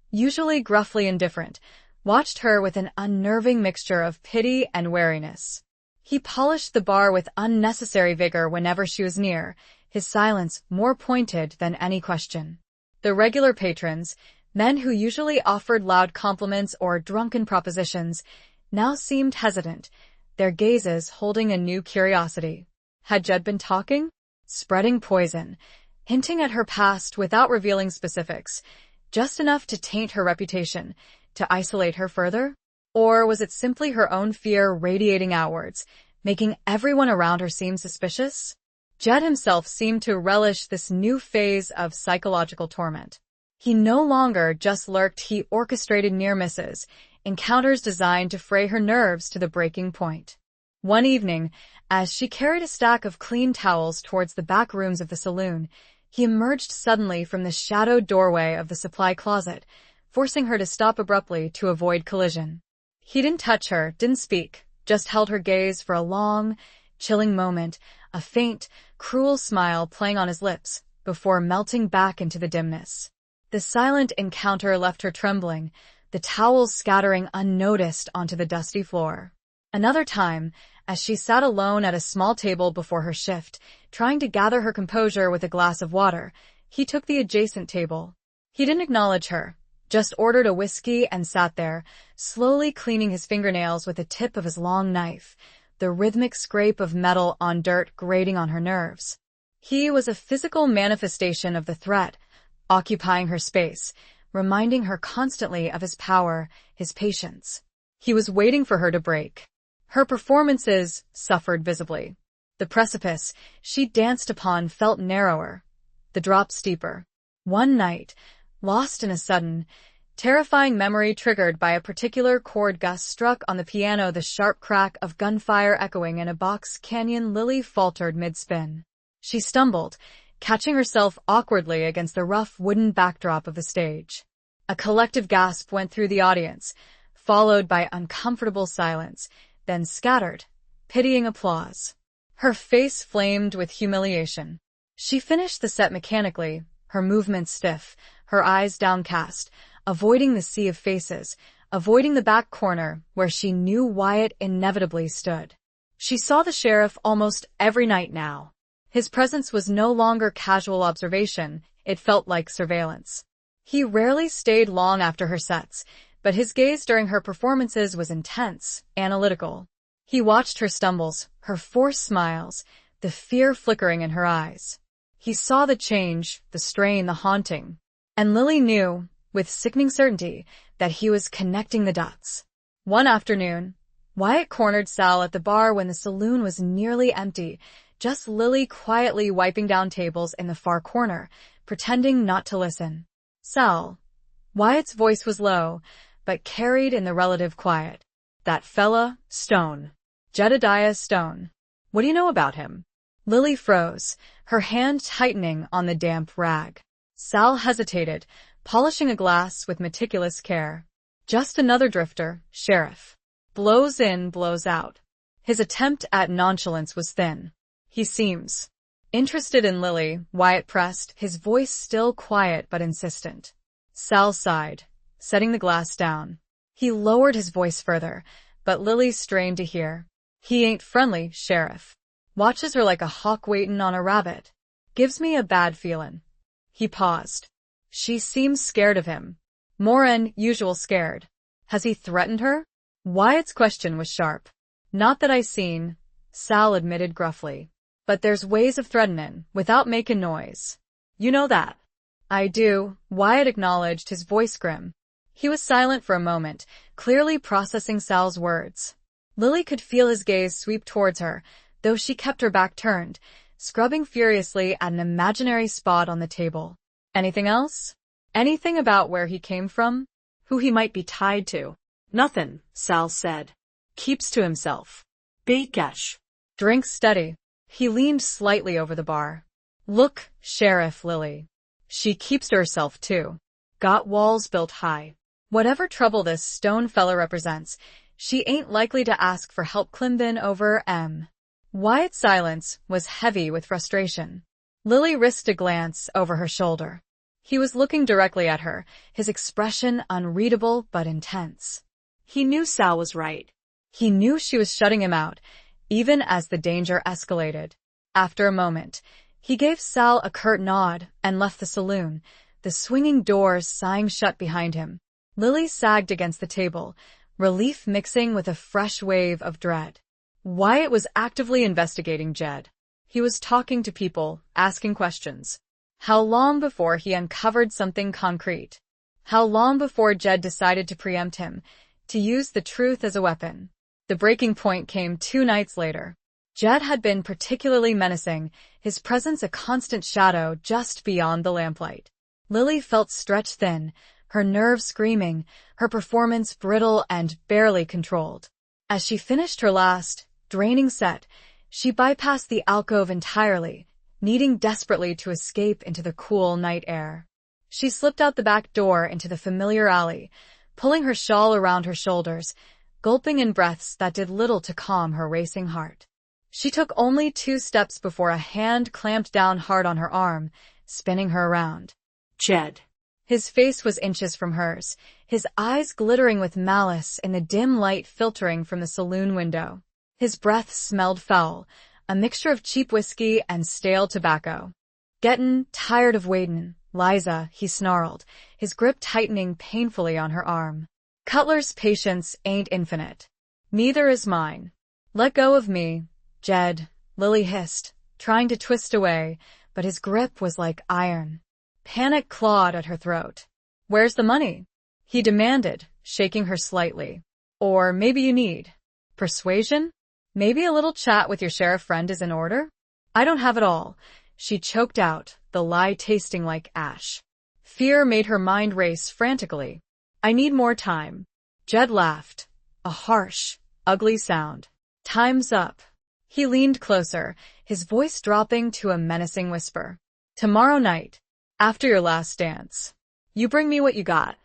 usually gruffly indifferent, watched her with an unnerving mixture of pity and wariness. He polished the bar with unnecessary vigor whenever she was near, his silence more pointed than any question. The regular patrons, men who usually offered loud compliments or drunken propositions, now seemed hesitant, their gazes holding a new curiosity. Had Jed been talking? Spreading poison, hinting at her past without revealing specifics, just enough to taint her reputation, to isolate her further? Or was it simply her own fear radiating outwards, making everyone around her seem suspicious? Jed himself seemed to relish this new phase of psychological torment. He no longer just lurked, he orchestrated near misses, encounters designed to fray her nerves to the breaking point. One evening, as she carried a stack of clean towels towards the back rooms of the saloon, he emerged suddenly from the shadowed doorway of the supply closet, forcing her to stop abruptly to avoid collision. He didn't touch her, didn't speak, just held her gaze for a long, chilling moment, a faint, cruel smile playing on his lips, before melting back into the dimness. The silent encounter left her trembling, the towels scattering unnoticed onto the dusty floor. Another time, as she sat alone at a small table before her shift, trying to gather her composure with a glass of water, he took the adjacent table. He didn't acknowledge her, just ordered a whiskey and sat there, slowly cleaning his fingernails with the tip of his long knife, the rhythmic scrape of metal on dirt grating on her nerves. He was a physical manifestation of the threat, occupying her space, reminding her constantly of his power, his patience. He was waiting for her to break. Her performances suffered visibly. The precipice she danced upon felt narrower, the drop steeper. One night, lost in a sudden, terrifying memory triggered by a particular chord Gus struck on the piano, the sharp crack of gunfire echoing in a box canyon, Lily faltered mid-spin. She stumbled, catching herself awkwardly against the rough wooden backdrop of the stage. A collective gasp went through the audience, followed by uncomfortable silence, then scattered, pitying applause. Her face flamed with humiliation. She finished the set mechanically, her movements stiff, her eyes downcast, avoiding the sea of faces, avoiding the back corner where she knew Wyatt inevitably stood. She saw the sheriff almost every night now. His presence was no longer casual observation, it felt like surveillance. He rarely stayed long after her sets, but his gaze during her performances was intense, analytical. He watched her stumbles, her forced smiles, the fear flickering in her eyes. He saw the change, the strain, the haunting. And Lily knew, with sickening certainty, that he was connecting the dots. One afternoon, Wyatt cornered Sal at the bar when the saloon was nearly empty, just Lily quietly wiping down tables in the far corner, pretending not to listen. Sal. Wyatt's voice was low, but carried in the relative quiet. That fella, Stone. Jedediah Stone. What do you know about him? Lily froze, her hand tightening on the damp rag. Sal hesitated, polishing a glass with meticulous care. Just another drifter, Sheriff. Blows in, blows out. His attempt at nonchalance was thin. He seems interested in Lily, Wyatt pressed, his voice still quiet but insistent. Sal sighed, setting the glass down. He lowered his voice further, but Lily strained to hear. He ain't friendly, Sheriff. Watches her like a hawk waitin' on a rabbit. Gives me a bad feelin'. He paused. She seems scared of him. More'n usual scared. Has he threatened her? Wyatt's question was sharp. Not that I seen, Sal admitted gruffly. But there's ways of threatenin' without making noise. You know that. I do, Wyatt acknowledged, his voice grim. He was silent for a moment, clearly processing Sal's words. Lily could feel his gaze sweep towards her, though she kept her back turned, scrubbing furiously at an imaginary spot on the table. Anything else? Anything about where he came from? Who he might be tied to? Nothing, Sal said. Keeps to himself. Bakesh. Drinks steady. He leaned slightly over the bar. Look, Sheriff, Lily. She keeps to herself too. Got walls built high. Whatever trouble this stone fella represents, she ain't likely to ask for help climbin' over Wyatt's silence was heavy with frustration. Lily risked a glance over her shoulder. He was looking directly at her, his expression unreadable but intense. He knew Sal was right. He knew she was shutting him out, even as the danger escalated. After a moment, he gave Sal a curt nod and left the saloon, the swinging doors sighing shut behind him. Lily sagged against the table, relief mixing with a fresh wave of dread. Wyatt was actively investigating Jed. He was talking to people, asking questions. How long before he uncovered something concrete? How long before Jed decided to preempt him, to use the truth as a weapon? The breaking point came 2 nights later. Jed had been particularly menacing, his presence a constant shadow just beyond the lamplight. Lily felt stretched thin, her nerves screaming, her performance brittle and barely controlled. As she finished her last, draining set, she bypassed the alcove entirely, needing desperately to escape into the cool night air. She slipped out the back door into the familiar alley, pulling her shawl around her shoulders, gulping in breaths that did little to calm her racing heart. She took only 2 steps before a hand clamped down hard on her arm, spinning her around. Jed. His face was inches from hers, his eyes glittering with malice in the dim light filtering from the saloon window. His breath smelled foul, a mixture of cheap whiskey and stale tobacco. Gettin' tired of waitin', Liza, he snarled, his grip tightening painfully on her arm. Cutler's patience ain't infinite. Neither is mine. Let go of me, Jed, Lily hissed, trying to twist away, but his grip was like iron. Panic clawed at her throat. Where's the money? He demanded, shaking her slightly. Or maybe you need persuasion? Maybe a little chat with your sheriff friend is in order? I don't have it all, she choked out, the lie tasting like ash. Fear made her mind race frantically. I need more time. Jed laughed, a harsh, ugly sound. Time's up. He leaned closer, his voice dropping to a menacing whisper. Tomorrow night, after your last dance, you bring me what you got.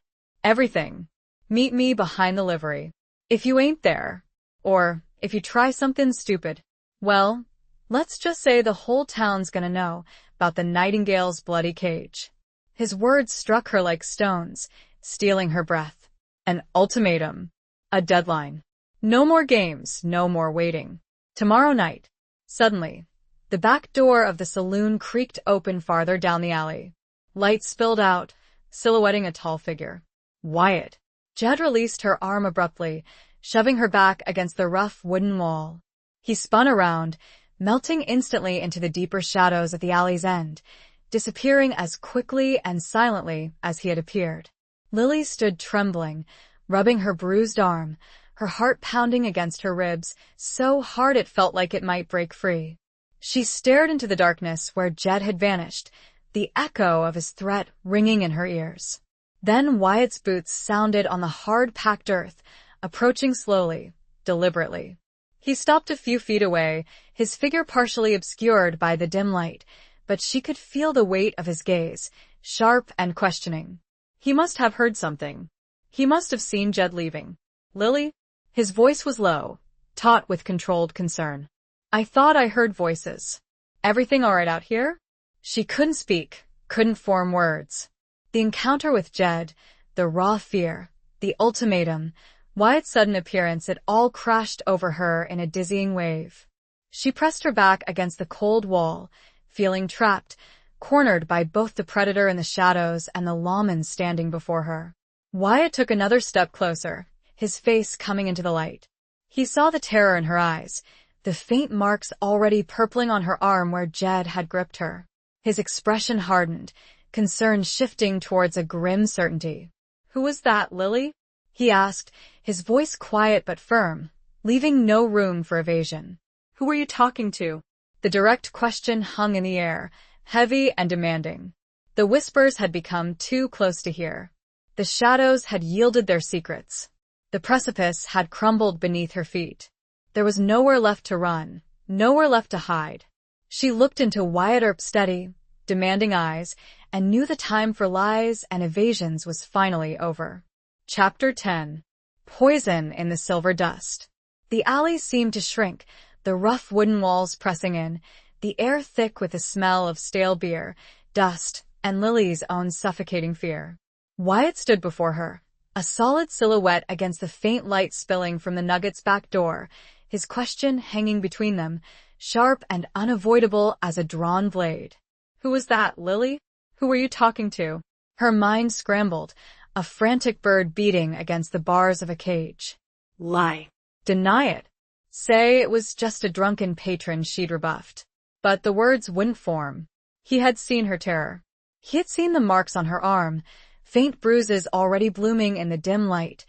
Everything. Meet me behind the livery. If you ain't there, or if you try something stupid, well, let's just say the whole town's gonna know about the Nightingale's bloody cage. His words struck her like stones, stealing her breath. An ultimatum. A deadline. No more games, no more waiting. Tomorrow night. Suddenly, the back door of the saloon creaked open farther down the alley. Light spilled out, silhouetting a tall figure. Wyatt. Jed released her arm abruptly, shoving her back against the rough wooden wall. He spun around, melting instantly into the deeper shadows at the alley's end, disappearing as quickly and silently as he had appeared. Lily stood trembling, rubbing her bruised arm, her heart pounding against her ribs, so hard it felt like it might break free. She stared into the darkness where Jed had vanished, the echo of his threat ringing in her ears. Then Wyatt's boots sounded on the hard-packed earth, approaching slowly, deliberately. He stopped a few feet away, his figure partially obscured by the dim light, but she could feel the weight of his gaze, sharp and questioning. He must have heard something. He must have seen Jed leaving. Lily? His voice was low, taut with controlled concern. I thought I heard voices. Everything all right out here? She couldn't speak, couldn't form words. The encounter with Jed, the raw fear, the ultimatum, Wyatt's sudden appearance, it all crashed over her in a dizzying wave. She pressed her back against the cold wall, feeling trapped, cornered by both the predator in the shadows and the lawman standing before her. Wyatt took another step closer, his face coming into the light. He saw the terror in her eyes, the faint marks already purpling on her arm where Jed had gripped her. His expression hardened, concern shifting towards a grim certainty. "Who was that, Lily?" he asked, his voice quiet but firm, leaving no room for evasion. Who were you talking to? The direct question hung in the air, heavy and demanding. The whispers had become too close to hear. The shadows had yielded their secrets. The precipice had crumbled beneath her feet. There was nowhere left to run, nowhere left to hide. She looked into Wyatt Earp's steady, demanding eyes, and knew the time for lies and evasions was finally over. Chapter 10. Poison in the Silver Dust. The alley seemed to shrink, the rough wooden walls pressing in, the air thick with the smell of stale beer, dust, and Lily's own suffocating fear. Wyatt stood before her, a solid silhouette against the faint light spilling from the Nugget's back door, his question hanging between them, sharp and unavoidable as a drawn blade. "Who was that, Lily? Who were you talking to?" Her mind scrambled, a frantic bird beating against the bars of a cage. Lie. Deny it. Say it was just a drunken patron she'd rebuffed. But the words wouldn't form. He had seen her terror. He had seen the marks on her arm, faint bruises already blooming in the dim light,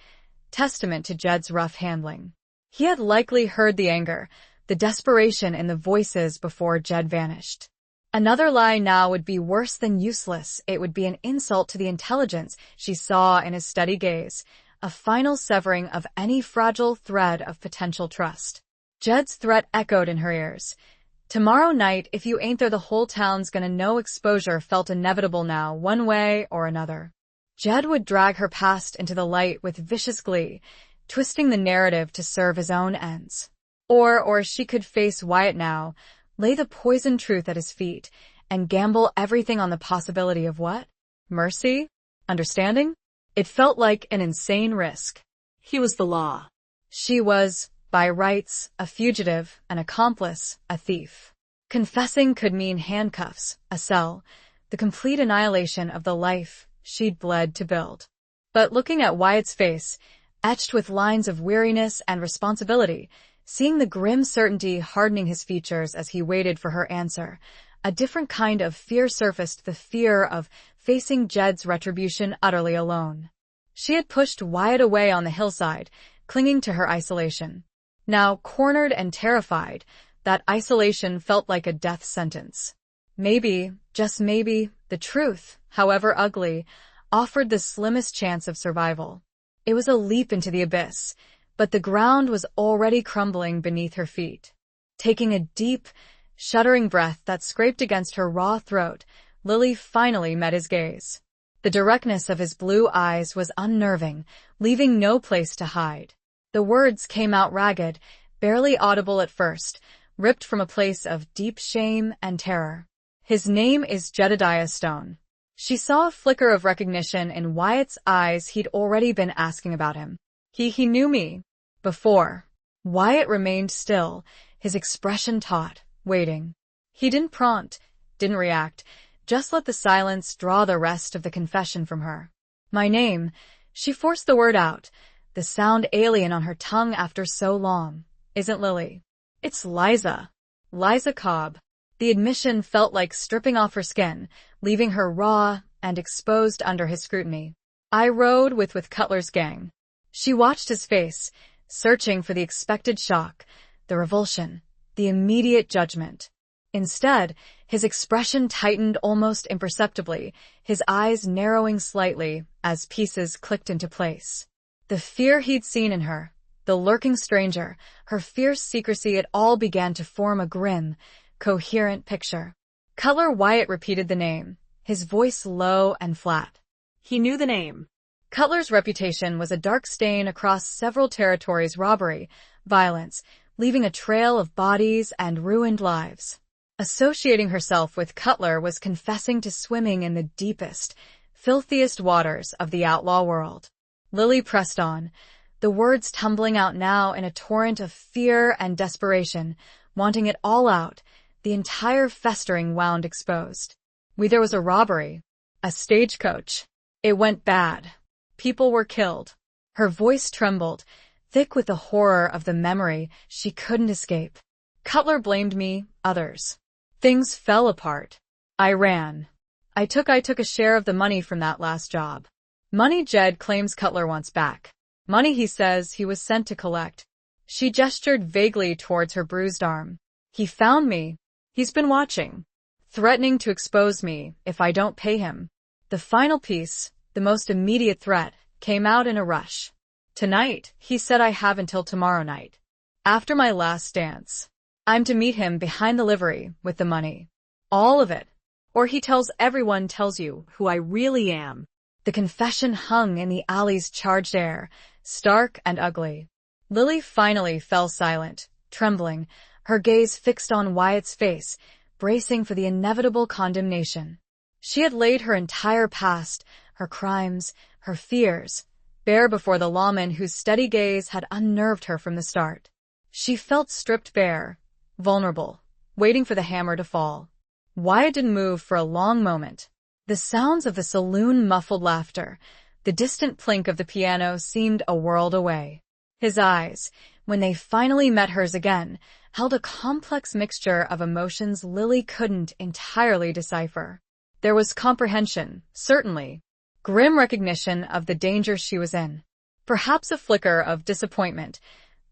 testament to Jed's rough handling. He had likely heard the anger, the desperation in the voices before Jed vanished. Another lie now would be worse than useless. It would be an insult to the intelligence she saw in his steady gaze, a final severing of any fragile thread of potential trust. Jed's threat echoed in her ears. "Tomorrow night, if you ain't there, the whole town's gonna know." Exposure felt inevitable now, one way or another. Jed would drag her past into the light with vicious glee, twisting the narrative to serve his own ends. Or she could face Wyatt now, lay the poisoned truth at his feet, and gamble everything on the possibility of what? Mercy? Understanding? It felt like an insane risk. He was the law. She was, by rights, a fugitive, an accomplice, a thief. Confessing could mean handcuffs, a cell, the complete annihilation of the life she'd bled to build. But looking at Wyatt's face, etched with lines of weariness and responsibility, seeing the grim certainty hardening his features as he waited for her answer, a different kind of fear surfaced, the fear of facing Jed's retribution utterly alone. She had pushed Wyatt away on the hillside, clinging to her isolation. Now, cornered and terrified, that isolation felt like a death sentence. Maybe, just maybe, the truth, however ugly, offered the slimmest chance of survival. It was a leap into the abyss, but the ground was already crumbling beneath her feet. Taking a deep, shuddering breath that scraped against her raw throat, Lily finally met his gaze. The directness of his blue eyes was unnerving, leaving no place to hide. The words came out ragged, barely audible at first, ripped from a place of deep shame and terror. "His name is Jedediah Stone." She saw a flicker of recognition in Wyatt's eyes. He'd already been asking about him. He knew me. Before. Wyatt remained still, his expression taut, waiting. He didn't prompt, didn't react, just let the silence draw the rest of the confession from her. "My name," she forced the word out, the sound alien on her tongue after so long, "isn't Lily. It's Liza. Liza Cobb." The admission felt like stripping off her skin, leaving her raw and exposed under his scrutiny. "I rode with Cutler's gang." She watched his face, searching for the expected shock, the revulsion, the immediate judgment. Instead, his expression tightened almost imperceptibly, his eyes narrowing slightly as pieces clicked into place. The fear he'd seen in her, the lurking stranger, her fierce secrecy, it all began to form a grim, coherent picture. Cutler. Wyatt repeated the name, his voice low and flat. He knew the name. Cutler's reputation was a dark stain across several territories: robbery, violence, leaving a trail of bodies and ruined lives. Associating herself with Cutler was confessing to swimming in the deepest, filthiest waters of the outlaw world. Lily pressed on, the words tumbling out now in a torrent of fear and desperation, wanting it all out, the entire festering wound exposed. There was a robbery. A stagecoach. It went bad. People were killed. Her voice trembled, thick with the horror of the memory she couldn't escape. Cutler blamed me, others. Things fell apart. I ran. I took a share of the money from that last job. Money Jed claims Cutler wants back. Money he says he was sent to collect. She gestured vaguely towards her bruised arm. He found me. He's been watching. Threatening to expose me if I don't pay him. The final piece, the most immediate threat, came out in a rush. Tonight, he said I have until tomorrow night. After my last dance. I'm to meet him behind the livery with the money. All of it. Or he tells everyone, tells you who I really am. The confession hung in the alley's charged air, stark and ugly. Lily finally fell silent, trembling, her gaze fixed on Wyatt's face, bracing for the inevitable condemnation. She had laid her entire past, her crimes, her fears, bare before the lawman whose steady gaze had unnerved her from the start. She felt stripped bare, vulnerable, waiting for the hammer to fall. Wyatt didn't move for a long moment. The sounds of the saloon muffled laughter. The distant plink of the piano seemed a world away. His eyes, when they finally met hers again, held a complex mixture of emotions Lily couldn't entirely decipher. There was comprehension, certainly. Grim recognition of the danger she was in. Perhaps a flicker of disappointment,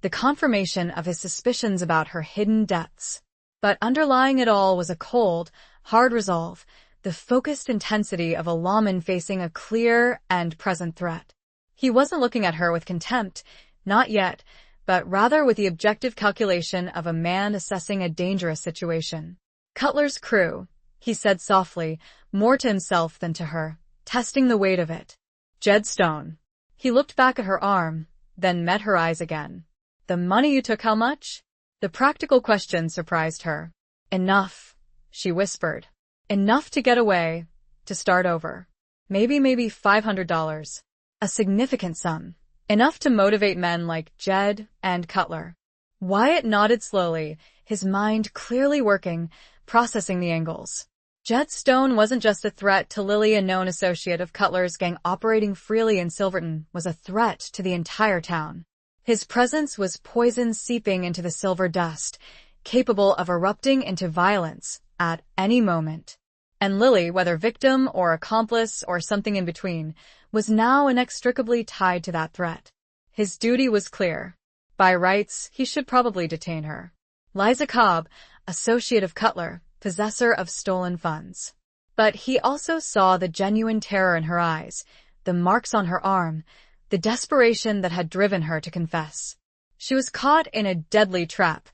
the confirmation of his suspicions about her hidden depths. But underlying it all was a cold, hard resolve, the focused intensity of a lawman facing a clear and present threat. He wasn't looking at her with contempt, not yet, but rather with the objective calculation of a man assessing a dangerous situation. Cutler's crew, he said softly, more to himself than to her, testing the weight of it. Jed Stone. He looked back at her arm, then met her eyes again. The money you took, how much? The practical question surprised her. Enough, she whispered. Enough to get away, to start over. Maybe $500. A significant sum. Enough to motivate men like Jed and Cutler. Wyatt nodded slowly, his mind clearly working, processing the angles. Jed Stone wasn't just a threat to Lily, a known associate of Cutler's gang operating freely in Silverton, was a threat to the entire town. His presence was poison seeping into the silver dust, capable of erupting into violence at any moment. And Lily, whether victim or accomplice or something in between, was now inextricably tied to that threat. His duty was clear. By rights, he should probably detain her. Liza Cobb, associate of Cutler, possessor of stolen funds. But he also saw the genuine terror in her eyes, the marks on her arm, the desperation that had driven her to confess. She was caught in a deadly trap,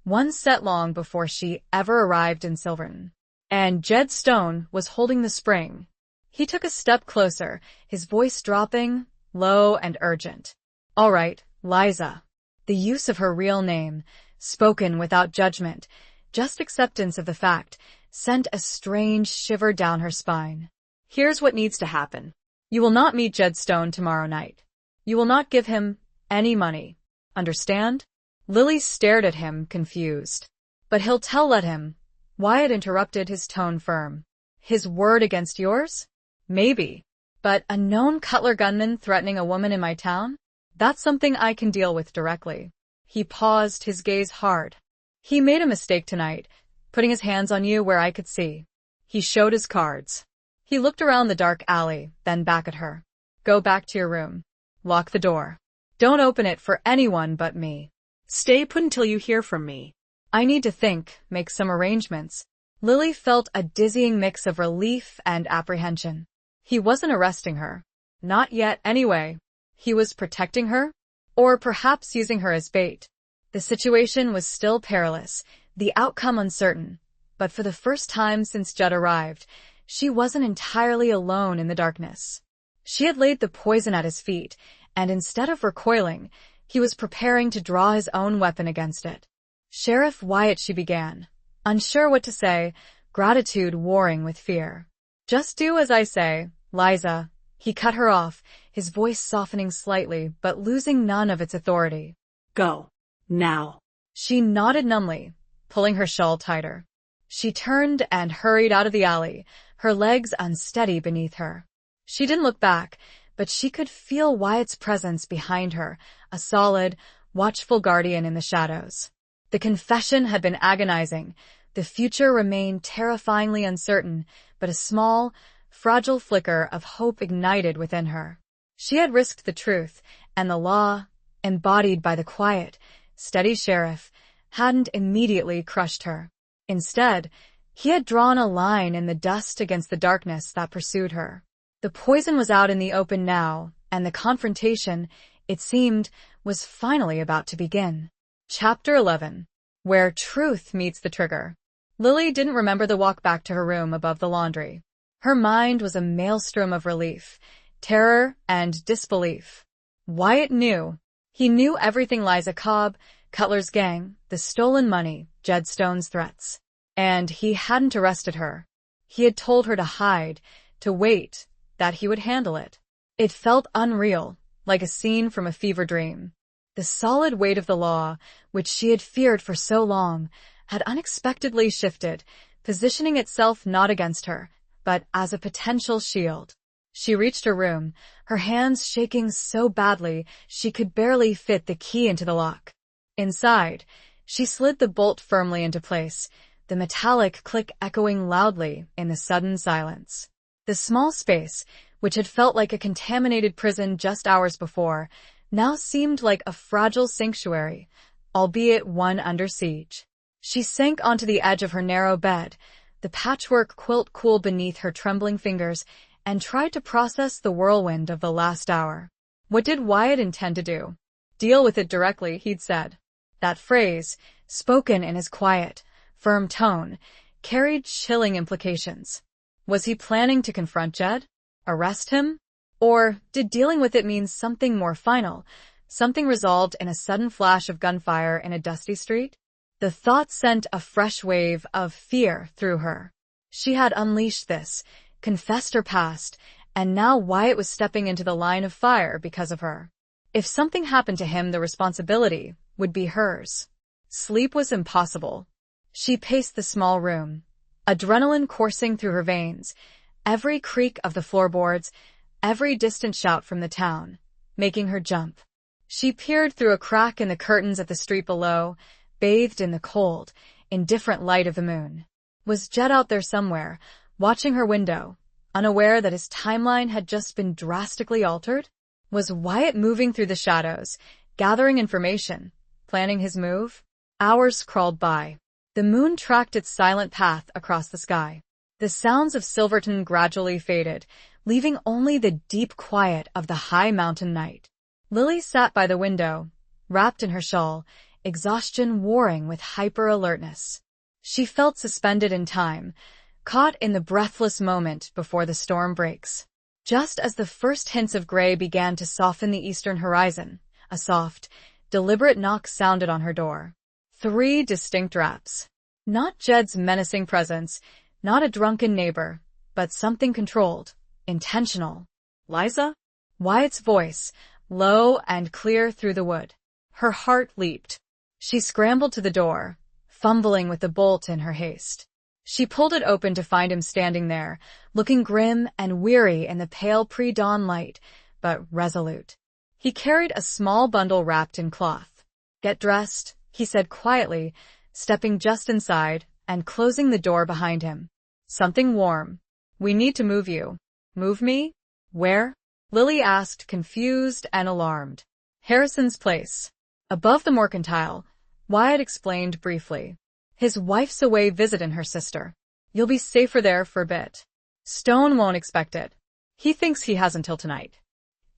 one set long before she ever arrived in Silverton. And Jed Stone was holding the spring. He took a step closer, his voice dropping, low and urgent. All right, Liza. The use of her real name, spoken without judgment, just acceptance of the fact, sent a strange shiver down her spine. Here's what needs to happen. You will not meet Jed Stone tomorrow night. You will not give him any money. Understand? Lily stared at him, confused. But he'll let him. Wyatt interrupted, his tone firm. His word against yours? Maybe. But a known Cutler gunman threatening a woman in my town? That's something I can deal with directly. He paused, his gaze hard. He made a mistake tonight, putting his hands on you where I could see. He showed his cards. He looked around the dark alley, then back at her. Go back to your room. Lock the door. Don't open it for anyone but me. Stay put until you hear from me. I need to think, make some arrangements. Lily felt a dizzying mix of relief and apprehension. He wasn't arresting her. Not yet, anyway. He was protecting her? Or perhaps using her as bait. The situation was still perilous, the outcome uncertain. But for the first time since Judd arrived, she wasn't entirely alone in the darkness. She had laid the poison at his feet, and instead of recoiling, he was preparing to draw his own weapon against it. "Sheriff Wyatt," she began, unsure what to say, gratitude warring with fear. "Just do as I say, Liza." He cut her off, his voice softening slightly but losing none of its authority. "Go. Now." She nodded numbly, pulling her shawl tighter. She turned and hurried out of the alley, her legs unsteady beneath her. She didn't look back, but she could feel Wyatt's presence behind her, a solid, watchful guardian in the shadows. The confession had been agonizing. The future remained terrifyingly uncertain, but a small, fragile flicker of hope ignited within her. She had risked the truth, and the law, embodied by the quiet, steady sheriff, hadn't immediately crushed her. Instead, he had drawn a line in the dust against the darkness that pursued her. The poison was out in the open now, and the confrontation, it seemed, was finally about to begin. Chapter 11. Where Truth Meets the Trigger. Lily didn't remember the walk back to her room above the laundry. Her mind was a maelstrom of relief, terror, and disbelief. Wyatt knew. He knew everything: Liza Cobb, Cutler's gang, the stolen money, Jed Stone's threats. And he hadn't arrested her. He had told her to hide, to wait, that he would handle it. It felt unreal, like a scene from a fever dream. The solid weight of the law, which she had feared for so long, had unexpectedly shifted, positioning itself not against her, but as a potential shield. She reached her room, her hands shaking so badly she could barely fit the key into the lock. Inside, she slid the bolt firmly into place, the metallic click echoing loudly in the sudden silence. The small space, which had felt like a contaminated prison just hours before, now seemed like a fragile sanctuary, albeit one under siege. She sank onto the edge of her narrow bed, the patchwork quilt cool beneath her trembling fingers, and tried to process the whirlwind of the last hour. What did Wyatt intend to do? Deal with it directly, he'd said. That phrase, spoken in his quiet, firm tone, carried chilling implications. Was he planning to confront Jed? Arrest him? Or did dealing with it mean something more final, something resolved in a sudden flash of gunfire in a dusty street? The thought sent a fresh wave of fear through her. She had unleashed this, confessed her past, and now Wyatt was stepping into the line of fire because of her. If something happened to him, the responsibility would be hers. Sleep was impossible. She paced the small room, adrenaline coursing through her veins, every creak of the floorboards, every distant shout from the town, making her jump. She peered through a crack in the curtains at the street below, bathed in the cold, indifferent light of the moon. Was Jed out there somewhere, watching her window, unaware that his timeline had just been drastically altered? Was Wyatt moving through the shadows, gathering information, planning his move? Hours crawled by. The moon tracked its silent path across the sky. The sounds of Silverton gradually faded, leaving only the deep quiet of the high mountain night. Lily sat by the window, wrapped in her shawl, exhaustion warring with hyper-alertness. She felt suspended in time, caught in the breathless moment before the storm breaks. Just as the first hints of gray began to soften the eastern horizon, a soft, deliberate knock sounded on her door. 3 distinct raps. Not Jed's menacing presence, not a drunken neighbor, but something controlled, intentional. "Liza?" Wyatt's voice, low and clear through the wood. Her heart leaped. She scrambled to the door, fumbling with the bolt in her haste. She pulled it open to find him standing there, looking grim and weary in the pale pre-dawn light, but resolute. He carried a small bundle wrapped in cloth. "Get dressed," he said quietly, stepping just inside and closing the door behind him. "Something warm. We need to move you." "Move me? Where?" Lily asked, confused and alarmed. "Harrison's place. Above the Mercantile," Wyatt explained briefly. "His wife's away visitin' her sister. You'll be safer there for a bit. Stone won't expect it. He thinks he has until tonight."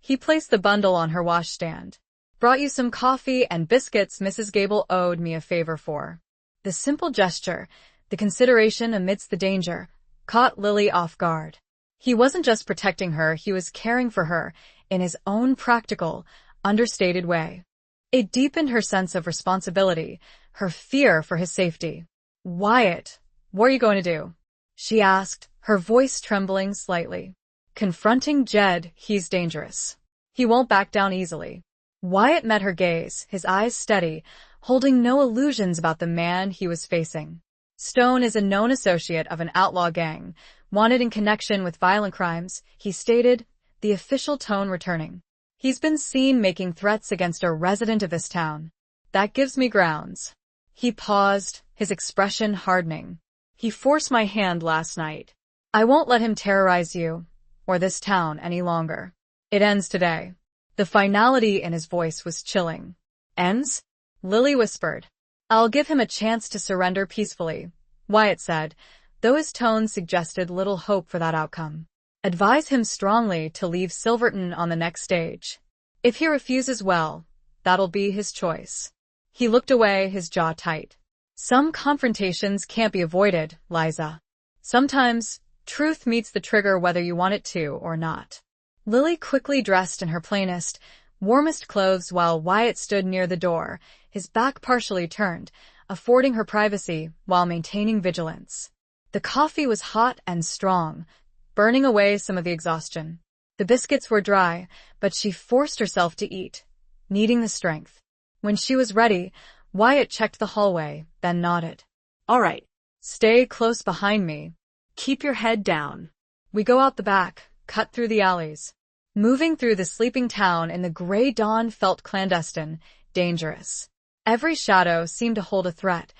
He placed the bundle on her washstand. "Brought you some coffee and biscuits Mrs. Gable owed me a favor for." The simple gesture, the consideration amidst the danger, caught Lily off guard. He wasn't just protecting her, he was caring for her in his own practical, understated way. It deepened her sense of responsibility, her fear for his safety. "Wyatt, what are you going to do?" she asked, her voice trembling slightly. "Confronting Jed, he's dangerous. He won't back down easily." Wyatt met her gaze, his eyes steady, holding no illusions about the man he was facing. "Stone is a known associate of an outlaw gang, wanted in connection with violent crimes," he stated, the official tone returning. "He's been seen making threats against a resident of this town. That gives me grounds." He paused, his expression hardening. "He forced my hand last night. I won't let him terrorize you, or this town any longer. It ends today." The finality in his voice was chilling. "Ends?" Lily whispered. "I'll give him a chance to surrender peacefully," Wyatt said, though his tone suggested little hope for that outcome. "Advise him strongly to leave Silverton on the next stage. If he refuses, well, that'll be his choice." He looked away, his jaw tight. "Some confrontations can't be avoided, Liza. Sometimes, truth meets the trigger whether you want it to or not." Lily quickly dressed in her plainest, warmest clothes while Wyatt stood near the door, his back partially turned, affording her privacy while maintaining vigilance. The coffee was hot and strong, burning away some of the exhaustion. The biscuits were dry, but she forced herself to eat, needing the strength. When she was ready, Wyatt checked the hallway, then nodded. "All right. Stay close behind me. Keep your head down." We go out the back, cut through the alleys. Moving through the sleeping town in the gray dawn felt clandestine, dangerous. Every shadow seemed to hold a threat.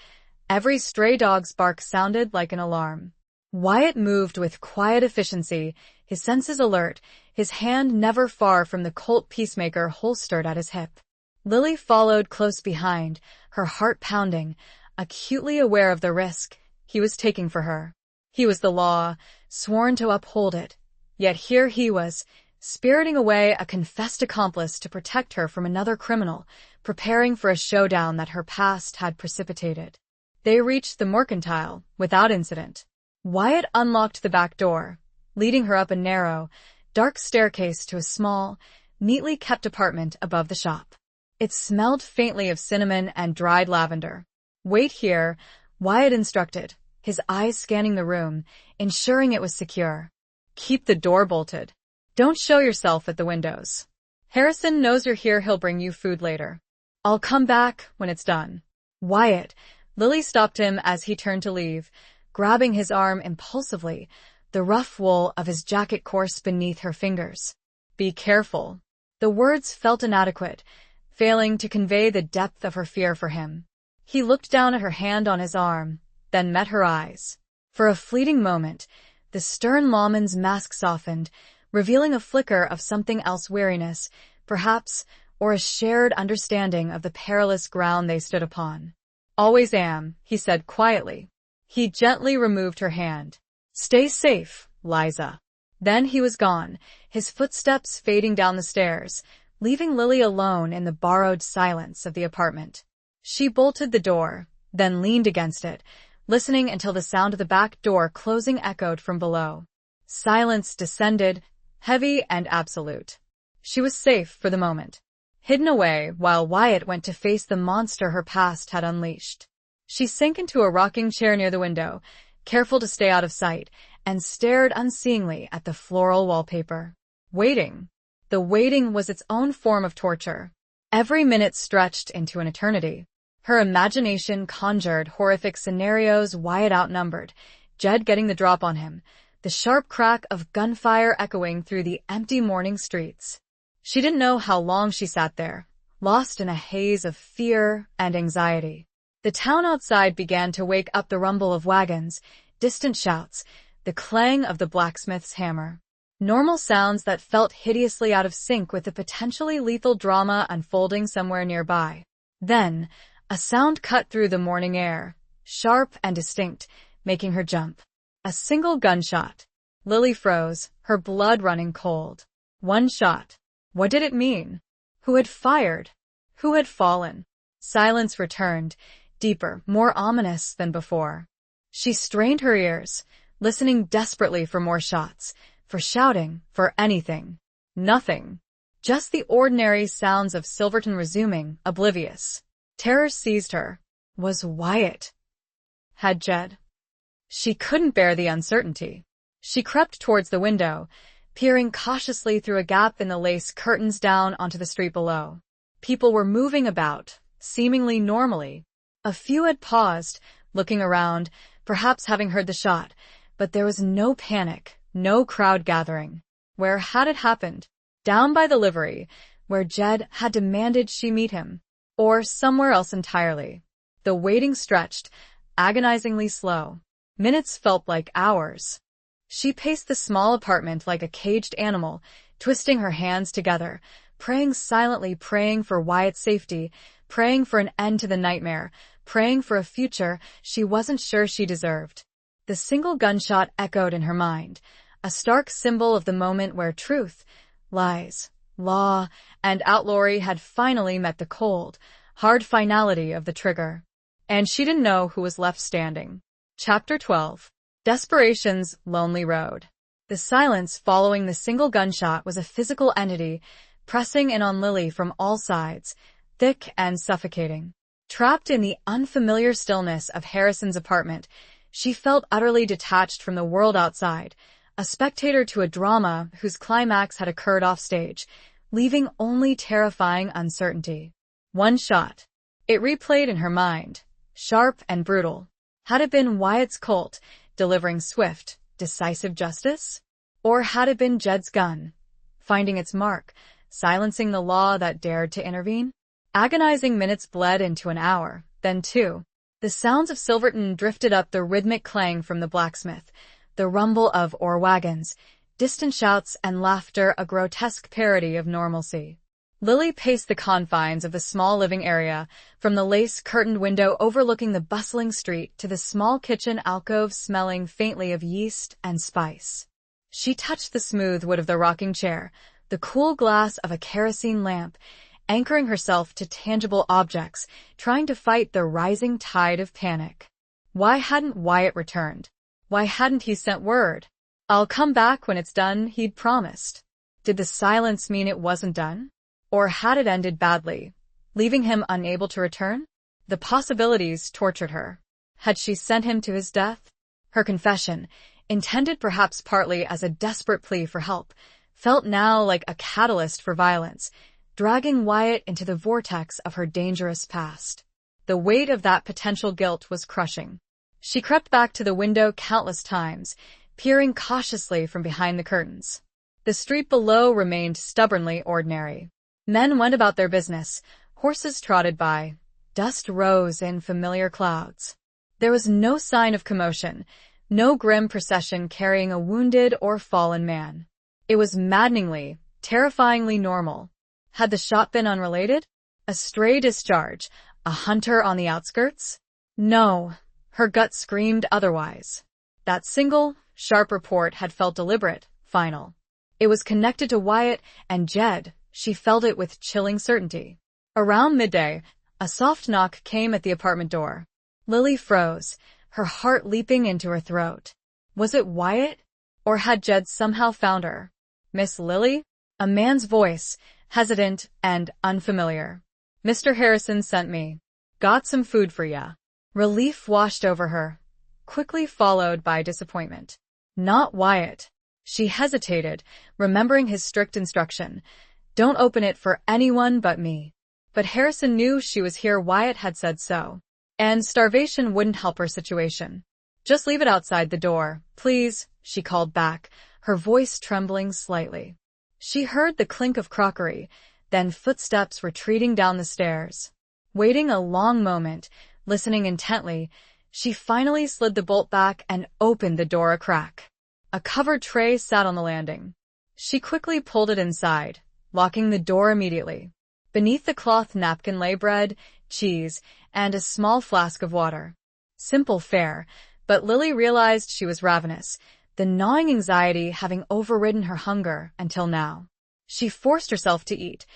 Every stray dog's bark sounded like an alarm. Wyatt moved with quiet efficiency, his senses alert, his hand never far from the Colt Peacemaker holstered at his hip. Lily followed close behind, her heart pounding, acutely aware of the risk he was taking for her. He was the law, sworn to uphold it. Yet here he was, spiriting away a confessed accomplice to protect her from another criminal, preparing for a showdown that her past had precipitated. They reached the Mercantile without incident. Wyatt unlocked the back door, leading her up a narrow, dark staircase to a small, neatly kept apartment above the shop. It smelled faintly of cinnamon and dried lavender. "Wait here," Wyatt instructed, his eyes scanning the room, ensuring it was secure. "Keep the door bolted. Don't show yourself at the windows. Harrison knows you're here, he'll bring you food later. I'll come back when it's done." "Wyatt," Lily stopped him as he turned to leave, grabbing his arm impulsively, the rough wool of his jacket coarse beneath her fingers. "Be careful." The words felt inadequate, failing to convey the depth of her fear for him. He looked down at her hand on his arm, then met her eyes. For a fleeting moment, the stern lawman's mask softened, revealing a flicker of something else, weariness, perhaps, or a shared understanding of the perilous ground they stood upon. "Always am," he said quietly. He gently removed her hand. "Stay safe, Liza." Then he was gone, his footsteps fading down the stairs, leaving Lily alone in the borrowed silence of the apartment. She bolted the door, then leaned against it, listening until the sound of the back door closing echoed from below. Silence descended, heavy and absolute. She was safe for the moment, hidden away while Wyatt went to face the monster her past had unleashed. She sank into a rocking chair near the window, careful to stay out of sight, and stared unseeingly at the floral wallpaper. Waiting. The waiting was its own form of torture. Every minute stretched into an eternity. Her imagination conjured horrific scenarios, Wyatt outnumbered, Jed getting the drop on him, the sharp crack of gunfire echoing through the empty morning streets. She didn't know how long she sat there, lost in a haze of fear and anxiety. The town outside began to wake up, the rumble of wagons, distant shouts, the clang of the blacksmith's hammer. Normal sounds that felt hideously out of sync with the potentially lethal drama unfolding somewhere nearby. Then, a sound cut through the morning air, sharp and distinct, making her jump. A single gunshot. Lily froze, her blood running cold. One shot. What did it mean? Who had fired? Who had fallen? Silence returned, deeper, more ominous than before. She strained her ears, listening desperately for more shots, for shouting, for anything. Nothing. Just the ordinary sounds of Silverton resuming, oblivious. Terror seized her. Was Wyatt? Had Jed? She couldn't bear the uncertainty. She crept towards the window, peering cautiously through a gap in the lace curtains down onto the street below. People were moving about, seemingly normally. A few had paused, looking around, perhaps having heard the shot, but there was no panic, no crowd gathering. Where had it happened? Down by the livery, where Jed had demanded she meet him. Or somewhere else entirely. The waiting stretched, agonizingly slow. Minutes felt like hours. She paced the small apartment like a caged animal, twisting her hands together, praying silently, praying for Wyatt's safety, praying for an end to the nightmare, praying for a future she wasn't sure she deserved. The single gunshot echoed in her mind, a stark symbol of the moment where truth, lies, law, and outlawry had finally met the cold, hard finality of the trigger. And she didn't know who was left standing. Chapter 12. Desperation's Lonely Road. The silence following the single gunshot was a physical entity, pressing in on Lily from all sides, thick and suffocating. Trapped in the unfamiliar stillness of Harrison's apartment, she felt utterly detached from the world outside, a spectator to a drama whose climax had occurred offstage, leaving only terrifying uncertainty. One shot. It replayed in her mind, sharp and brutal. Had it been Wyatt's Colt, delivering swift, decisive justice? Or had it been Jed's gun, finding its mark, silencing the law that dared to intervene? Agonizing minutes bled into an hour, then two. The sounds of Silverton drifted up, the rhythmic clang from the blacksmith, the rumble of ore wagons, distant shouts and laughter, a grotesque parody of normalcy. Lily paced the confines of the small living area, from the lace-curtained window overlooking the bustling street to the small kitchen alcove smelling faintly of yeast and spice. She touched the smooth wood of the rocking chair, the cool glass of a kerosene lamp, anchoring herself to tangible objects, trying to fight the rising tide of panic. Why hadn't Wyatt returned? Why hadn't he sent word? "I'll come back when it's done," he'd promised. Did the silence mean it wasn't done? Or had it ended badly, leaving him unable to return? The possibilities tortured her. Had she sent him to his death? Her confession, intended perhaps partly as a desperate plea for help, felt now like a catalyst for violence, dragging Wyatt into the vortex of her dangerous past. The weight of that potential guilt was crushing. She crept back to the window countless times, peering cautiously from behind the curtains. The street below remained stubbornly ordinary. Men went about their business, horses trotted by, dust rose in familiar clouds. There was no sign of commotion, no grim procession carrying a wounded or fallen man. It was maddeningly, terrifyingly normal. Had the shot been unrelated? A stray discharge? A hunter on the outskirts? No, her gut screamed otherwise. That single, sharp report had felt deliberate, final. It was connected to Wyatt and Jed. She felt it with chilling certainty. Around midday, a soft knock came at the apartment door. Lily froze, her heart leaping into her throat. Was it Wyatt? Or had Jed somehow found her? "Miss Lily?" A man's voice, hesitant and unfamiliar. "Mr. Harrison sent me. Got some food for ya." Relief washed over her, quickly followed by disappointment. Not Wyatt. She hesitated, remembering his strict instruction. "Don't open it for anyone but me." But Harrison knew she was here. Wyatt had said so. And starvation wouldn't help her situation. "Just leave it outside the door, please," she called back, her voice trembling slightly. She heard the clink of crockery, then footsteps retreating down the stairs. Waiting a long moment, listening intently, she finally slid the bolt back and opened the door a crack. A covered tray sat on the landing. She quickly pulled it inside, locking the door immediately. Beneath the cloth napkin lay bread, cheese, and a small flask of water. Simple fare, but Lily realized she was ravenous, the gnawing anxiety having overridden her hunger until now. She forced herself to eat,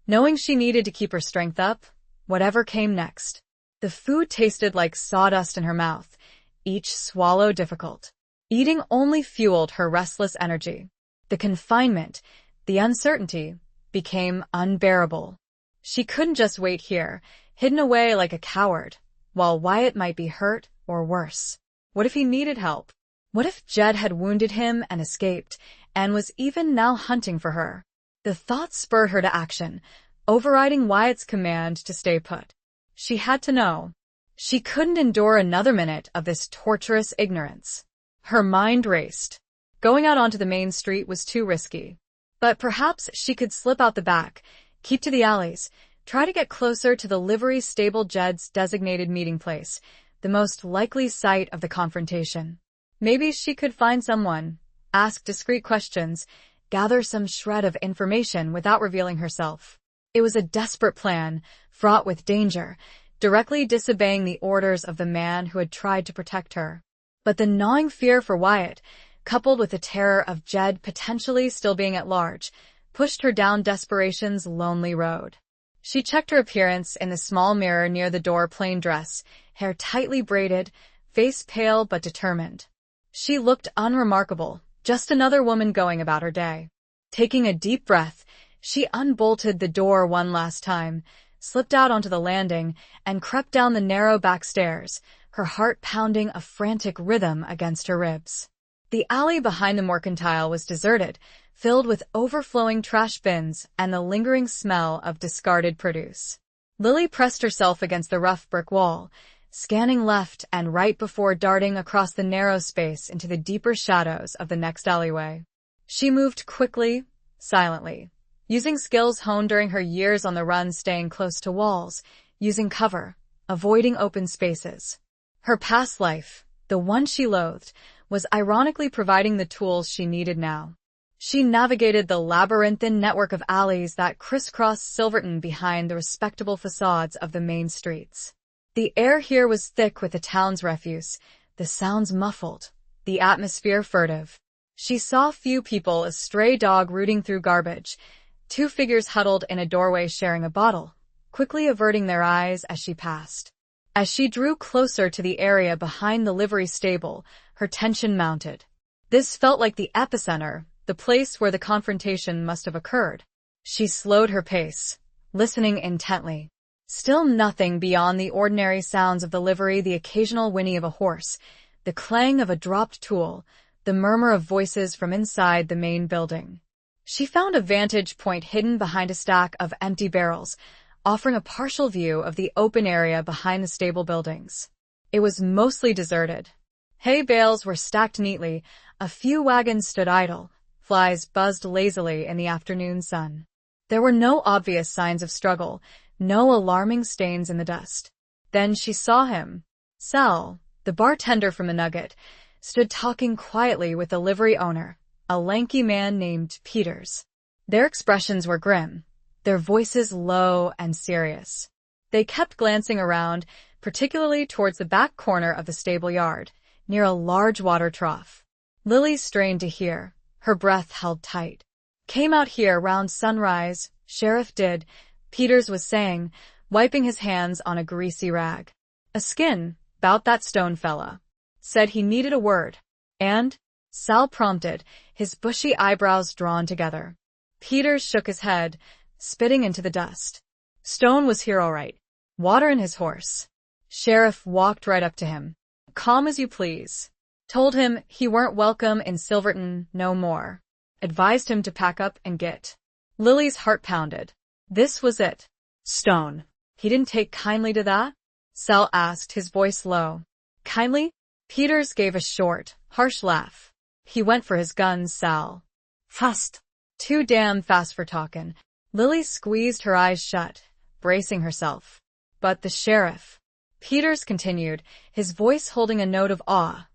knowing she needed to keep her strength up, whatever came next. The food tasted like sawdust in her mouth, each swallow difficult. Eating only fueled her restless energy. The confinement, the uncertainty, became unbearable. She couldn't just wait here, hidden away like a coward, while Wyatt might be hurt or worse. What if he needed help? What if Jed had wounded him and escaped, and was even now hunting for her? The thought spurred her to action, overriding Wyatt's command to stay put. She had to know. She couldn't endure another minute of this torturous ignorance. Her mind raced. Going out onto the main street was too risky. But perhaps she could slip out the back, keep to the alleys, try to get closer to the livery stable Jed's designated meeting place, the most likely site of the confrontation. Maybe she could find someone, ask discreet questions, gather some shred of information without revealing herself. It was a desperate plan, fraught with danger, directly disobeying the orders of the man who had tried to protect her. But the gnawing fear for Wyatt, coupled with the terror of Jed potentially still being at large, pushed her down desperation's lonely road. She checked her appearance in the small mirror near the door, plain dress, hair tightly braided, face pale but determined. She looked unremarkable, just another woman going about her day. Taking a deep breath, she unbolted the door one last time, slipped out onto the landing, and crept down the narrow back stairs, her heart pounding a frantic rhythm against her ribs. The alley behind the mercantile was deserted, filled with overflowing trash bins and the lingering smell of discarded produce. Lily pressed herself against the rough brick wall, scanning left and right before darting across the narrow space into the deeper shadows of the next alleyway. She moved quickly, silently, using skills honed during her years on the run, staying close to walls, using cover, avoiding open spaces. Her past life, the one she loathed, was ironically providing the tools she needed now. She navigated the labyrinthine network of alleys that crisscrossed Silverton behind the respectable facades of the main streets. The air here was thick with the town's refuse, the sounds muffled, the atmosphere furtive. She saw few people, a stray dog rooting through garbage, two figures huddled in a doorway sharing a bottle, quickly averting their eyes as she passed. As she drew closer to the area behind the livery stable, her tension mounted. This felt like the epicenter, the place where the confrontation must have occurred. She slowed her pace, listening intently. Still nothing beyond the ordinary sounds of the livery, the occasional whinny of a horse, the clang of a dropped tool, the murmur of voices from inside the main building. She found a vantage point hidden behind a stack of empty barrels, offering a partial view of the open area behind the stable buildings. It was mostly deserted. Hay bales were stacked neatly, a few wagons stood idle, flies buzzed lazily in the afternoon sun. There were no obvious signs of struggle, no alarming stains in the dust. Then she saw him. Sal, the bartender from the Nugget, stood talking quietly with the livery owner, a lanky man named Peters. Their expressions were grim, their voices low and serious. They kept glancing around, particularly towards the back corner of the stable yard, near a large water trough. Lily strained to hear, her breath held tight. "Came out here round sunrise, Sheriff did," Peters was saying, wiping his hands on a greasy rag. "A skin, 'bout that stone fella. Said he needed a word." "And?" Sal prompted, his bushy eyebrows drawn together. Peters shook his head, spitting into the dust. "Stone was here all right. Water in his horse." Sheriff walked right up to him. "Calm as you please. Told him he weren't welcome in Silverton no more. Advised him to pack up and git." Lily's heart pounded. This was it. Stone. He didn't take kindly to that? Sal asked, his voice low. "Kindly?" Peters gave a short, harsh laugh. "He went for his guns, Sal. Fast. Too damn fast for talkin'." Lily squeezed her eyes shut, bracing herself. "But the sheriff," Peters continued, his voice holding a note of awe.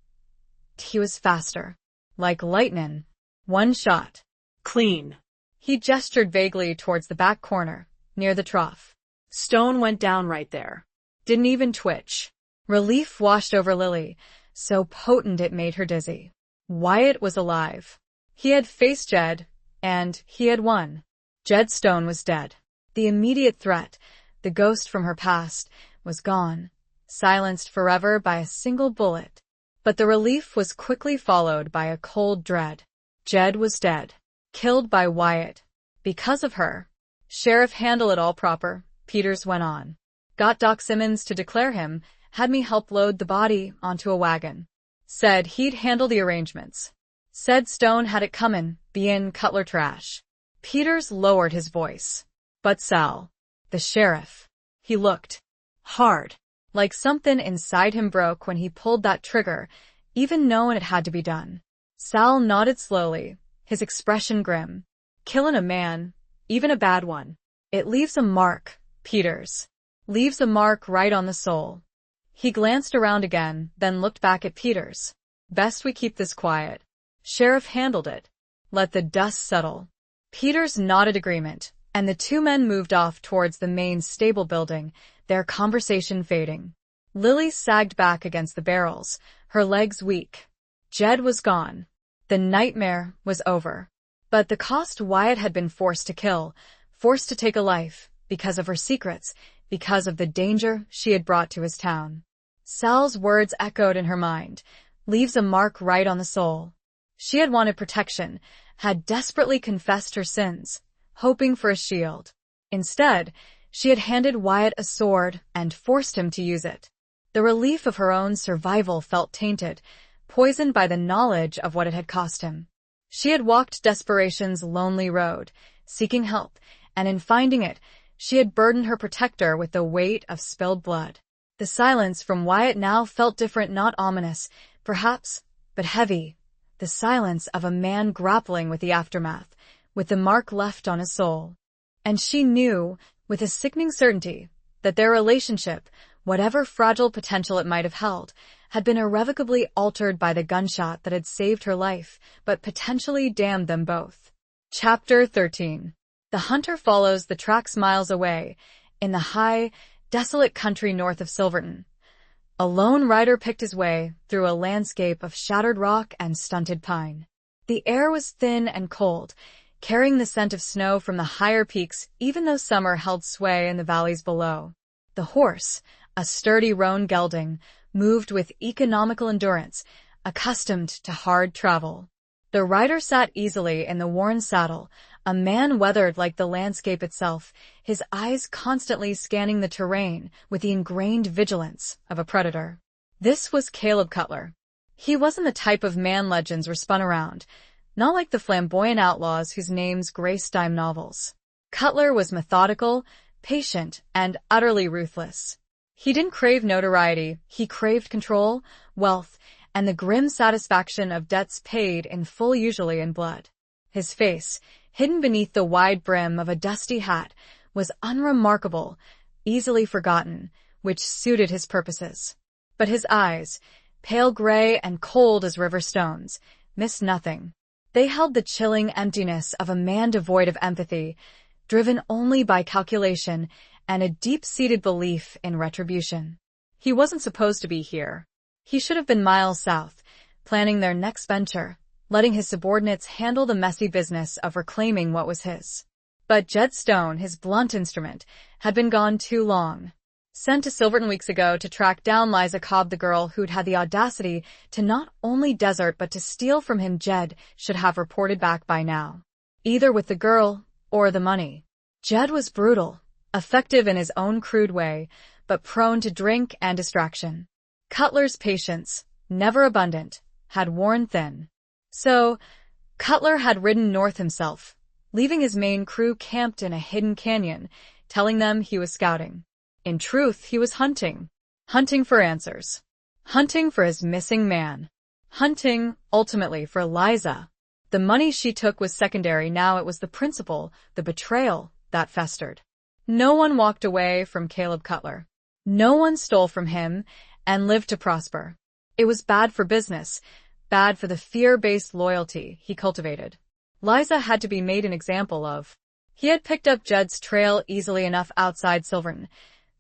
"He was faster. Like lightnin'. One shot. Clean." He gestured vaguely towards the back corner, near the trough. "Stone went down right there. Didn't even twitch." Relief washed over Lily, so potent it made her dizzy. Wyatt was alive. He had faced Jed, and he had won. Jed Stone was dead. The immediate threat, the ghost from her past, was gone, silenced forever by a single bullet. But the relief was quickly followed by a cold dread. Jed was dead. Killed by Wyatt. Because of her. Sheriff handle it all proper, Peters went on. Got Doc Simmons to declare him, had me help load the body onto a wagon. Said he'd handle the arrangements. Said Stone had it comin', bein' Cutler trash. Peters lowered his voice. But Sal. The sheriff. He looked hard. Like something inside him broke when he pulled that trigger, even knowing it had to be done. Sal nodded slowly, his expression grim. Killin' a man, even a bad one. It leaves a mark, Peters. Leaves a mark right on the soul. He glanced around again, then looked back at Peters. Best we keep this quiet. Sheriff handled it. Let the dust settle. Peters nodded agreement, and the two men moved off towards the main stable building, their conversation fading. Lily sagged back against the barrels, her legs weak. Jed was gone. The nightmare was over. But the cost Wyatt had been forced to kill, forced to take a life, because of her secrets, because of the danger she had brought to his town. Sal's words echoed in her mind. Leaves a mark right on the soul. She had wanted protection, had desperately confessed her sins, hoping for a shield. Instead, she had handed Wyatt a sword and forced him to use it. The relief of her own survival felt tainted, poisoned by the knowledge of what it had cost him. She had walked desperation's lonely road, seeking help, and in finding it, she had burdened her protector with the weight of spilled blood. The silence from Wyatt now felt different, not ominous, perhaps, but heavy. The silence of a man grappling with the aftermath, with the mark left on his soul. And she knew, with a sickening certainty, that their relationship, whatever fragile potential it might have held, had been irrevocably altered by the gunshot that had saved her life, but potentially damned them both. Chapter 13. The hunter follows the tracks miles away, in the high, desolate country north of Silverton. A lone rider picked his way through a landscape of shattered rock and stunted pine. The air was thin and cold, carrying the scent of snow from the higher peaks even though summer held sway in the valleys below. The horse, a sturdy roan gelding, moved with economical endurance, accustomed to hard travel. The rider sat easily in the worn saddle, a man weathered like the landscape itself, his eyes constantly scanning the terrain with the ingrained vigilance of a predator. This was Caleb Cutler. He wasn't the type of man legends were spun around, not like the flamboyant outlaws whose names graced dime novels. Cutler was methodical, patient, and utterly ruthless. He didn't crave notoriety, he craved control, wealth, and the grim satisfaction of debts paid in full, usually in blood. His face, hidden beneath the wide brim of a dusty hat, was unremarkable, easily forgotten, which suited his purposes. But his eyes, pale gray and cold as river stones, missed nothing. They held the chilling emptiness of a man devoid of empathy, driven only by calculation and a deep-seated belief in retribution. He wasn't supposed to be here. He should have been miles south, planning their next venture, letting his subordinates handle the messy business of reclaiming what was his. But Jed Stone, his blunt instrument, had been gone too long. Sent to Silverton weeks ago to track down Liza Cobb, the girl who'd had the audacity to not only desert but to steal from him, Jed should have reported back by now. Either with the girl or the money. Jed was brutal, effective in his own crude way, but prone to drink and distraction. Cutler's patience, never abundant, had worn thin. So, Cutler had ridden north himself, leaving his main crew camped in a hidden canyon, telling them he was scouting. In truth, he was hunting. Hunting for answers. Hunting for his missing man. Hunting, ultimately, for Liza. The money she took was secondary, now it was the principle, the betrayal, that festered. No one walked away from Caleb Cutler. No one stole from him and lived to prosper. It was bad for business, bad for the fear-based loyalty he cultivated. Liza had to be made an example of. He had picked up Jed's trail easily enough outside Silverton,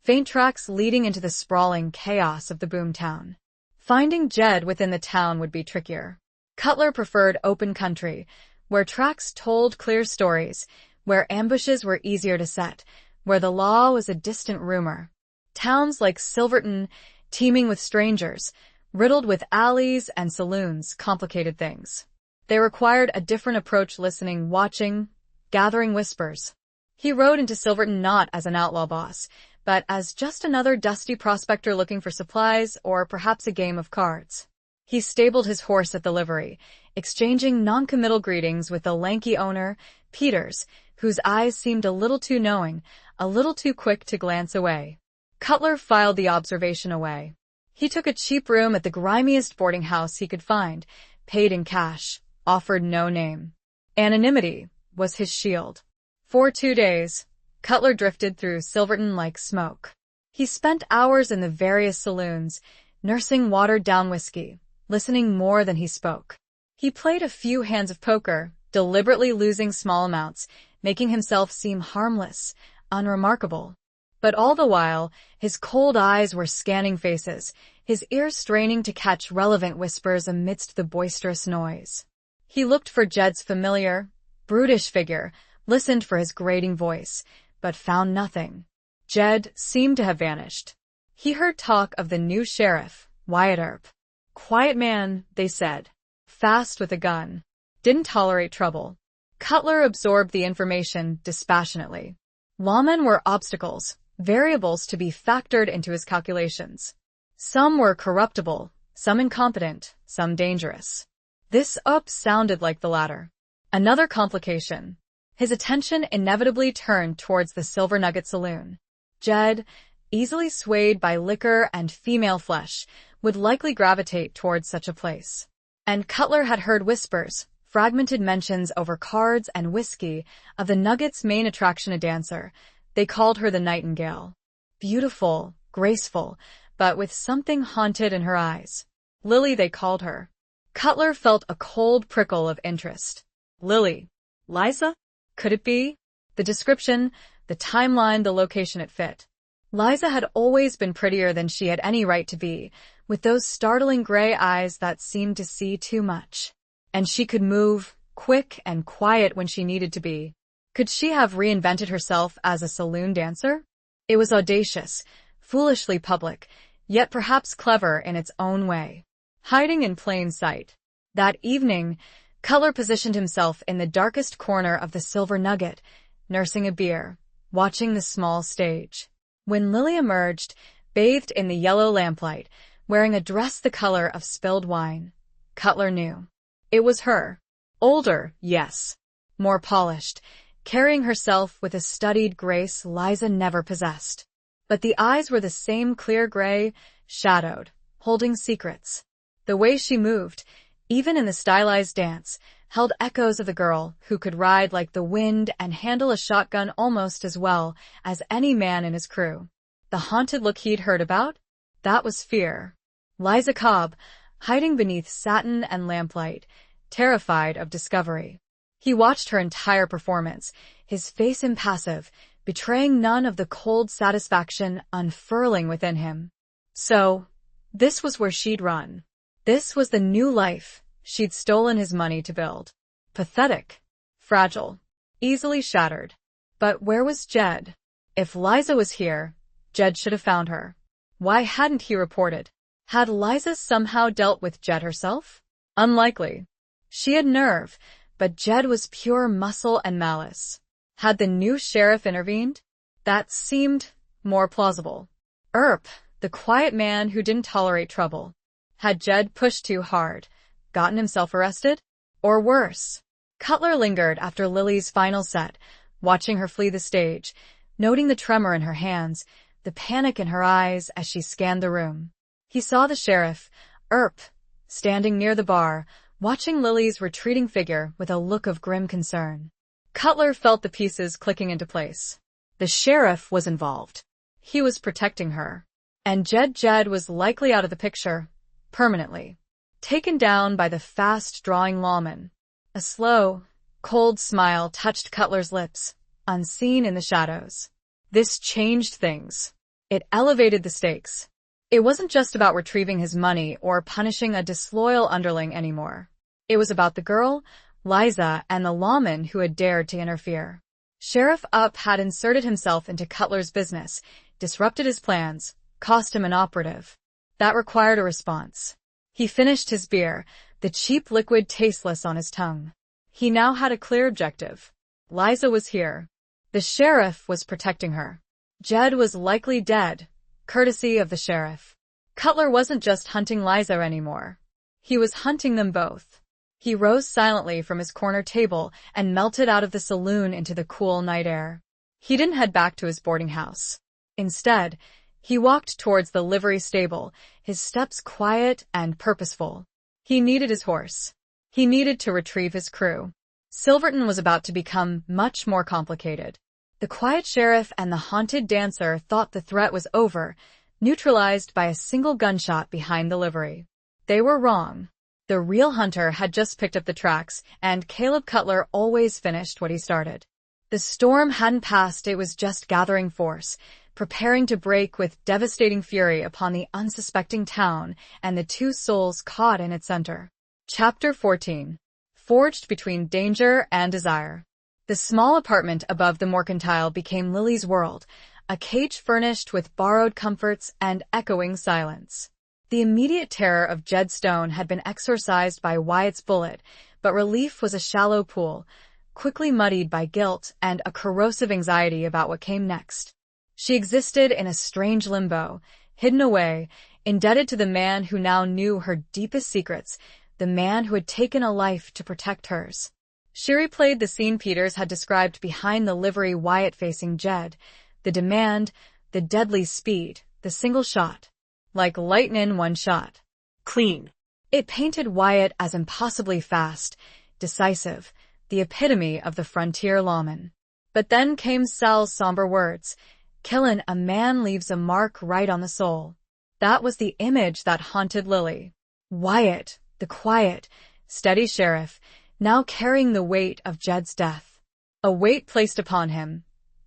faint tracks leading into the sprawling chaos of the boomtown. Finding Jed within the town would be trickier. Cutler preferred open country, where tracks told clear stories, where ambushes were easier to set, where the law was a distant rumor. Towns like Silverton, teeming with strangers, riddled with alleys and saloons, complicated things. They required a different approach, listening, watching, gathering whispers. He rode into Silverton not as an outlaw boss, but as just another dusty prospector looking for supplies or perhaps a game of cards. He stabled his horse at the livery, exchanging noncommittal greetings with the lanky owner, Peters, whose eyes seemed a little too knowing, a little too quick to glance away. Cutler filed the observation away. He took a cheap room at the grimiest boarding house he could find, paid in cash, offered no name. Anonymity was his shield. For 2 days, Cutler drifted through Silverton like smoke. He spent hours in the various saloons, nursing watered-down whiskey, listening more than he spoke. He played a few hands of poker, deliberately losing small amounts, making himself seem harmless, unremarkable. But all the while, his cold eyes were scanning faces, his ears straining to catch relevant whispers amidst the boisterous noise. He looked for Jed's familiar, brutish figure, listened for his grating voice, but found nothing. Jed seemed to have vanished. He heard talk of the new sheriff, Wyatt Earp. Quiet man, they said. Fast with a gun. Didn't tolerate trouble. Cutler absorbed the information dispassionately. Lawmen were obstacles, variables to be factored into his calculations. Some were corruptible, some incompetent, some dangerous. This sounded like the latter. Another complication. His attention inevitably turned towards the Silver Nugget Saloon. Jed, easily swayed by liquor and female flesh, would likely gravitate towards such a place. And Cutler had heard whispers, fragmented mentions over cards and whiskey, of the Nugget's main attraction, a dancer. They called her the Nightingale. Beautiful, graceful, but with something haunted in her eyes. Lily, they called her. Cutler felt a cold prickle of interest. Lily. Liza? Could it be? The description, the timeline, the location, it fit. Liza had always been prettier than she had any right to be, with those startling gray eyes that seemed to see too much. And she could move, quick and quiet when she needed to be. Could she have reinvented herself as a saloon dancer? It was audacious, foolishly public, yet perhaps clever in its own way. Hiding in plain sight. That evening, Cutler positioned himself in the darkest corner of the Silver Nugget, nursing a beer, watching the small stage. When Lily emerged, bathed in the yellow lamplight, wearing a dress the color of spilled wine, Cutler knew. It was her. Older, yes. More polished, carrying herself with a studied grace Liza never possessed. But the eyes were the same clear gray, shadowed, holding secrets. The way she moved, even in the stylized dance, held echoes of the girl who could ride like the wind and handle a shotgun almost as well as any man in his crew. The haunted look he'd heard about? That was fear. Liza Cobb, hiding beneath satin and lamplight, terrified of discovery. He watched her entire performance, his face impassive, betraying none of the cold satisfaction unfurling within him. So, this was where she'd run. This was the new life she'd stolen his money to build. Pathetic, fragile, easily shattered. But where was Jed? If Liza was here, Jed should have found her. Why hadn't he reported? Had Liza somehow dealt with Jed herself? Unlikely. She had nerve, but Jed was pure muscle and malice. Had the new sheriff intervened? That seemed more plausible. Earp, the quiet man who didn't tolerate trouble. Had Jed pushed too hard, gotten himself arrested? Or worse? Cutler lingered after Lily's final set, watching her flee the stage, noting the tremor in her hands, the panic in her eyes as she scanned the room. He saw the sheriff, Earp, standing near the bar, watching Lily's retreating figure with a look of grim concern. Cutler felt the pieces clicking into place. The sheriff was involved. He was protecting her. And Jed was likely out of the picture, permanently. Taken down by the fast-drawing lawman. A slow, cold smile touched Cutler's lips, unseen in the shadows. This changed things. It elevated the stakes. It wasn't just about retrieving his money or punishing a disloyal underling anymore. It was about the girl, Liza, and the lawman who had dared to interfere. Sheriff Up had inserted himself into Cutler's business, disrupted his plans, cost him an operative. That required a response. He finished his beer, the cheap liquid tasteless on his tongue. He now had a clear objective. Liza was here. The sheriff was protecting her. Jed was likely dead, courtesy of the sheriff. Cutler wasn't just hunting Liza anymore. He was hunting them both. He rose silently from his corner table and melted out of the saloon into the cool night air. He didn't head back to his boarding house. Instead, he walked towards the livery stable, his steps quiet and purposeful. He needed his horse. He needed to retrieve his crew. Silverton was about to become much more complicated. The quiet sheriff and the haunted dancer thought the threat was over, neutralized by a single gunshot behind the livery. They were wrong. The real hunter had just picked up the tracks, and Caleb Cutler always finished what he started. The storm hadn't passed, it was just gathering force, preparing to break with devastating fury upon the unsuspecting town and the two souls caught in its center. Chapter 14. Forged between danger and desire. The small apartment above the mercantile became Lily's world, a cage furnished with borrowed comforts and echoing silence. The immediate terror of Jed Stone had been exorcised by Wyatt's bullet, but relief was a shallow pool, quickly muddied by guilt and a corrosive anxiety about what came next. She existed in a strange limbo, hidden away, indebted to the man who now knew her deepest secrets, the man who had taken a life to protect hers. She replayed the scene Peters had described behind the livery, Wyatt facing Jed, the demand, the deadly speed, the single shot. Like lightning, one shot. Clean. It painted Wyatt as impossibly fast, decisive, the epitome of the frontier lawman. But then came Sal's somber words. Killin' a man leaves a mark right on the soul. That was the image that haunted Lily. Wyatt, the quiet, steady sheriff, now carrying the weight of Jed's death. A weight placed upon him,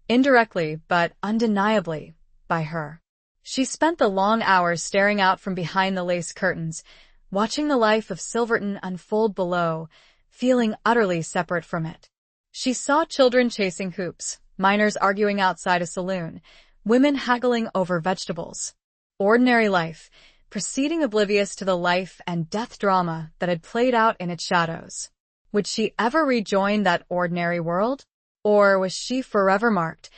indirectly but undeniably, by her. She spent the long hours staring out from behind the lace curtains, watching the life of Silverton unfold below, feeling utterly separate from it. She saw children chasing hoops, minors arguing outside a saloon, women haggling over vegetables. Ordinary life, proceeding oblivious to the life and death drama that had played out in its shadows. Would she ever rejoin that ordinary world? Or was she forever marked,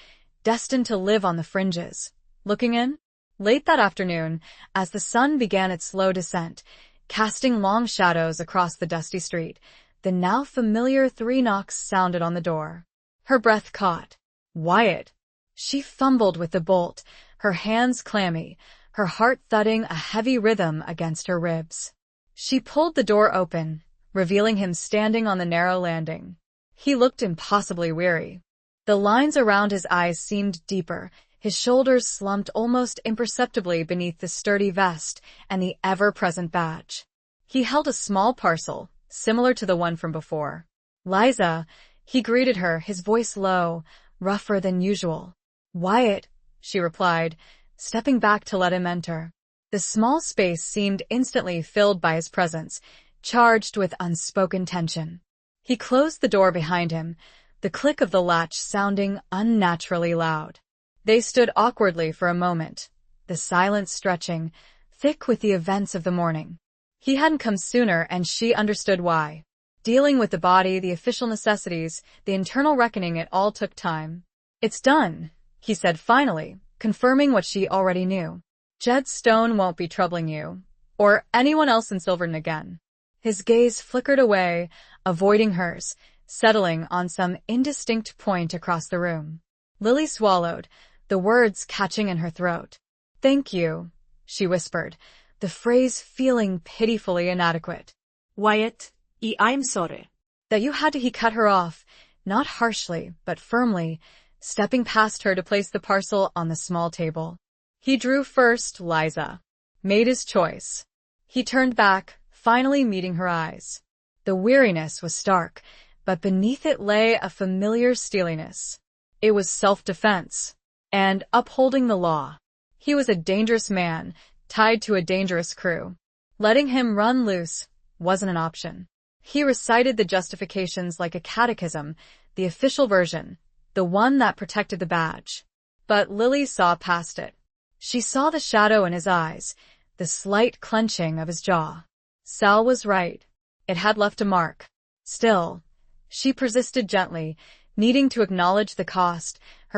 destined to live on the fringes, looking in? Late that afternoon, as the sun began its slow descent, casting long shadows across the dusty street, the now familiar 3 knocks sounded on the door. Her breath caught. Wyatt. She fumbled with the bolt, her hands clammy, her heart thudding a heavy rhythm against her ribs. She pulled the door open, revealing him standing on the narrow landing. He looked impossibly weary. The lines around his eyes seemed deeper, his shoulders slumped almost imperceptibly beneath the sturdy vest and the ever-present badge. He held a small parcel, similar to the one from before. Liza, he greeted her, his voice low, rougher than usual. Wyatt, she replied, stepping back to let him enter. The small space seemed instantly filled by his presence, charged with unspoken tension. He closed the door behind him, the click of the latch sounding unnaturally loud. They stood awkwardly for a moment, the silence stretching, thick with the events of the morning. He hadn't come sooner, and she understood why. Dealing with the body, the official necessities, the internal reckoning, it all took time. It's done, he said finally, confirming what she already knew. Jed Stone won't be troubling you, or anyone else in Silverton again. His gaze flickered away, avoiding hers, settling on some indistinct point across the room. Lily swallowed, the words catching in her throat. Thank you, she whispered, the phrase feeling pitifully inadequate. Wyatt, I'm sorry. That you had to. He cut her off, not harshly, but firmly, stepping past her to place the parcel on the small table. He drew first, Liza. Made his choice. He turned back, finally meeting her eyes. The weariness was stark, but beneath it lay a familiar steeliness. It was self-defense. And upholding the law. He was a dangerous man, tied to a dangerous crew. Letting him run loose wasn't an option. He recited the justifications like a catechism, the official version, the one that protected the badge. But Lily saw past it. She saw the shadow in his eyes, the slight clenching of his jaw. Sal was right. It had left a mark. Still, she persisted gently, needing to acknowledge her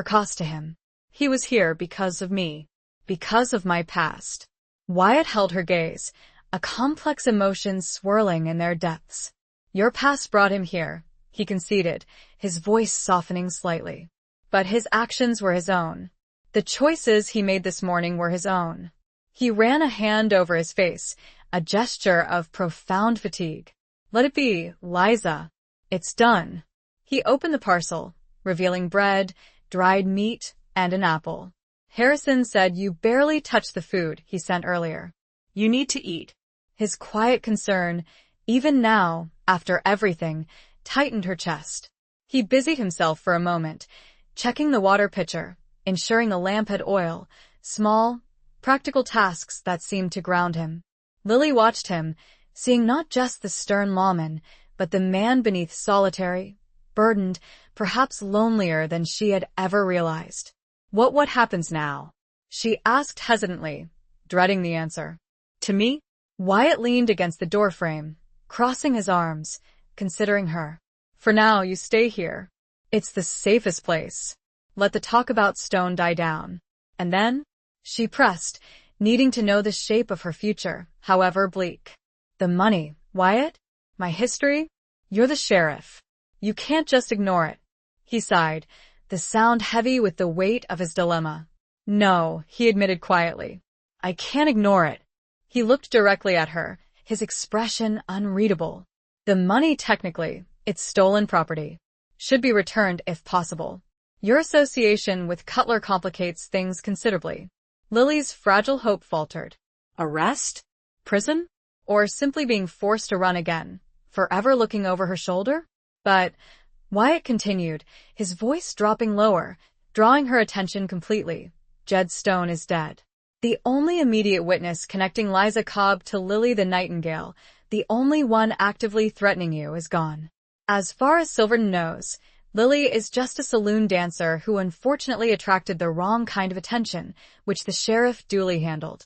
cost to him. He was here because of me. Because of my past. Wyatt held her gaze, a complex emotion swirling in their depths. Your past brought him here, he conceded, his voice softening slightly. But his actions were his own. The choices he made this morning were his own. He ran a hand over his face, a gesture of profound fatigue. Let it be, Liza. It's done. He opened the parcel, revealing bread, dried meat, and an apple. Harrison said you barely touched the food he sent earlier. You need to eat. His quiet concern, even now, after everything, tightened her chest. He busied himself for a moment, checking the water pitcher, ensuring the lamp had oil, small, practical tasks that seemed to ground him. Lily watched him, seeing not just the stern lawman, but the man beneath, solitary, burdened, perhaps lonelier than she had ever realized. What happens now? She asked hesitantly, dreading the answer. To me? Wyatt leaned against the doorframe, crossing his arms, considering her. For now, you stay here. It's the safest place. Let the talk about Stone die down. And then? She pressed, needing to know the shape of her future, however bleak. The money, Wyatt? My history? You're the sheriff. You can't just ignore it. He sighed, the sound heavy with the weight of his dilemma. No, he admitted quietly. I can't ignore it. He looked directly at her, his expression unreadable. The money, technically, it's stolen property. Should be returned if possible. Your association with Cutler complicates things considerably. Lily's fragile hope faltered. Arrest? Prison? Or simply being forced to run again, forever looking over her shoulder? But Wyatt continued, his voice dropping lower, drawing her attention completely. Jed Stone is dead. The only immediate witness connecting Liza Cobb to Lily the Nightingale, the only one actively threatening you, is gone. As far as Silverton knows, Lily is just a saloon dancer who unfortunately attracted the wrong kind of attention, which the sheriff duly handled.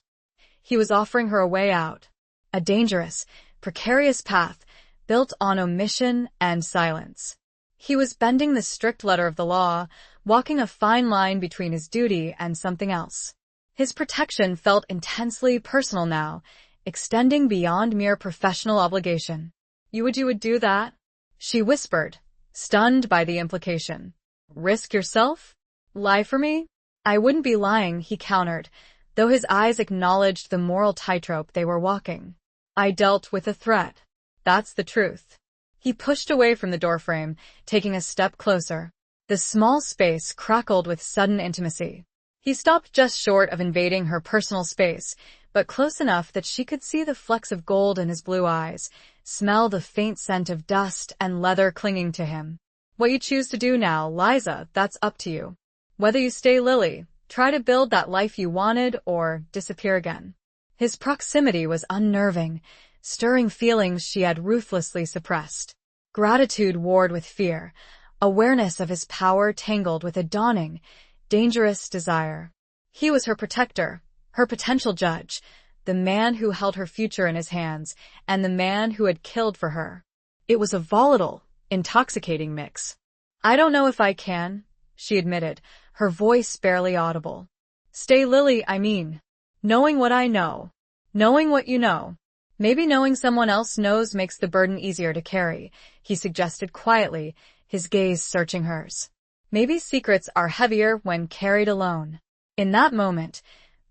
He was offering her a way out. A dangerous, precarious path, built on omission and silence. He was bending the strict letter of the law, walking a fine line between his duty and something else. His protection felt intensely personal now, extending beyond mere professional obligation. You would do that? She whispered, stunned by the implication. Risk yourself? Lie for me? I wouldn't be lying, he countered, though his eyes acknowledged the moral tightrope they were walking. I dealt with a threat. That's the truth. He pushed away from the doorframe, taking a step closer. The small space crackled with sudden intimacy. He stopped just short of invading her personal space, but close enough that she could see the flecks of gold in his blue eyes, smell the faint scent of dust and leather clinging to him. What you choose to do now, Liza, that's up to you. Whether you stay Lily, try to build that life you wanted, or disappear again. His proximity was unnerving, stirring feelings she had ruthlessly suppressed. Gratitude warred with fear, awareness of his power tangled with a dawning, dangerous desire. He was her protector, her potential judge, the man who held her future in his hands, and the man who had killed for her. It was a volatile, intoxicating mix. I don't know if I can, she admitted, her voice barely audible. Stay Lily, I mean. Knowing what I know. Knowing what you know. Maybe knowing someone else knows makes the burden easier to carry, he suggested quietly, his gaze searching hers. Maybe secrets are heavier when carried alone. In that moment,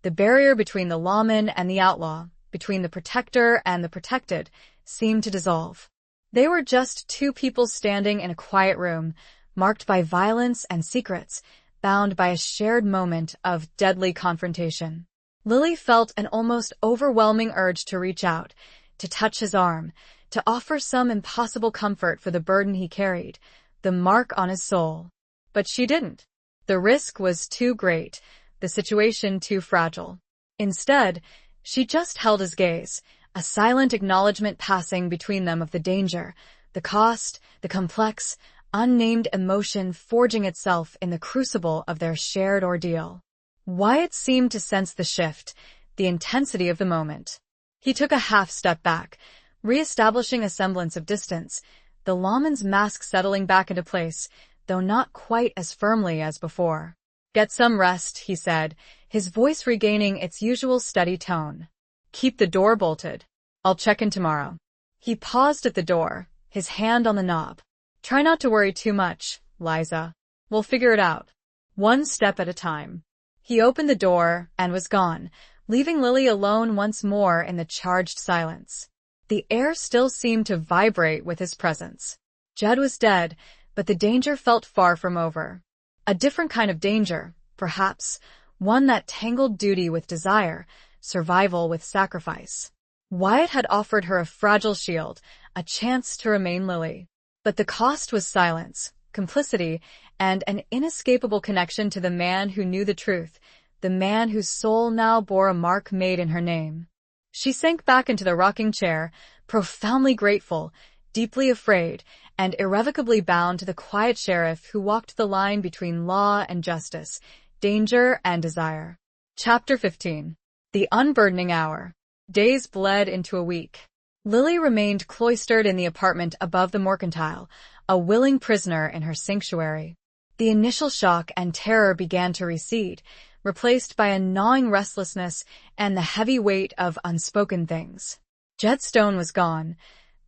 the barrier between the lawman and the outlaw, between the protector and the protected, seemed to dissolve. They were just two people standing in a quiet room, marked by violence and secrets, bound by a shared moment of deadly confrontation. Lily felt an almost overwhelming urge to reach out, to touch his arm, to offer some impossible comfort for the burden he carried, the mark on his soul. But she didn't. The risk was too great, the situation too fragile. Instead, she just held his gaze, a silent acknowledgement passing between them of the danger, the cost, the complex, unnamed emotion forging itself in the crucible of their shared ordeal. Wyatt seemed to sense the shift, the intensity of the moment. He took a half step back, Re-establishing a semblance of distance, the lawman's mask settling back into place, though not quite as firmly as before. "Get some rest," he said, his voice regaining its usual steady tone. "Keep the door bolted. I'll check in tomorrow." He paused at the door, his hand on the knob. "Try not to worry too much, Liza. We'll figure it out. One step at a time." He opened the door and was gone, leaving Lily alone once more in the charged silence. The air still seemed to vibrate with his presence. Jed was dead, but the danger felt far from over. A different kind of danger, perhaps, one that tangled duty with desire, survival with sacrifice. Wyatt had offered her a fragile shield, a chance to remain Lily. But the cost was silence, complicity, and an inescapable connection to the man who knew the truth, the man whose soul now bore a mark made in her name. She sank back into the rocking chair, profoundly grateful, deeply afraid, and irrevocably bound to the quiet sheriff who walked the line between law and justice, danger and desire. Chapter 15. The Unburdening Hour. Days bled into a week. Lily remained cloistered in the apartment above the mercantile, a willing prisoner in her sanctuary. The initial shock and terror began to recede, replaced by a gnawing restlessness and the heavy weight of unspoken things. Jed Stone was gone,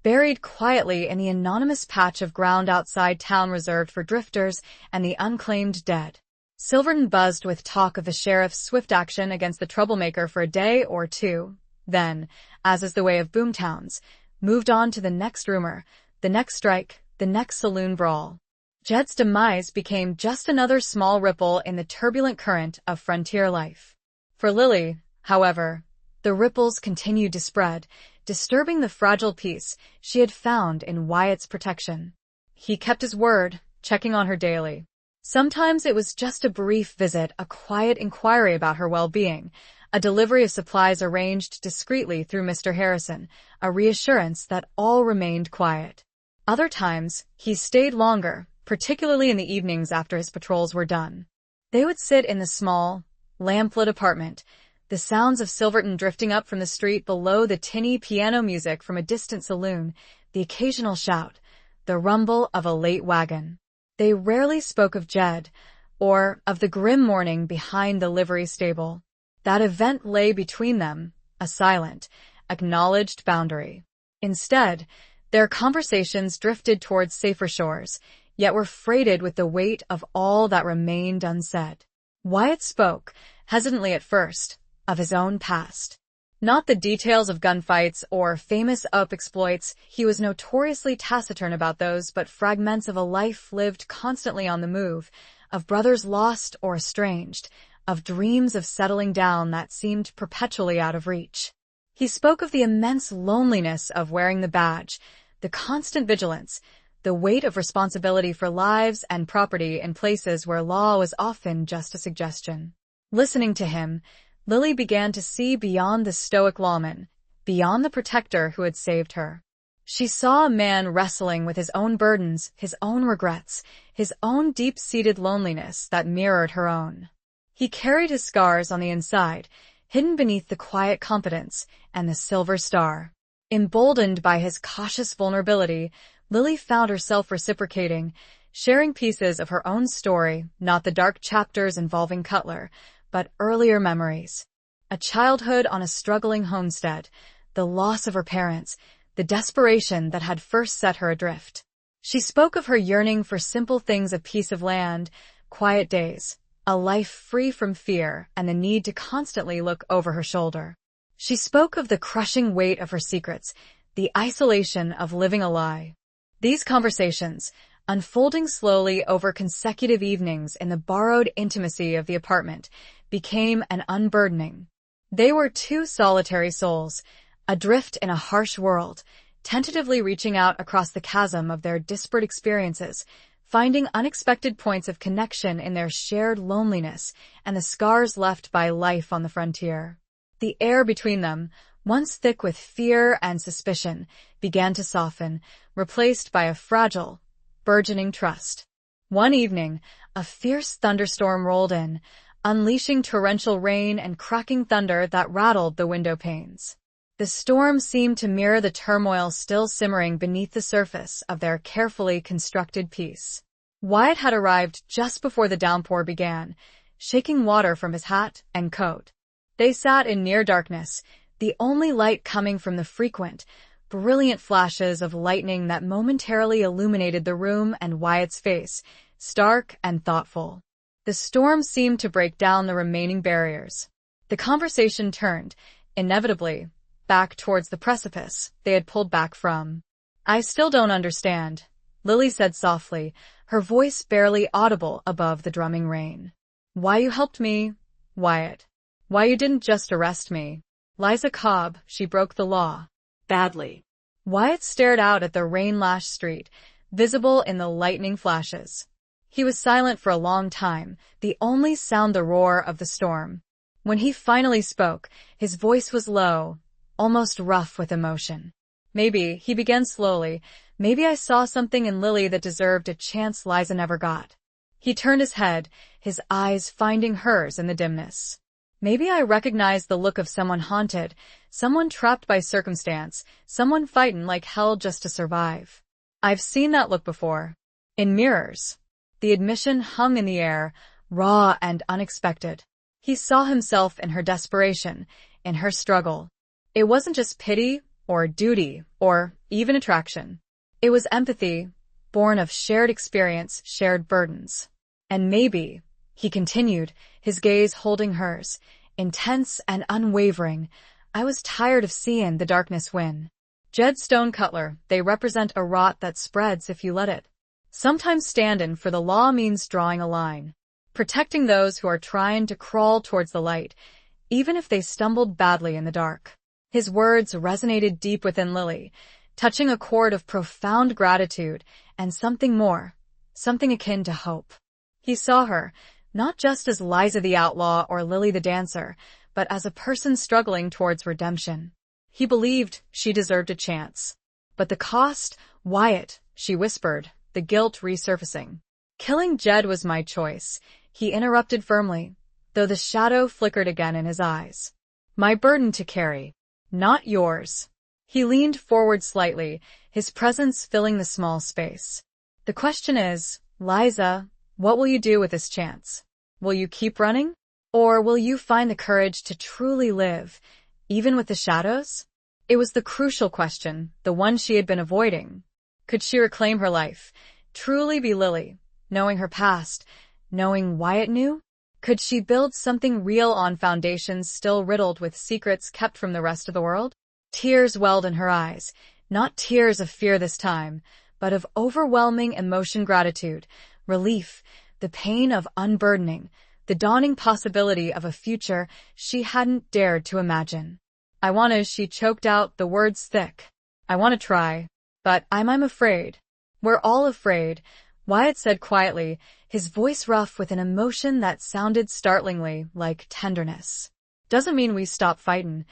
buried quietly in the anonymous patch of ground outside town reserved for drifters and the unclaimed dead. Silverton buzzed with talk of the sheriff's swift action against the troublemaker for a day or two, then, as is the way of boomtowns, moved on to the next rumor, the next strike, the next saloon brawl. Jed's demise became just another small ripple in the turbulent current of frontier life. For Lily, however, the ripples continued to spread, disturbing the fragile peace she had found in Wyatt's protection. He kept his word, checking on her daily. Sometimes it was just a brief visit, a quiet inquiry about her well-being, a delivery of supplies arranged discreetly through Mr. Harrison, a reassurance that all remained quiet. Other times, he stayed longer, particularly in the evenings after his patrols were done. They would sit in the small, lamp-lit apartment, the sounds of Silverton drifting up from the street below, the tinny piano music from a distant saloon, the occasional shout, the rumble of a late wagon. They rarely spoke of Jed, or of the grim morning behind the livery stable. That event lay between them, a silent, acknowledged boundary. Instead, their conversations drifted towards safer shores, yet were freighted with the weight of all that remained unsaid. Wyatt spoke, hesitantly at first, of his own past. Not the details of gunfights or famous exploits, he was notoriously taciturn about those, but fragments of a life lived constantly on the move, of brothers lost or estranged, of dreams of settling down that seemed perpetually out of reach. He spoke of the immense loneliness of wearing the badge, the constant vigilance, the weight of responsibility for lives and property in places where law was often just a suggestion. Listening to him, Lily began to see beyond the stoic lawman, beyond the protector who had saved her. She saw a man wrestling with his own burdens, his own regrets, his own deep-seated loneliness that mirrored her own. He carried his scars on the inside, hidden beneath the quiet competence and the silver star. Emboldened by his cautious vulnerability, Lily found herself reciprocating, sharing pieces of her own story, not the dark chapters involving Cutler, but earlier memories. A childhood on a struggling homestead, the loss of her parents, the desperation that had first set her adrift. She spoke of her yearning for simple things, a piece of land, quiet days, a life free from fear, and the need to constantly look over her shoulder. She spoke of the crushing weight of her secrets, the isolation of living a lie. These conversations, unfolding slowly over consecutive evenings in the borrowed intimacy of the apartment, became an unburdening. They were two solitary souls, adrift in a harsh world, tentatively reaching out across the chasm of their disparate experiences, finding unexpected points of connection in their shared loneliness and the scars left by life on the frontier. The air between them, once thick with fear and suspicion, began to soften, replaced by a fragile, burgeoning trust. One evening, a fierce thunderstorm rolled in, unleashing torrential rain and cracking thunder that rattled the window panes. The storm seemed to mirror the turmoil still simmering beneath the surface of their carefully constructed peace. Wyatt had arrived just before the downpour began, shaking water from his hat and coat. They sat in near darkness, the only light coming from the frequent, brilliant flashes of lightning that momentarily illuminated the room and Wyatt's face, stark and thoughtful. The storm seemed to break down the remaining barriers. The conversation turned, inevitably, back towards the precipice they had pulled back from. "I still don't understand," Lily said softly, her voice barely audible above the drumming rain. "Why you helped me, Wyatt. Why you didn't just arrest me. Liza Cobb, she broke the law." "Badly." Wyatt stared out at the rain-lashed street, visible in the lightning flashes. He was silent for a long time, the only sound the roar of the storm. When he finally spoke, his voice was low, almost rough with emotion. "Maybe," he began slowly, "maybe I saw something in Lily that deserved a chance Liza never got." He turned his head, his eyes finding hers in the dimness. "Maybe I recognized the look of someone haunted, someone trapped by circumstance, someone fightin' like hell just to survive. I've seen that look before. In mirrors." The admission hung in the air, raw and unexpected. He saw himself in her desperation, in her struggle. It wasn't just pity, or duty, or even attraction. It was empathy, born of shared experience, shared burdens. "And maybe," he continued, his gaze holding hers, intense and unwavering, "I was tired of seeing the darkness win. Jed Stonecutler, they represent a rot that spreads if you let it. Sometimes standin' for the law means drawing a line, protecting those who are trying to crawl towards the light, even if they stumbled badly in the dark." His words resonated deep within Lily, touching a chord of profound gratitude and something more, something akin to hope. He saw her, not just as Liza the outlaw or Lily the dancer, but as a person struggling towards redemption. He believed she deserved a chance. "But the cost, Wyatt," she whispered, the guilt resurfacing. "Killing Jed was my choice," he interrupted firmly, though the shadow flickered again in his eyes. "My burden to carry. Not yours." He leaned forward slightly, his presence filling the small space. "The question is, Liza, what will you do with this chance? Will you keep running? Or will you find the courage to truly live, even with the shadows?" It was the crucial question, the one she had been avoiding. Could she reclaim her life, truly be Lily, knowing her past, knowing Wyatt knew? Could she build something real on foundations still riddled with secrets kept from the rest of the world? Tears welled in her eyes, not tears of fear this time, but of overwhelming emotion, gratitude, relief, the pain of unburdening, the dawning possibility of a future she hadn't dared to imagine. "I wanna," she choked out, the words thick. "I wanna try, but I'm afraid." "We're all afraid," Wyatt said quietly, his voice rough with an emotion that sounded startlingly like tenderness. "Doesn't mean we stop fightin'."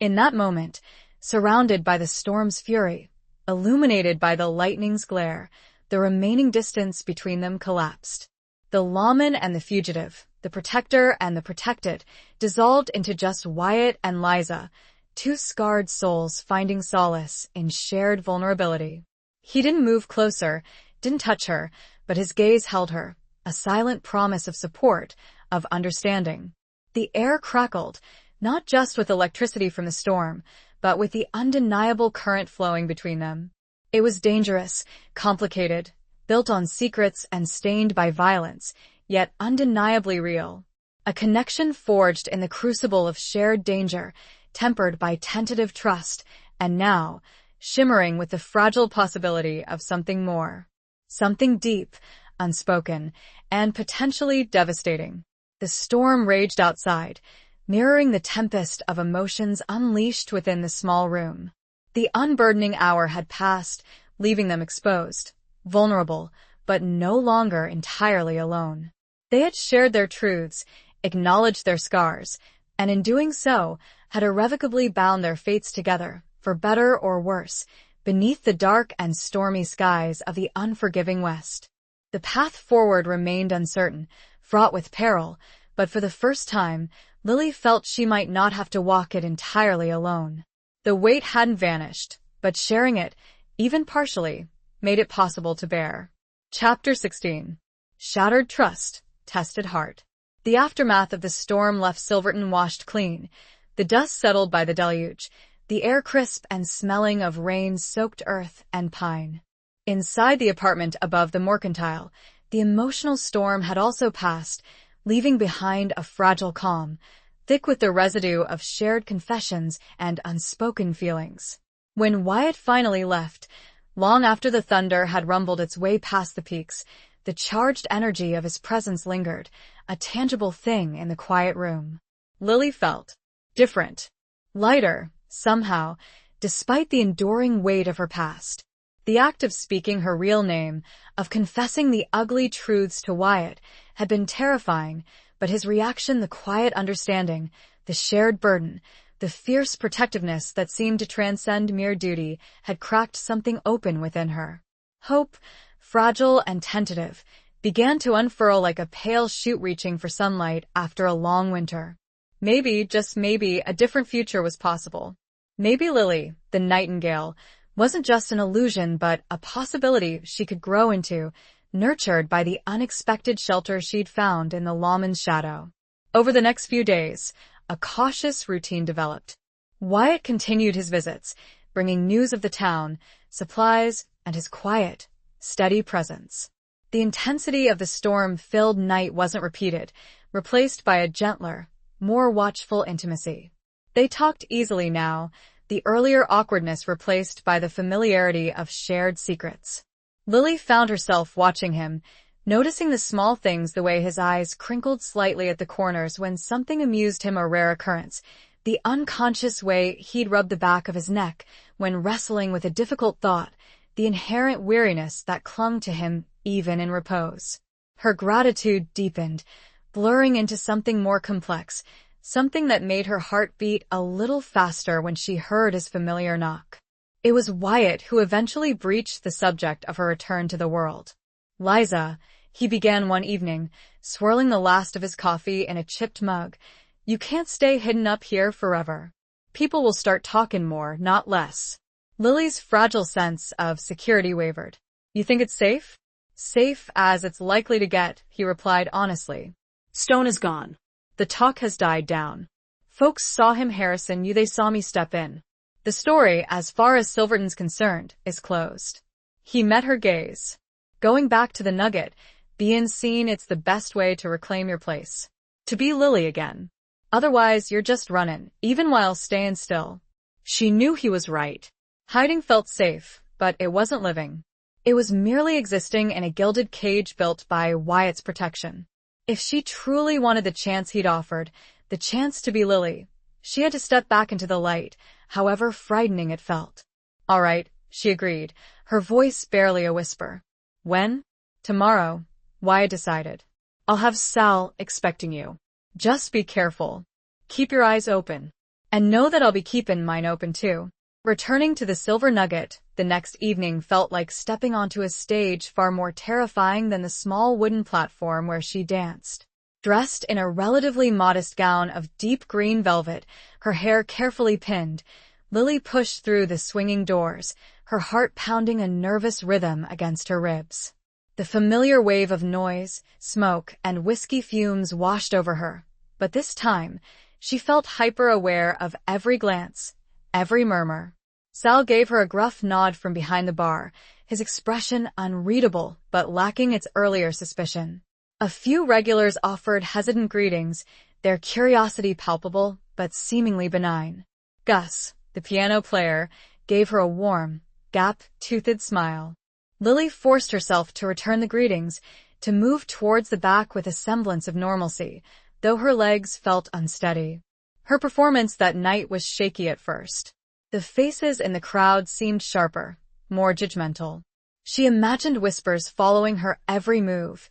In that moment, surrounded by the storm's fury, illuminated by the lightning's glare, the remaining distance between them collapsed. The lawman and the fugitive, the protector and the protected, dissolved into just Wyatt and Liza, two scarred souls finding solace in shared vulnerability. He didn't move closer, didn't touch her, but his gaze held her, a silent promise of support, of understanding. The air crackled, not just with electricity from the storm, but with the undeniable current flowing between them. It was dangerous, complicated, built on secrets and stained by violence, yet undeniably real. A connection forged in the crucible of shared danger, tempered by tentative trust, and now, shimmering with the fragile possibility of something more. Something deep, unspoken, and potentially devastating. The storm raged outside, mirroring the tempest of emotions unleashed within the small room. The unburdening hour had passed, leaving them exposed, vulnerable, but no longer entirely alone. They had shared their truths, acknowledged their scars, and in doing so, had irrevocably bound their fates together, for better or worse, beneath the dark and stormy skies of the unforgiving West. The path forward remained uncertain, fraught with peril, but for the first time, Lily felt she might not have to walk it entirely alone. The weight hadn't vanished, but sharing it, even partially, made it possible to bear. Chapter 16. Shattered Trust, Tested Heart. The aftermath of the storm left Silverton washed clean. The dust settled by the deluge, the air crisp and smelling of rain-soaked earth and pine. Inside the apartment above the Mercantile, the emotional storm had also passed, leaving behind a fragile calm, thick with the residue of shared confessions and unspoken feelings. When Wyatt finally left, long after the thunder had rumbled its way past the peaks, the charged energy of his presence lingered, a tangible thing in the quiet room. Lily felt different, lighter, somehow, despite the enduring weight of her past. The act of speaking her real name, of confessing the ugly truths to Wyatt, had been terrifying, but his reaction, the quiet understanding, the shared burden, the fierce protectiveness that seemed to transcend mere duty, had cracked something open within her. Hope, fragile and tentative, began to unfurl like a pale shoot reaching for sunlight after a long winter. Maybe, just maybe, a different future was possible. Maybe Lily, the nightingale, wasn't just an illusion but a possibility she could grow into, nurtured by the unexpected shelter she'd found in the lawman's shadow. Over the next few days, a cautious routine developed. Wyatt continued his visits, bringing news of the town, supplies, and his quiet, steady presence. The intensity of the storm-filled night wasn't repeated, replaced by a gentler, more watchful intimacy. They talked easily now, the earlier awkwardness replaced by the familiarity of shared secrets. Lily found herself watching him, noticing the small things, the way his eyes crinkled slightly at the corners when something amused him, a rare occurrence, the unconscious way he'd rub the back of his neck when wrestling with a difficult thought, the inherent weariness that clung to him even in repose. Her gratitude deepened, blurring into something more complex, something that made her heart beat a little faster when she heard his familiar knock. It was Wyatt who eventually breached the subject of her return to the world. "Liza," he began one evening, swirling the last of his coffee in a chipped mug, "you can't stay hidden up here forever. People will start talking more, not less." Lily's fragile sense of security wavered. "You think it's safe?" "Safe as it's likely to get," he replied honestly. Stone is gone. The talk has died down. Folks saw him, Harrison knew they saw me step in. The story, as far as Silverton's concerned, is closed. He met her gaze. "Going back to the Nugget, being seen, it's the best way to reclaim your place. To be Lily again. Otherwise, you're just running, even while staying still." She knew he was right. Hiding felt safe, but it wasn't living. It was merely existing in a gilded cage built by Wyatt's protection. If she truly wanted the chance he'd offered, the chance to be Lily, she had to step back into the light, however frightening it felt. "All right," she agreed, her voice barely a whisper. "When?" "Tomorrow," Wyatt decided. "I'll have Sal expecting you. Just be careful. Keep your eyes open. And know that I'll be keeping mine open too." Returning to the Silver Nugget the next evening felt like stepping onto a stage far more terrifying than the small wooden platform where she danced. Dressed in a relatively modest gown of deep green velvet, her hair carefully pinned, Lily pushed through the swinging doors, her heart pounding a nervous rhythm against her ribs. The familiar wave of noise, smoke, and whiskey fumes washed over her, but this time, she felt hyper-aware of every glance, every murmur. Sal gave her a gruff nod from behind the bar, his expression unreadable but lacking its earlier suspicion. A few regulars offered hesitant greetings, their curiosity palpable but seemingly benign. Gus, the piano player, gave her a warm, gap-toothed smile. Lily forced herself to return the greetings, to move towards the back with a semblance of normalcy, though her legs felt unsteady. Her performance that night was shaky at first. The faces in the crowd seemed sharper, more judgmental. She imagined whispers following her every move.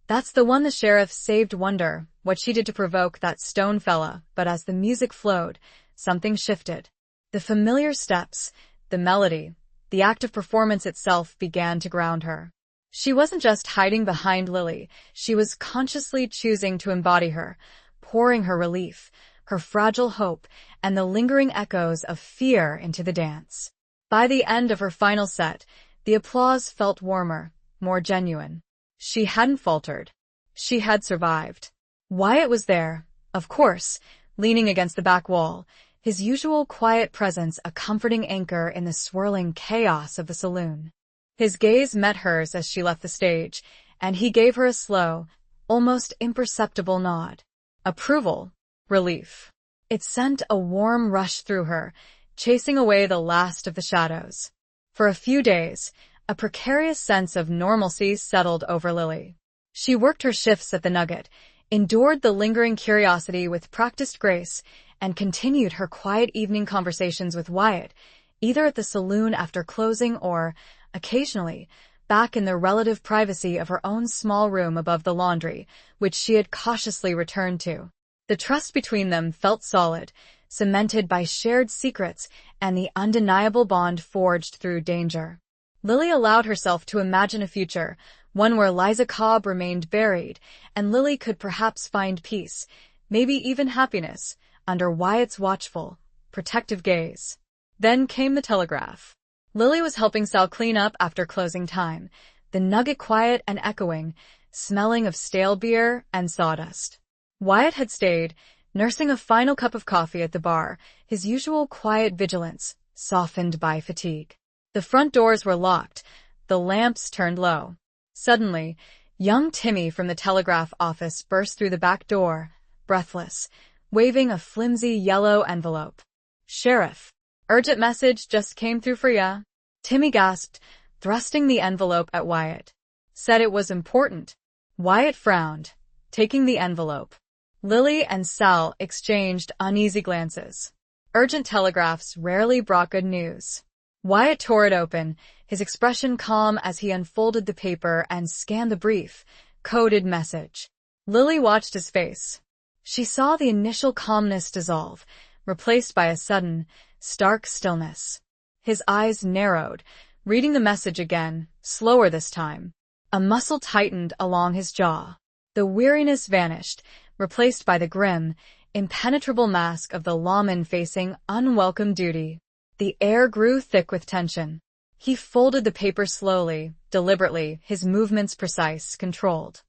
"That's the one the sheriff saved." Wonder what she did to provoke that stone fella, but as the music flowed, something shifted. The familiar steps, the melody, the act of performance itself began to ground her. She wasn't just hiding behind Lily, she was consciously choosing to embody her, pouring her relief, her fragile hope, and the lingering echoes of fear into the dance. By the end of her final set, the applause felt warmer, more genuine. She hadn't faltered. She had survived. Wyatt was there, of course, leaning against the back wall, his usual quiet presence a comforting anchor in the swirling chaos of the saloon. His gaze met hers as she left the stage, and he gave her a slow, almost imperceptible nod. Approval. Relief. It sent a warm rush through her, chasing away the last of the shadows. For a few days, a precarious sense of normalcy settled over Lily. She worked her shifts at the Nugget, endured the lingering curiosity with practiced grace, and continued her quiet evening conversations with Wyatt, either at the saloon after closing or, occasionally, back in the relative privacy of her own small room above the laundry, which she had cautiously returned to. The trust between them felt solid, cemented by shared secrets and the undeniable bond forged through danger. Lily allowed herself to imagine a future, one where Liza Cobb remained buried, and Lily could perhaps find peace, maybe even happiness, under Wyatt's watchful, protective gaze. Then came the telegraph. Lily was helping Sal clean up after closing time, the Nugget quiet and echoing, smelling of stale beer and sawdust. Wyatt had stayed, nursing a final cup of coffee at the bar, his usual quiet vigilance, softened by fatigue. The front doors were locked, the lamps turned low. Suddenly, young Timmy from the telegraph office burst through the back door, breathless, waving a flimsy yellow envelope. "Sheriff, urgent message just came through for ya." Timmy gasped, thrusting the envelope at Wyatt. "Said it was important." Wyatt frowned, taking the envelope. Lily and Sal exchanged uneasy glances. Urgent telegraphs rarely brought good news. Wyatt tore it open, his expression calm as he unfolded the paper and scanned the brief, coded message. Lily watched his face. She saw the initial calmness dissolve, replaced by a sudden, stark stillness. His eyes narrowed, reading the message again, slower this time. A muscle tightened along his jaw. The weariness vanished, replaced by the grim, impenetrable mask of the lawman facing unwelcome duty. The air grew thick with tension. He folded the paper slowly, deliberately, his movements precise, controlled.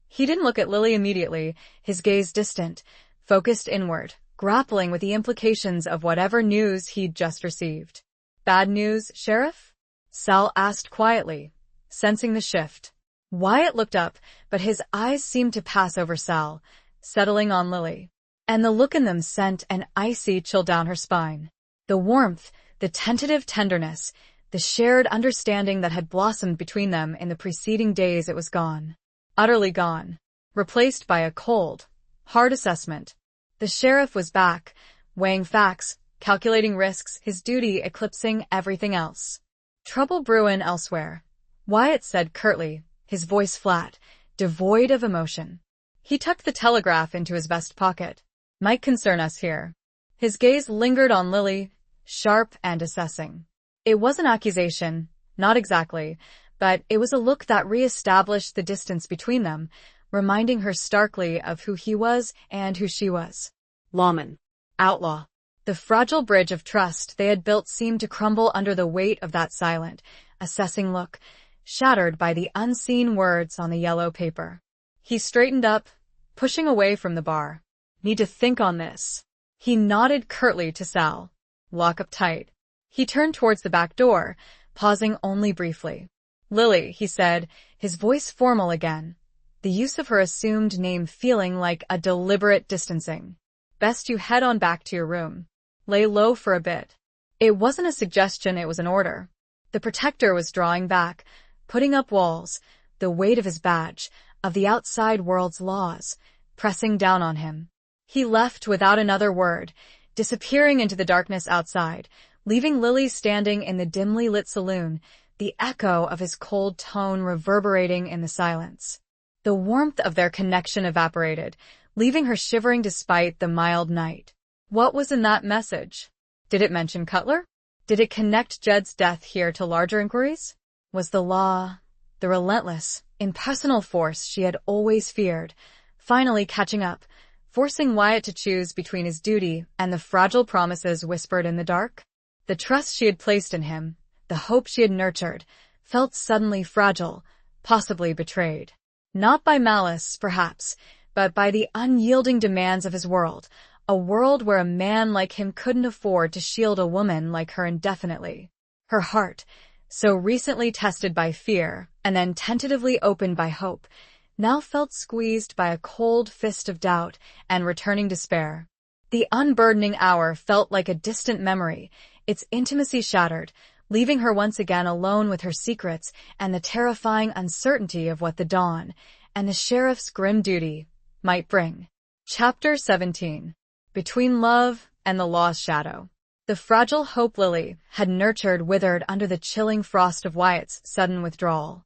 He didn't look at Lily immediately, his gaze distant, focused inward, grappling with the implications of whatever news he'd just received. "Bad news, Sheriff?" Sal asked quietly, sensing the shift. Wyatt looked up, but his eyes seemed to pass over Sal, settling on Lily. And the look in them sent an icy chill down her spine. The warmth, the tentative tenderness, the shared understanding that had blossomed between them in the preceding days, it was gone. Utterly gone. Replaced by a cold, hard assessment. The sheriff was back, weighing facts, calculating risks, his duty eclipsing everything else. "Trouble brewin' elsewhere," Wyatt said curtly, his voice flat, devoid of emotion. He tucked the telegraph into his vest pocket. "Might concern us here." His gaze lingered on Lily, sharp and assessing. It was an accusation, not exactly, but it was a look that re-established the distance between them, reminding her starkly of who he was and who she was. Lawman. Outlaw. The fragile bridge of trust they had built seemed to crumble under the weight of that silent, assessing look, shattered by the unseen words on the yellow paper. He straightened up, pushing away from the bar. "Need to think on this." He nodded curtly to Sal. "Lock up tight." He turned towards the back door, pausing only briefly. "Lily," he said, his voice formal again, the use of her assumed name feeling like a deliberate distancing. "Best you head on back to your room. Lay low for a bit." It wasn't a suggestion, it was an order. The protector was drawing back, putting up walls, the weight of his badge, of the outside world's laws, pressing down on him. He left without another word, disappearing into the darkness outside, leaving Lily standing in the dimly lit saloon, the echo of his cold tone reverberating in the silence. The warmth of their connection evaporated, leaving her shivering despite the mild night. What was in that message? Did it mention Cutler? Did it connect Jed's death here to larger inquiries? Was the law, the relentless, impersonal force she had always feared, finally catching up, forcing Wyatt to choose between his duty and the fragile promises whispered in the dark. The trust she had placed in him, the hope she had nurtured, felt suddenly fragile, possibly betrayed. Not by malice, perhaps, but by the unyielding demands of his world, a world where a man like him couldn't afford to shield a woman like her indefinitely. Her heart, so recently tested by fear and then tentatively opened by hope, now felt squeezed by a cold fist of doubt and returning despair. The unburdening hour felt like a distant memory, its intimacy shattered, leaving her once again alone with her secrets and the terrifying uncertainty of what the dawn, and the sheriff's grim duty, might bring. Chapter 17. Between Love and the Law's Shadow. The fragile hope Lily had nurtured withered under the chilling frost of Wyatt's sudden withdrawal.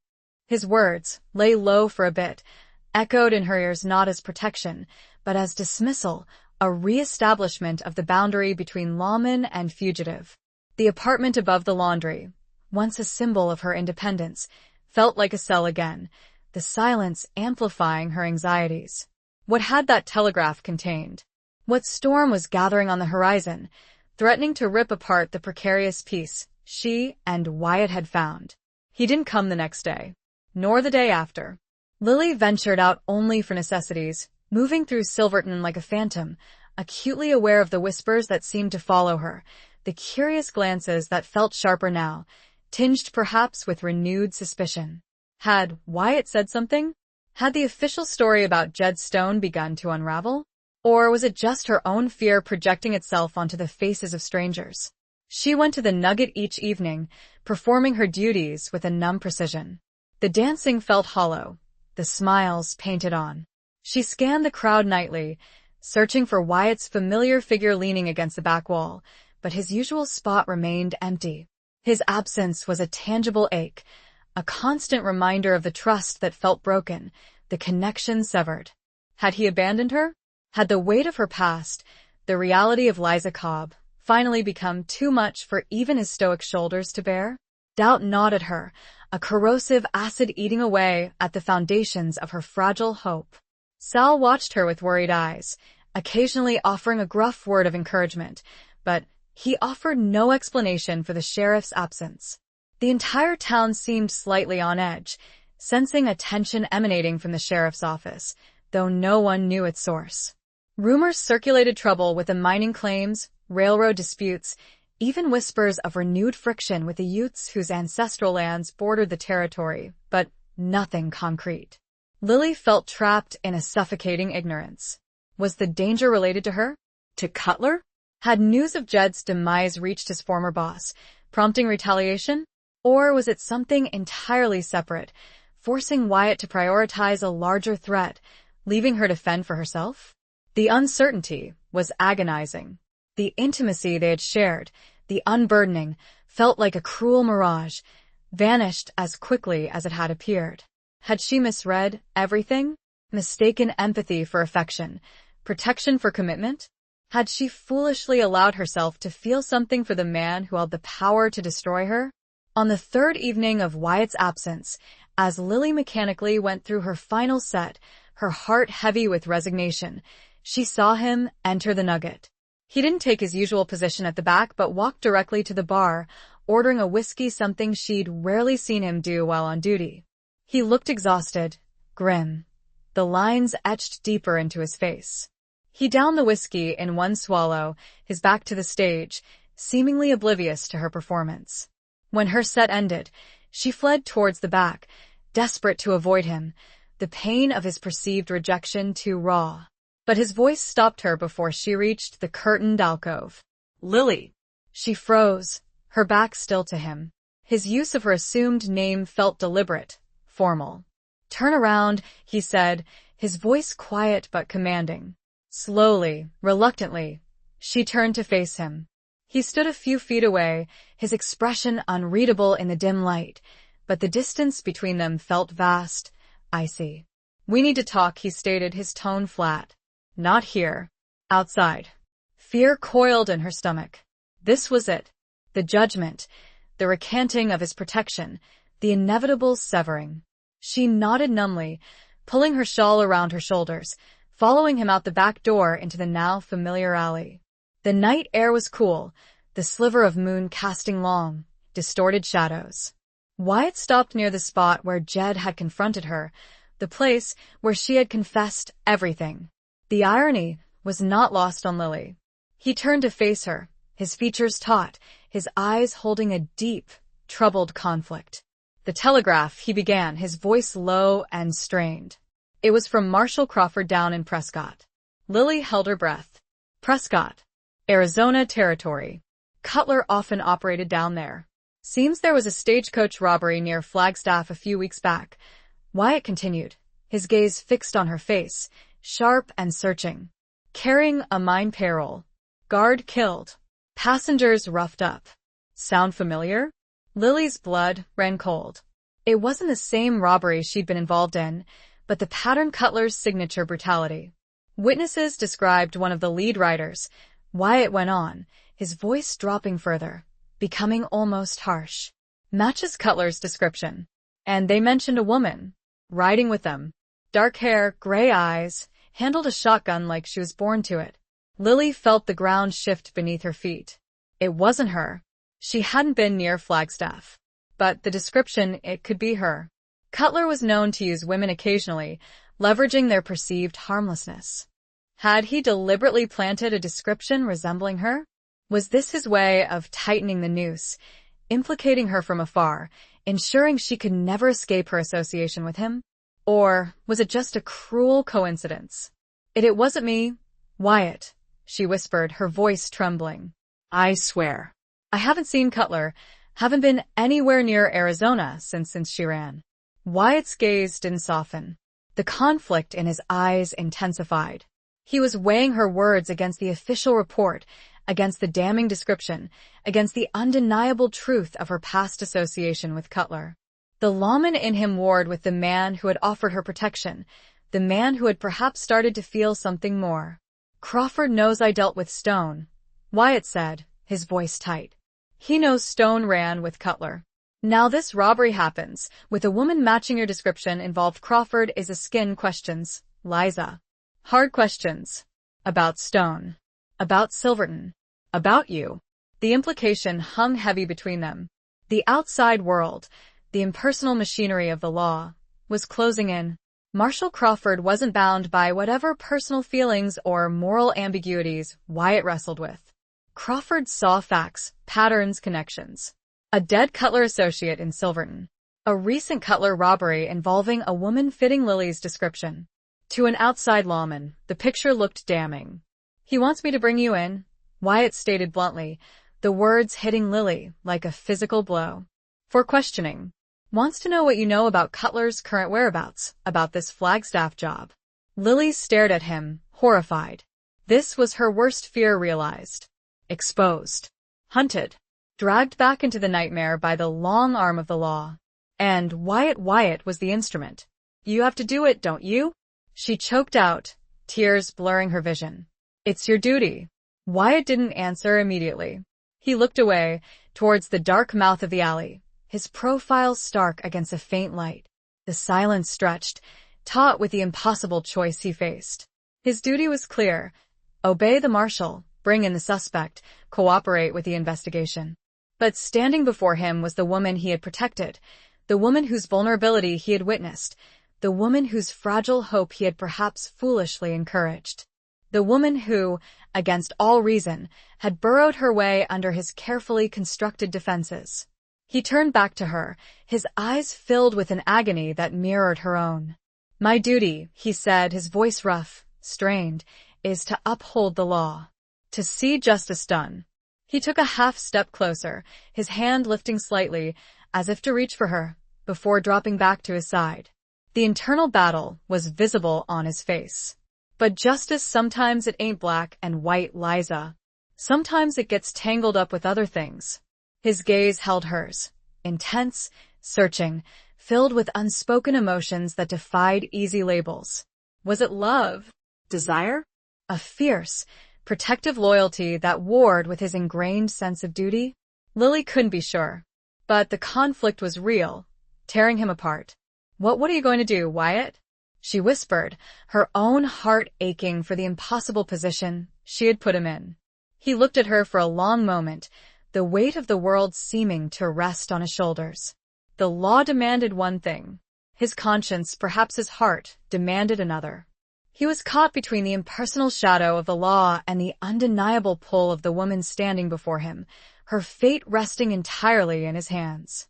His words, "lay low for a bit," echoed in her ears not as protection, but as dismissal, a re-establishment of the boundary between lawman and fugitive. The apartment above the laundry, once a symbol of her independence, felt like a cell again, the silence amplifying her anxieties. What had that telegraph contained? What storm was gathering on the horizon, threatening to rip apart the precarious peace she and Wyatt had found? He didn't come the next day, nor the day after. Lily ventured out only for necessities, moving through Silverton like a phantom, acutely aware of the whispers that seemed to follow her, the curious glances that felt sharper now, tinged perhaps with renewed suspicion. Had Wyatt said something? Had the official story about Jed Stone begun to unravel? Or was it just her own fear projecting itself onto the faces of strangers? She went to the Nugget each evening, performing her duties with a numb precision. The dancing felt hollow, the smiles painted on. She scanned the crowd nightly, searching for Wyatt's familiar figure leaning against the back wall, but his usual spot remained empty. His absence was a tangible ache, a constant reminder of the trust that felt broken, the connection severed. Had he abandoned her? Had the weight of her past, the reality of Liza Cobb, finally become too much for even his stoic shoulders to bear? Doubt gnawed at her, a corrosive acid eating away at the foundations of her fragile hope. Sal watched her with worried eyes, occasionally offering a gruff word of encouragement, but he offered no explanation for the sheriff's absence. The entire town seemed slightly on edge, sensing a tension emanating from the sheriff's office, though no one knew its source. Rumors circulated trouble with the mining claims, railroad disputes, even whispers of renewed friction with the Utes whose ancestral lands bordered the territory, but nothing concrete. Lily felt trapped in a suffocating ignorance. Was the danger related to her? To Cutler? Had news of Jed's demise reached his former boss, prompting retaliation? Or was it something entirely separate, forcing Wyatt to prioritize a larger threat, leaving her to fend for herself? The uncertainty was agonizing. The intimacy they had shared, the unburdening, felt like a cruel mirage, vanished as quickly as it had appeared. Had she misread everything? Mistaken empathy for affection, protection for commitment? Had she foolishly allowed herself to feel something for the man who held the power to destroy her? On the third evening of Wyatt's absence, as Lily mechanically went through her final set, her heart heavy with resignation, she saw him enter the Nugget. He didn't take his usual position at the back but walked directly to the bar, ordering a whiskey, something she'd rarely seen him do while on duty. He looked exhausted, grim, the lines etched deeper into his face. He downed the whiskey in one swallow, his back to the stage, seemingly oblivious to her performance. When her set ended, she fled towards the back, desperate to avoid him, the pain of his perceived rejection too raw. But his voice stopped her before she reached the curtained alcove. "Lily!" She froze, her back still to him. His use of her assumed name felt deliberate, formal. "Turn around," he said, his voice quiet but commanding. Slowly, reluctantly, she turned to face him. He stood a few feet away, his expression unreadable in the dim light, but the distance between them felt vast, icy. "We need to talk," he stated, his tone flat. "Not here. Outside." Fear coiled in her stomach. This was it. The judgment, the recanting of his protection, the inevitable severing. She nodded numbly, pulling her shawl around her shoulders, following him out the back door into the now familiar alley. The night air was cool, the sliver of moon casting long, distorted shadows. Wyatt stopped near the spot where Jed had confronted her, the place where she had confessed everything. The irony was not lost on Lily. He turned to face her, his features taut, his eyes holding a deep, troubled conflict. "The telegraph," he began, his voice low and strained. It was from Marshall Crawford down in Prescott. Lily held her breath. Prescott, Arizona territory. Cutler often operated down there. "Seems there was a stagecoach robbery near Flagstaff a few weeks back." Wyatt continued, his gaze fixed on her face, sharp and searching. "Carrying a mine payroll. Guard killed. Passengers roughed up." Sound familiar? Lily's blood ran cold. It wasn't the same robbery she'd been involved in, but the pattern Cutler's signature brutality. Witnesses described one of the lead writers. Wyatt went on, his voice dropping further, becoming almost harsh. "Matches Cutler's description. And they mentioned a woman. Riding with them. Dark hair, gray eyes, handled a shotgun like she was born to it." Lily felt the ground shift beneath her feet. It wasn't her. She hadn't been near Flagstaff. But the description, it could be her. Cutler was known to use women occasionally, leveraging their perceived harmlessness. Had he deliberately planted a description resembling her? Was this his way of tightening the noose, implicating her from afar, ensuring she could never escape her association with him? Or was it just a cruel coincidence? It wasn't me, Wyatt," she whispered, her voice trembling. "I swear. I haven't seen Cutler, haven't been anywhere near Arizona since she ran." Wyatt's gaze didn't soften. The conflict in his eyes intensified. He was weighing her words against the official report, against the damning description, against the undeniable truth of her past association with Cutler. The lawman in him warred with the man who had offered her protection, the man who had perhaps started to feel something more. "Crawford knows I dealt with Stone," Wyatt said, his voice tight. "He knows Stone ran with Cutler. Now this robbery happens, with a woman matching your description involved. Crawford is a skin questions, Liza. Hard questions. About Stone. About Silverton. About you." The implication hung heavy between them. The outside world, the impersonal machinery of the law, was closing in. Marshall Crawford wasn't bound by whatever personal feelings or moral ambiguities Wyatt wrestled with. Crawford saw facts, patterns, connections. A dead Cutler associate in Silverton. A recent Cutler robbery involving a woman fitting Lily's description. To an outside lawman, the picture looked damning. "He wants me to bring you in," Wyatt stated bluntly, the words hitting Lily like a physical blow. "For questioning. Wants to know what you know about Cutler's current whereabouts, about this Flagstaff job." Lily stared at him, horrified. This was her worst fear realized. Exposed. Hunted. Dragged back into the nightmare by the long arm of the law. And Wyatt was the instrument. "You have to do it, don't you?" She choked out, tears blurring her vision. "It's your duty." Wyatt didn't answer immediately. He looked away, towards the dark mouth of the alley, his profile stark against a faint light. The silence stretched, taut with the impossible choice he faced. His duty was clear. Obey the marshal, bring in the suspect, cooperate with the investigation. But standing before him was the woman he had protected, the woman whose vulnerability he had witnessed, the woman whose fragile hope he had perhaps foolishly encouraged. The woman who, against all reason, had burrowed her way under his carefully constructed defenses. He turned back to her, his eyes filled with an agony that mirrored her own. "My duty," he said, his voice rough, strained, "is to uphold the law. To see justice done." He took a half-step closer, his hand lifting slightly, as if to reach for her, before dropping back to his side. The internal battle was visible on his face. "But justice, sometimes it ain't black and white, Liza. Sometimes it gets tangled up with other things." His gaze held hers, intense, searching, filled with unspoken emotions that defied easy labels. Was it love? Desire? A fierce, protective loyalty that warred with his ingrained sense of duty? Lily couldn't be sure. But the conflict was real, tearing him apart. What are you going to do, Wyatt?" she whispered, her own heart aching for the impossible position she had put him in. He looked at her for a long moment, the weight of the world seeming to rest on his shoulders. The law demanded one thing. His conscience, perhaps his heart, demanded another. He was caught between the impersonal shadow of the law and the undeniable pull of the woman standing before him, her fate resting entirely in his hands.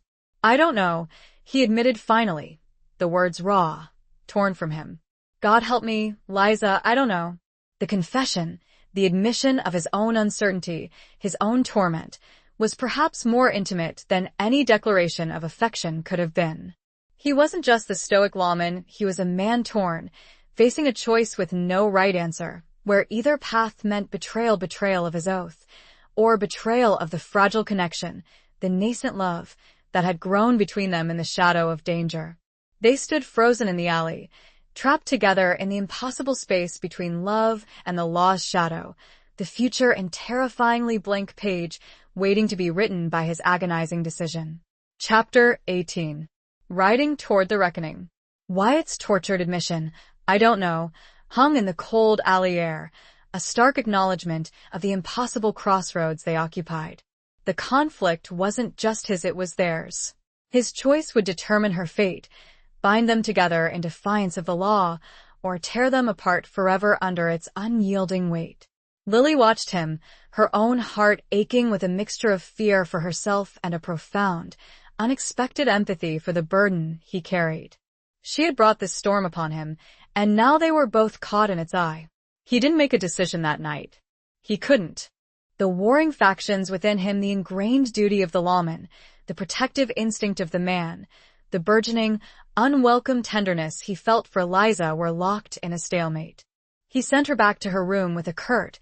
"I don't know," he admitted finally, the words raw, torn from him. "God help me, Liza, I don't know." The confession, the admission of his own uncertainty, his own torment, was perhaps more intimate than any declaration of affection could have been. He wasn't just the stoic lawman, he was a man torn, facing a choice with no right answer, where either path meant betrayal of his oath, or betrayal of the fragile connection, the nascent love, that had grown between them in the shadow of danger. They stood frozen in the alley, trapped together in the impossible space between love and the law's shadow, the future and terrifyingly blank page waiting to be written by his agonizing decision. Chapter 18. Riding Toward the Reckoning. Wyatt's tortured admission, "I don't know," hung in the cold alley air, a stark acknowledgement of the impossible crossroads they occupied. The conflict wasn't just his, it was theirs. His choice would determine her fate, bind them together in defiance of the law, or tear them apart forever under its unyielding weight. Lily watched him, her own heart aching with a mixture of fear for herself and a profound, unexpected empathy for the burden he carried. She had brought this storm upon him, and now they were both caught in its eye. He didn't make a decision that night. He couldn't. The warring factions within him, the ingrained duty of the lawman, the protective instinct of the man, the burgeoning, unwelcome tenderness he felt for Liza were locked in a stalemate. He sent her back to her room with a curt,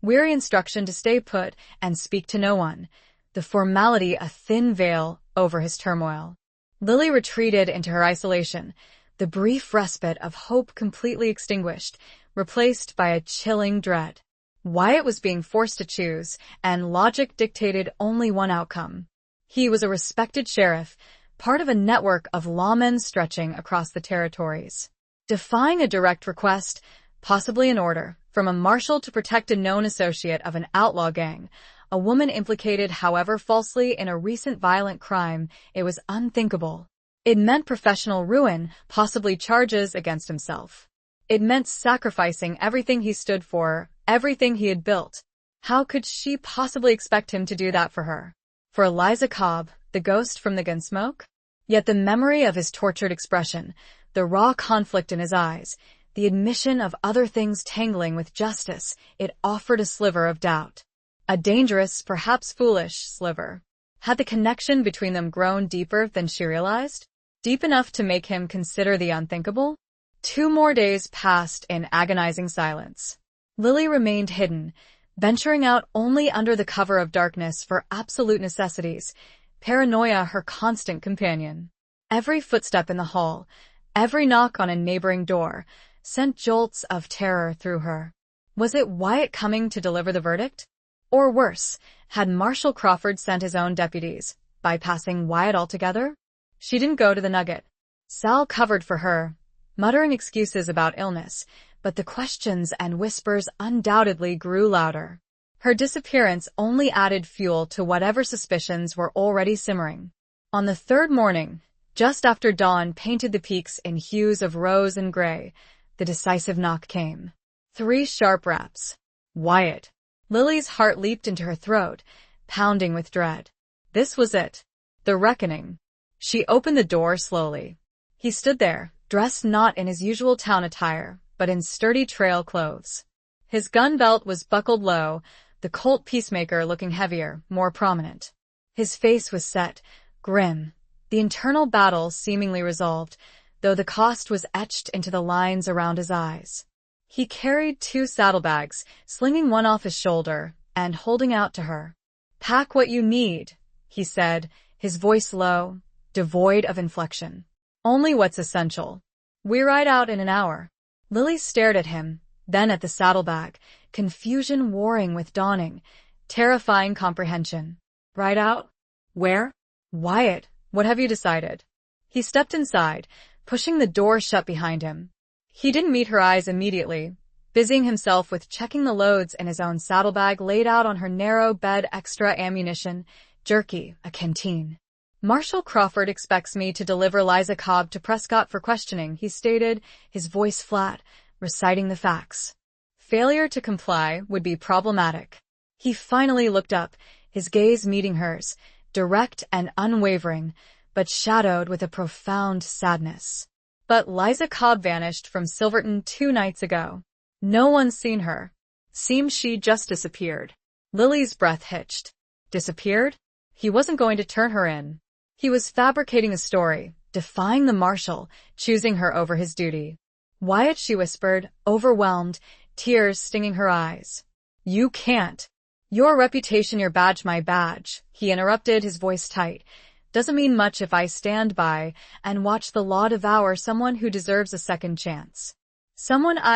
weary instruction to stay put and speak to no one, the formality a thin veil over his turmoil. Lily retreated into her isolation, the brief respite of hope completely extinguished, replaced by a chilling dread. Wyatt was being forced to choose, and logic dictated only one outcome. He was a respected sheriff, part of a network of lawmen stretching across the territories. Defying a direct request, possibly an order, from a marshal to protect a known associate of an outlaw gang, a woman implicated, however falsely, in a recent violent crime, it was unthinkable. It meant professional ruin, possibly charges against himself. It meant sacrificing everything he stood for, everything he had built. How could she possibly expect him to do that for her? For Eliza Cobb, the ghost from the Gunsmoke? Yet the memory of his tortured expression, the raw conflict in his eyes, the admission of other things tangling with justice, it offered a sliver of doubt. A dangerous, perhaps foolish, sliver. Had the connection between them grown deeper than she realized? Deep enough to make him consider the unthinkable? 2 more days passed in agonizing silence. Lily remained hidden, venturing out only under the cover of darkness for absolute necessities, paranoia her constant companion. Every footstep in the hall, every knock on a neighboring door, sent jolts of terror through her. Was it Wyatt coming to deliver the verdict? Or worse, had Marshal Crawford sent his own deputies, bypassing Wyatt altogether? She didn't go to the Nugget. Sal covered for her, muttering excuses about illness, but the questions and whispers undoubtedly grew louder. Her disappearance only added fuel to whatever suspicions were already simmering. On the 3rd morning, just after dawn painted the peaks in hues of rose and gray, the decisive knock came. 3 sharp raps. Wyatt. Lily's heart leaped into her throat, pounding with dread. This was it. The reckoning. She opened the door slowly. He stood there, dressed not in his usual town attire, but in sturdy trail clothes. His gun belt was buckled low, the Colt Peacemaker looking heavier, more prominent. His face was set, grim, the internal battle seemingly resolved, though the cost was etched into the lines around his eyes. He carried 2 saddlebags, slinging one off his shoulder, and holding out to her. "Pack what you need," he said, his voice low, devoid of inflection. "Only what's essential. We ride out in an hour." Lily stared at him, then at the saddlebag, confusion warring with dawning, terrifying comprehension. "Ride out? Where?" "Wyatt, what have you decided?" He stepped inside, pushing the door shut behind him. He didn't meet her eyes immediately, busying himself with checking the loads in his own saddlebag laid out on her narrow bed, extra ammunition, jerky, a canteen. Marshal Crawford expects me to deliver Liza Cobb to Prescott for questioning, he stated, his voice flat, reciting the facts. Failure to comply would be problematic. He finally looked up, his gaze meeting hers, direct and unwavering, but shadowed with a profound sadness. But Liza Cobb vanished from Silverton 2 nights ago. No one's seen her. Seems she just disappeared. Lily's breath hitched. Disappeared? He wasn't going to turn her in. He was fabricating a story, defying the marshal, choosing her over his duty. Wyatt, she whispered, overwhelmed, tears stinging her eyes. You can't. Your reputation, your badge, my badge, he interrupted, his voice tight. Doesn't mean much if I stand by and watch the law devour someone who deserves a second chance.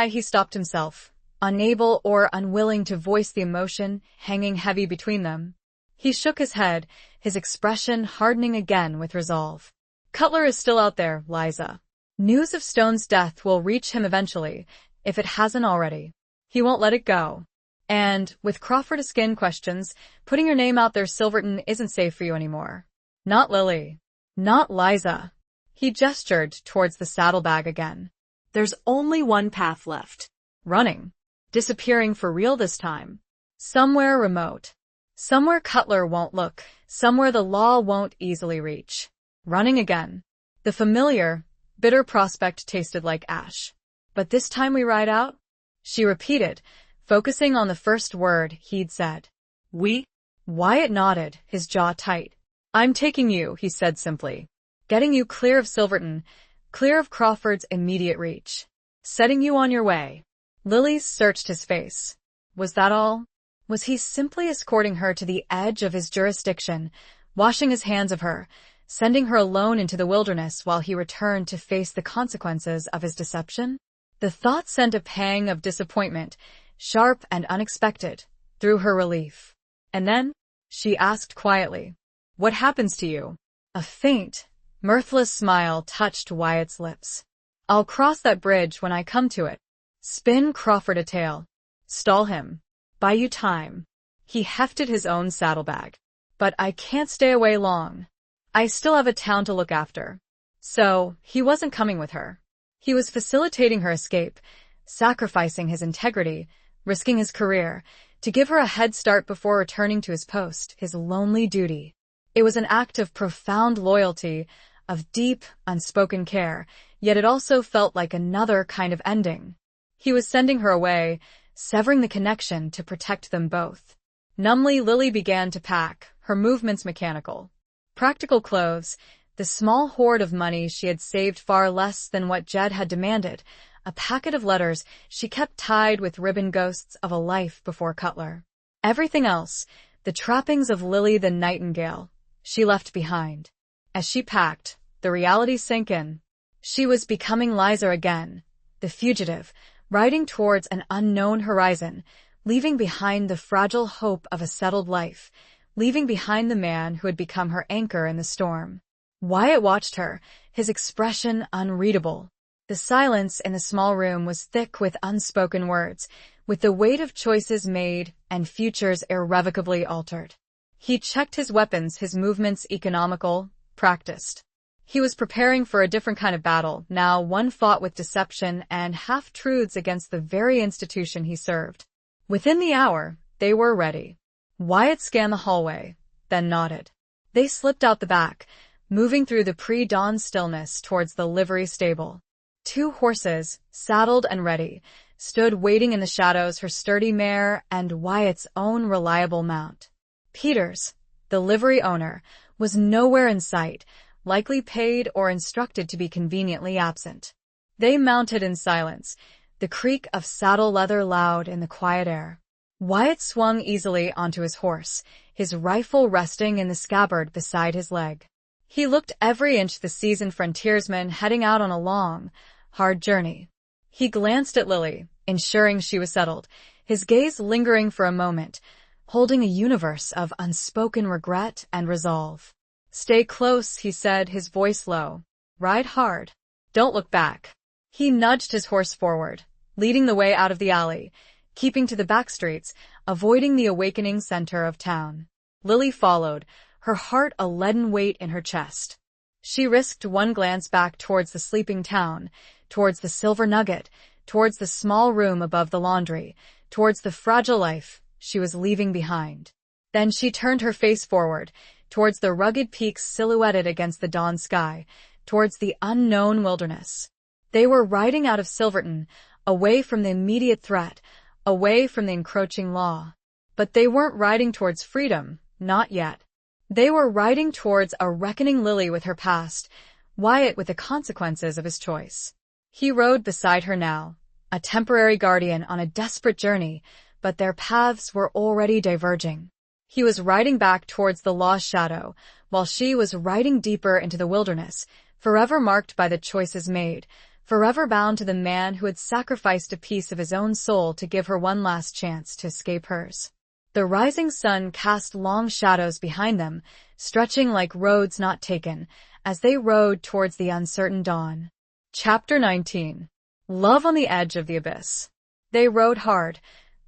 He stopped himself, unable or unwilling to voice the emotion hanging heavy between them. He shook his head, his expression hardening again with resolve. Cutler is still out there, Liza. News of Stone's death will reach him eventually, if it hasn't already. He won't let it go. And, with Crawford askin questions, putting your name out there, Silverton isn't safe for you anymore. Not Lily. Not Liza. He gestured towards the saddlebag again. There's only one path left. Running. Disappearing for real this time. Somewhere remote. Somewhere Cutler won't look. Somewhere the law won't easily reach. Running again. The familiar, bitter prospect tasted like ash. But this time we ride out? She repeated, focusing on the first word he'd said. We? Wyatt nodded, his jaw tight. I'm taking you, he said simply. Getting you clear of Silverton, clear of Crawford's immediate reach. Setting you on your way. Lily searched his face. Was that all? Was he simply escorting her to the edge of his jurisdiction, washing his hands of her, sending her alone into the wilderness while he returned to face the consequences of his deception? The thought sent a pang of disappointment, sharp and unexpected, through her relief. And then, she asked quietly, what happens to you? A faint, mirthless smile touched Wyatt's lips. I'll cross that bridge when I come to it. Spin Crawford a tale. Stall him. Buy you time. He hefted his own saddlebag. But I can't stay away long. I still have a town to look after. So, he wasn't coming with her. He was facilitating her escape, sacrificing his integrity, risking his career, to give her a head start before returning to his post, his lonely duty. It was an act of profound loyalty, of deep, unspoken care, yet it also felt like another kind of ending. He was sending her away, severing the connection to protect them both. Numbly, Lily began to pack, her movements mechanical. Practical clothes, the small hoard of money she had saved far less than what Jed had demanded, a packet of letters she kept tied with ribbon ghosts of a life before Cutler. Everything else, the trappings of Lily the Nightingale, she left behind. As she packed, the reality sank in. She was becoming Liza again, the fugitive, riding towards an unknown horizon, leaving behind the fragile hope of a settled life, leaving behind the man who had become her anchor in the storm. Wyatt watched her, his expression unreadable. The silence in the small room was thick with unspoken words, with the weight of choices made and futures irrevocably altered. He checked his weapons, his movements economical, practiced. He was preparing for a different kind of battle, now one fought with deception and half-truths against the very institution he served. Within the hour, they were ready. Wyatt scanned the hallway, then nodded. They slipped out the back, moving through the pre-dawn stillness towards the livery stable. 2 horses, saddled and ready, stood waiting in the shadows, her sturdy mare and Wyatt's own reliable mount. Peters, the livery owner, was nowhere in sight, likely paid or instructed to be conveniently absent. They mounted in silence, the creak of saddle leather loud in the quiet air. Wyatt swung easily onto his horse, his rifle resting in the scabbard beside his leg. He looked every inch the seasoned frontiersman heading out on a long, hard journey. He glanced at Lily, ensuring she was settled, his gaze lingering for a moment, holding a universe of unspoken regret and resolve. Stay close, he said, his voice low. Ride hard. Don't look back. He nudged his horse forward, leading the way out of the alley, keeping to the back streets, avoiding the awakening center of town. Lily followed, her heart a leaden weight in her chest. She risked one glance back towards the sleeping town, towards the silver nugget, towards the small room above the laundry, towards the fragile life she was leaving behind. Then she turned her face forward, towards the rugged peaks silhouetted against the dawn sky, towards the unknown wilderness. They were riding out of Silverton, away from the immediate threat, away from the encroaching law. But they weren't riding towards freedom, not yet. They were riding towards a reckoning, Lily with her past, Wyatt with the consequences of his choice. He rode beside her now, a temporary guardian on a desperate journey, but their paths were already diverging. He was riding back towards the law's shadow, while she was riding deeper into the wilderness, forever marked by the choices made, forever bound to the man who had sacrificed a piece of his own soul to give her one last chance to escape hers. The rising sun cast long shadows behind them, stretching like roads not taken, as they rode towards the uncertain dawn. Chapter 19. Love on the Edge of the Abyss. They rode hard,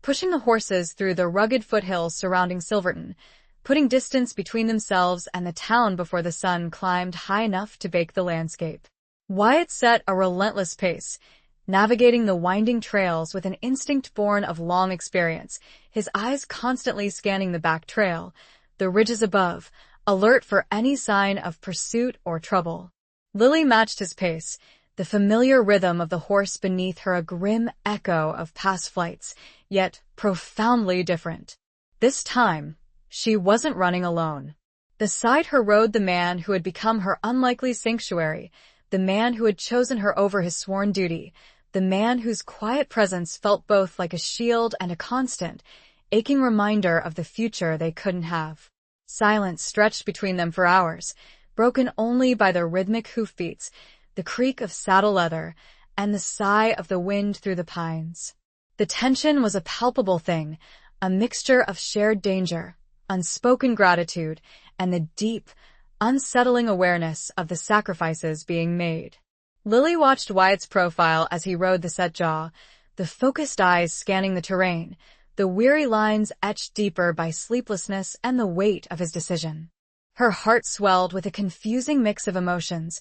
pushing the horses through the rugged foothills surrounding Silverton, putting distance between themselves and the town before the sun climbed high enough to bake the landscape. Wyatt set a relentless pace, navigating the winding trails with an instinct born of long experience, his eyes constantly scanning the back trail, the ridges above, alert for any sign of pursuit or trouble. Lily matched his pace, the familiar rhythm of the horse beneath her a grim echo of past flights, yet profoundly different. This time, she wasn't running alone. Beside her rode the man who had become her unlikely sanctuary, the man who had chosen her over his sworn duty, the man whose quiet presence felt both like a shield and a constant, aching reminder of the future they couldn't have. Silence stretched between them for hours, broken only by the rhythmic hoofbeats, the creak of saddle leather, and the sigh of the wind through the pines. The tension was a palpable thing, a mixture of shared danger, unspoken gratitude, and the deep, unsettling awareness of the sacrifices being made. Lily watched Wyatt's profile as he rode the set jaw, the focused eyes scanning the terrain, the weary lines etched deeper by sleeplessness and the weight of his decision. Her heart swelled with a confusing mix of emotions,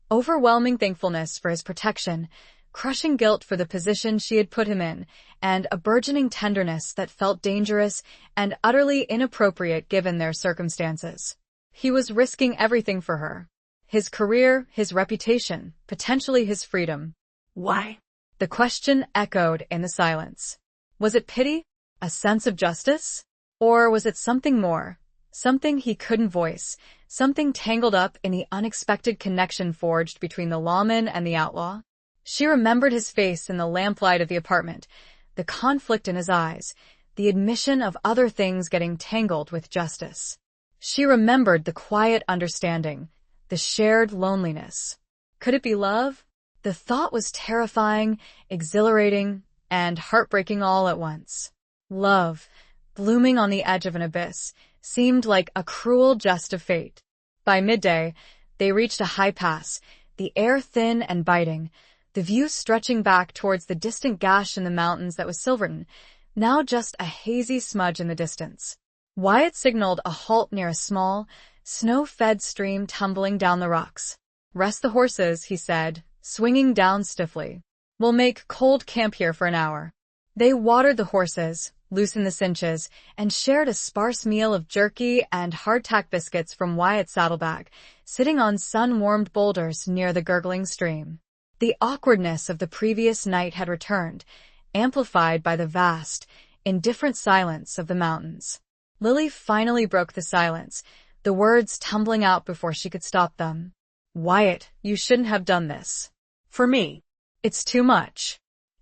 overwhelming thankfulness for his protection, crushing guilt for the position she had put him in, and a burgeoning tenderness that felt dangerous and utterly inappropriate given their circumstances. He was risking everything for her. His career, his reputation, potentially his freedom. Why? The question echoed in the silence. Was it pity? A sense of justice? Or was it something more? Something he couldn't voice, something tangled up in the unexpected connection forged between the lawman and the outlaw? She remembered his face in the lamplight of the apartment, the conflict in his eyes, the admission of other things getting tangled with justice. She remembered the quiet understanding, the shared loneliness. Could it be love? The thought was terrifying, exhilarating, and heartbreaking all at once. Love, blooming on the edge of an abyss, seemed like a cruel jest of fate. By midday, they reached a high pass, the air thin and biting, the view stretching back towards the distant gash in the mountains that was Silverton, now just a hazy smudge in the distance. Wyatt signaled a halt near a small, snow-fed stream tumbling down the rocks. "Rest the horses," he said, swinging down stiffly. "We'll make cold camp here for an hour." They watered the horses, loosened the cinches, and shared a sparse meal of jerky and hardtack biscuits from Wyatt's saddlebag, sitting on sun-warmed boulders near the gurgling stream. The awkwardness of the previous night had returned, amplified by the vast, indifferent silence of the mountains. Lily finally broke the silence, the words tumbling out before she could stop them. "Wyatt, you shouldn't have done this. For me. It's too much."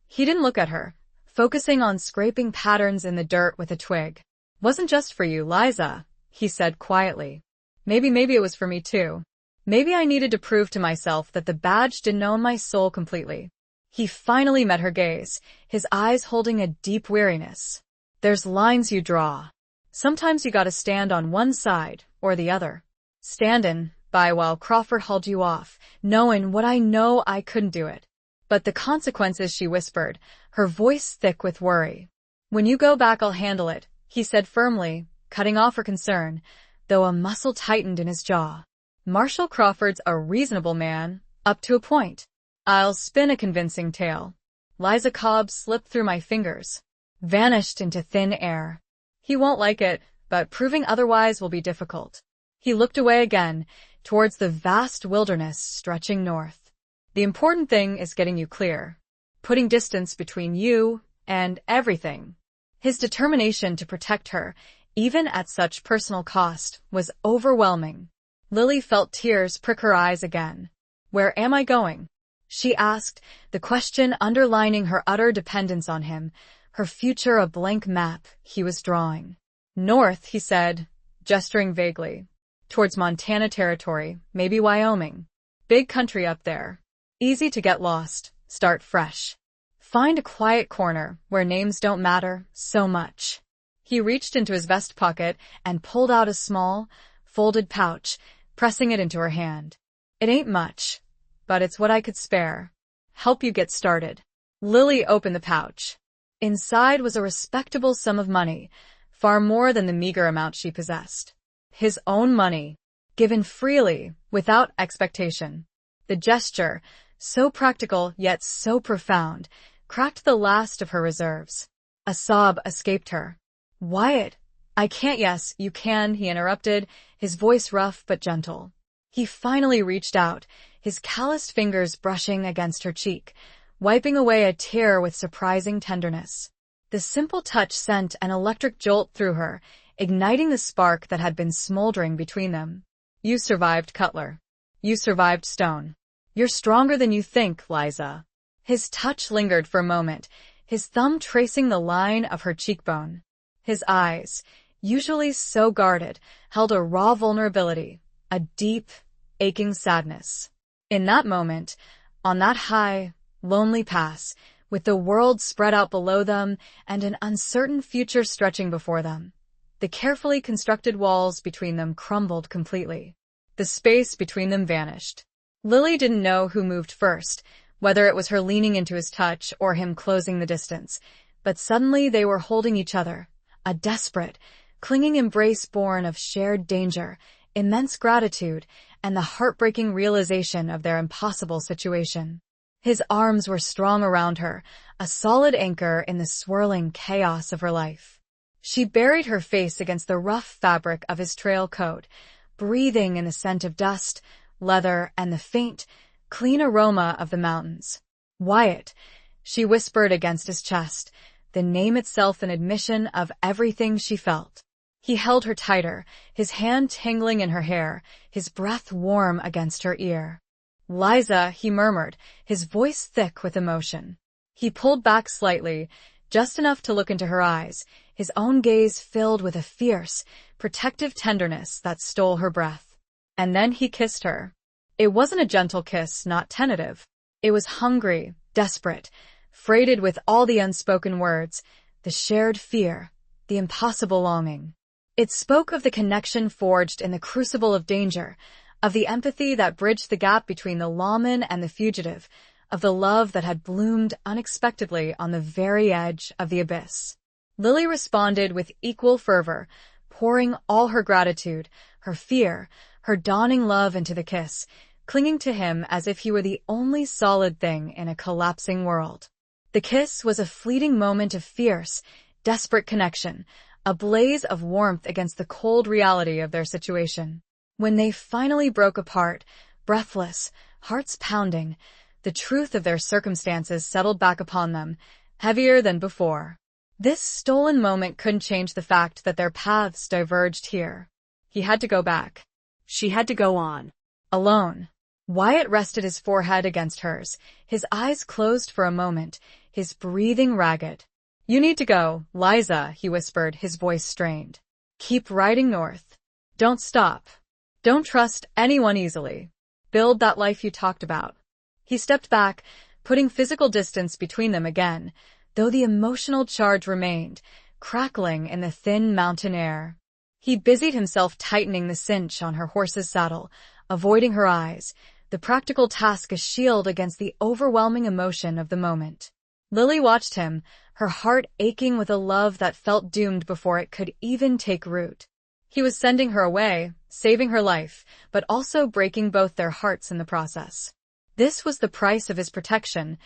He didn't look at her, focusing on scraping patterns in the dirt with a twig. "Wasn't just for you, Liza," he said quietly. Maybe it was for me too. Maybe I needed to prove to myself that the badge didn't own my soul completely." He finally met her gaze, his eyes holding a deep weariness. "There's lines you draw. Sometimes you gotta stand on one side or the other. Standin' by while Crawford hauled you off, knowing what I know I couldn't do it. But the consequences, she whispered, her voice thick with worry. When you go back, I'll handle it, he said firmly, cutting off her concern, though a muscle tightened in his jaw. Marshall Crawford's a reasonable man, up to a point. I'll spin a convincing tale. Liza Cobb slipped through my fingers, vanished into thin air. He won't like it, but proving otherwise will be difficult. He looked away again, towards the vast wilderness stretching north. The important thing is getting you clear, putting distance between you and everything. His determination to protect her, even at such personal cost, was overwhelming. Lily felt tears prick her eyes again. Where am I going? She asked, the question underlining her utter dependence on him, her future a blank map he was drawing. North, he said, gesturing vaguely. Towards Montana territory, maybe Wyoming. Big country up there. Easy to get lost, start fresh. Find a quiet corner where names don't matter so much. He reached into his vest pocket and pulled out a small, folded pouch, pressing it into her hand. It ain't much, but it's what I could spare. Help you get started. Lily opened the pouch. Inside was a respectable sum of money, far more than the meager amount she possessed. His own money, given freely, without expectation. The gesture, so practical yet so profound, cracked the last of her reserves. A sob escaped her. Wyatt, I can't. Yes, you can, he interrupted, his voice rough but gentle. He finally reached out, his calloused fingers brushing against her cheek, wiping away a tear with surprising tenderness. The simple touch sent an electric jolt through her, igniting the spark that had been smoldering between them. You survived, Cutler. You survived Stone. You're stronger than you think, Liza. His touch lingered for a moment, his thumb tracing the line of her cheekbone. His eyes, usually so guarded, held a raw vulnerability, a deep, aching sadness. In that moment, on that high, lonely pass, with the world spread out below them and an uncertain future stretching before them, the carefully constructed walls between them crumbled completely. The space between them vanished. Lily didn't know who moved first, whether it was her leaning into his touch or him closing the distance, but suddenly they were holding each other, a desperate, clinging embrace born of shared danger, immense gratitude, and the heartbreaking realization of their impossible situation. His arms were strong around her, a solid anchor in the swirling chaos of her life. She buried her face against the rough fabric of his trail coat, breathing in the scent of dust, leather, and the faint, clean aroma of the mountains. Wyatt, she whispered against his chest, the name itself an admission of everything she felt. He held her tighter, his hand tingling in her hair, his breath warm against her ear. Liza, he murmured, his voice thick with emotion. He pulled back slightly, just enough to look into her eyes, his own gaze filled with a fierce, protective tenderness that stole her breath. And then he kissed her. It wasn't a gentle kiss, not tentative. It was hungry, desperate, freighted with all the unspoken words, the shared fear, the impossible longing. It spoke of the connection forged in the crucible of danger, of the empathy that bridged the gap between the lawman and the fugitive, of the love that had bloomed unexpectedly on the very edge of the abyss. Lily responded with equal fervor, pouring all her gratitude, her fear, her dawning love into the kiss, clinging to him as if he were the only solid thing in a collapsing world. The kiss was a fleeting moment of fierce, desperate connection, a blaze of warmth against the cold reality of their situation. When they finally broke apart, breathless, hearts pounding, the truth of their circumstances settled back upon them, heavier than before. This stolen moment couldn't change the fact that their paths diverged here. He had to go back. She had to go on. Alone. Wyatt rested his forehead against hers, his eyes closed for a moment, his breathing ragged. You need to go, Liza, he whispered, his voice strained. Keep riding north. Don't stop. Don't trust anyone easily. Build that life you talked about. He stepped back, putting physical distance between them again, though the emotional charge remained, crackling in the thin mountain air. He busied himself tightening the cinch on her horse's saddle, avoiding her eyes, the practical task a shield against the overwhelming emotion of the moment. Lily watched him, her heart aching with a love that felt doomed before it could even take root. He was sending her away, saving her life, but also breaking both their hearts in the process. This was the price of his protection,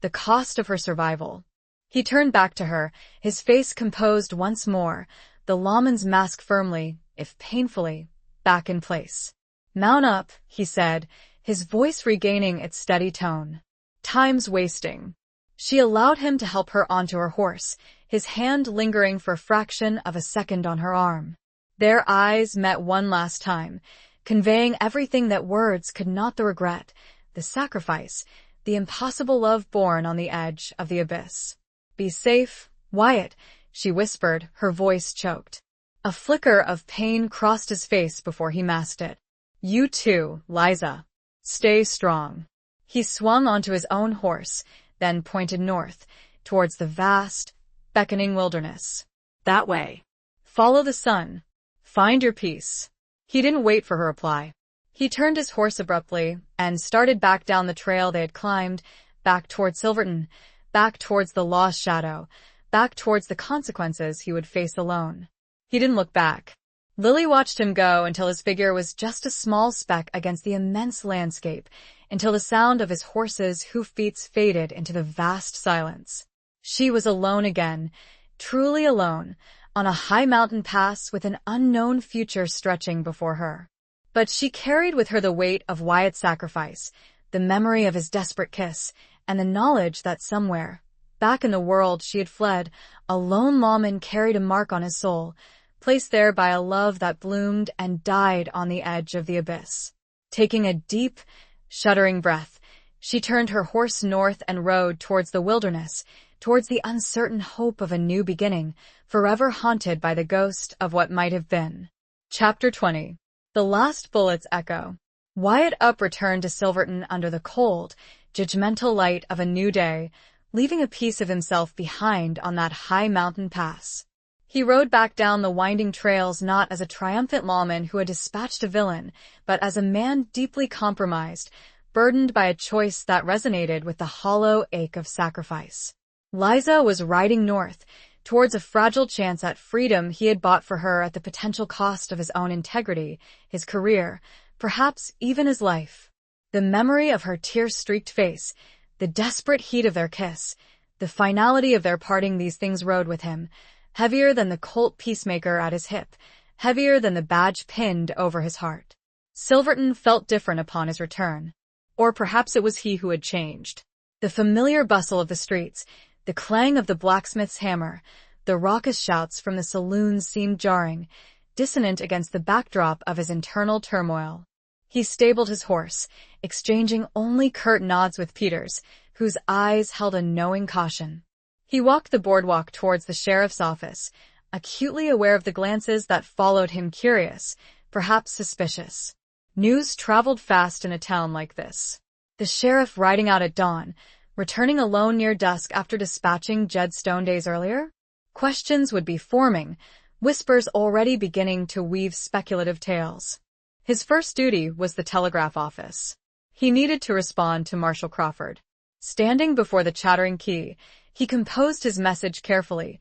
the cost of her survival. He turned back to her, his face composed once more, the lawman's mask firmly, if painfully, back in place. "Mount up," he said, his voice regaining its steady tone. "Time's wasting." She allowed him to help her onto her horse, his hand lingering for a fraction of a second on her arm. Their eyes met one last time, conveying everything that words could not: the regret, the sacrifice, the impossible love born on the edge of the abyss. "Be safe, Wyatt," she whispered, her voice choked. A flicker of pain crossed his face before he masked it. "You too, Liza. Stay strong." He swung onto his own horse, then pointed north, towards the vast, beckoning wilderness. "That way. "Follow the sun. Find your peace." He didn't wait for her reply. He turned his horse abruptly and started back down the trail they had climbed, back towards Silverton, back towards the lost shadow, back towards the consequences he would face alone. He didn't look back. Lily watched him go until his figure was just a small speck against the immense landscape, until the sound of his horse's hoofbeats faded into the vast silence. She was alone again, truly alone, on a high mountain pass with an unknown future stretching before her. But she carried with her the weight of Wyatt's sacrifice, the memory of his desperate kiss, and the knowledge that somewhere, back in the world she had fled, a lone lawman carried a mark on his soul, placed there by a love that bloomed and died on the edge of the abyss. Taking a deep, shuddering breath, she turned her horse north and rode towards the wilderness, towards the uncertain hope of a new beginning, forever haunted by the ghost of what might have been. Chapter 20. The Last Bullets Echo. Wyatt returned to Silverton under the cold, judgmental light of a new day, leaving a piece of himself behind on that high mountain pass. He rode back down the winding trails not as a triumphant lawman who had dispatched a villain, but as a man deeply compromised, burdened by a choice that resonated with the hollow ache of sacrifice. Liza was riding north, towards a fragile chance at freedom he had bought for her at the potential cost of his own integrity, his career, perhaps even his life. The memory of her tear-streaked face, the desperate heat of their kiss, the finality of their parting, these things rode with him, heavier than the Colt peacemaker at his hip, heavier than the badge pinned over his heart. Silverton felt different upon his return. Or perhaps it was he who had changed. The familiar bustle of the streets, the clang of the blacksmith's hammer, the raucous shouts from the saloons seemed jarring, dissonant against the backdrop of his internal turmoil. He stabled his horse, exchanging only curt nods with Peters, whose eyes held a knowing caution. He walked the boardwalk towards the sheriff's office, acutely aware of the glances that followed him, curious, perhaps suspicious. News traveled fast in a town like this. The sheriff riding out at dawn, returning alone near dusk after dispatching Jed Stone days earlier? Questions would be forming, whispers already beginning to weave speculative tales. His first duty was the telegraph office. He needed to respond to Marshal Crawford. Standing before the chattering key, he composed his message carefully,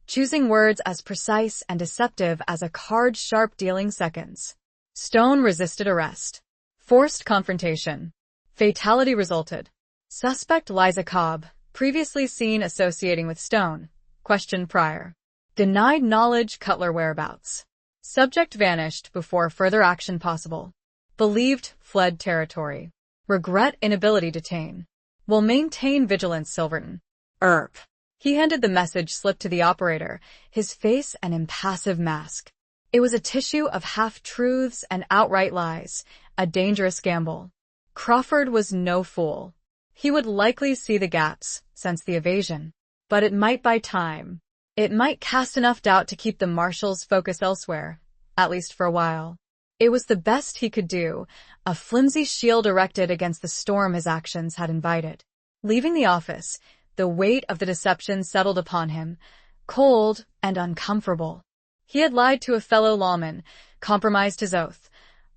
choosing words as precise and deceptive as a card sharp, dealing seconds. Stone resisted arrest. Forced confrontation. Fatality resulted. Suspect Liza Cobb, previously seen associating with Stone. Questioned prior. Denied knowledge Cutler whereabouts. Subject vanished before further action possible. Believed fled territory. Regret inability detain. Will maintain vigilance Silverton. He handed the message slip to the operator, his face an impassive mask. It was a tissue of half-truths and outright lies, a dangerous gamble. Crawford was no fool. He would likely see the gaps, sense the evasion. But it might buy time. It might cast enough doubt to keep the marshal's focus elsewhere, at least for a while. It was the best he could do, a flimsy shield erected against the storm his actions had invited. Leaving the office, the weight of the deception settled upon him, cold and uncomfortable. He had lied to a fellow lawman, compromised his oath,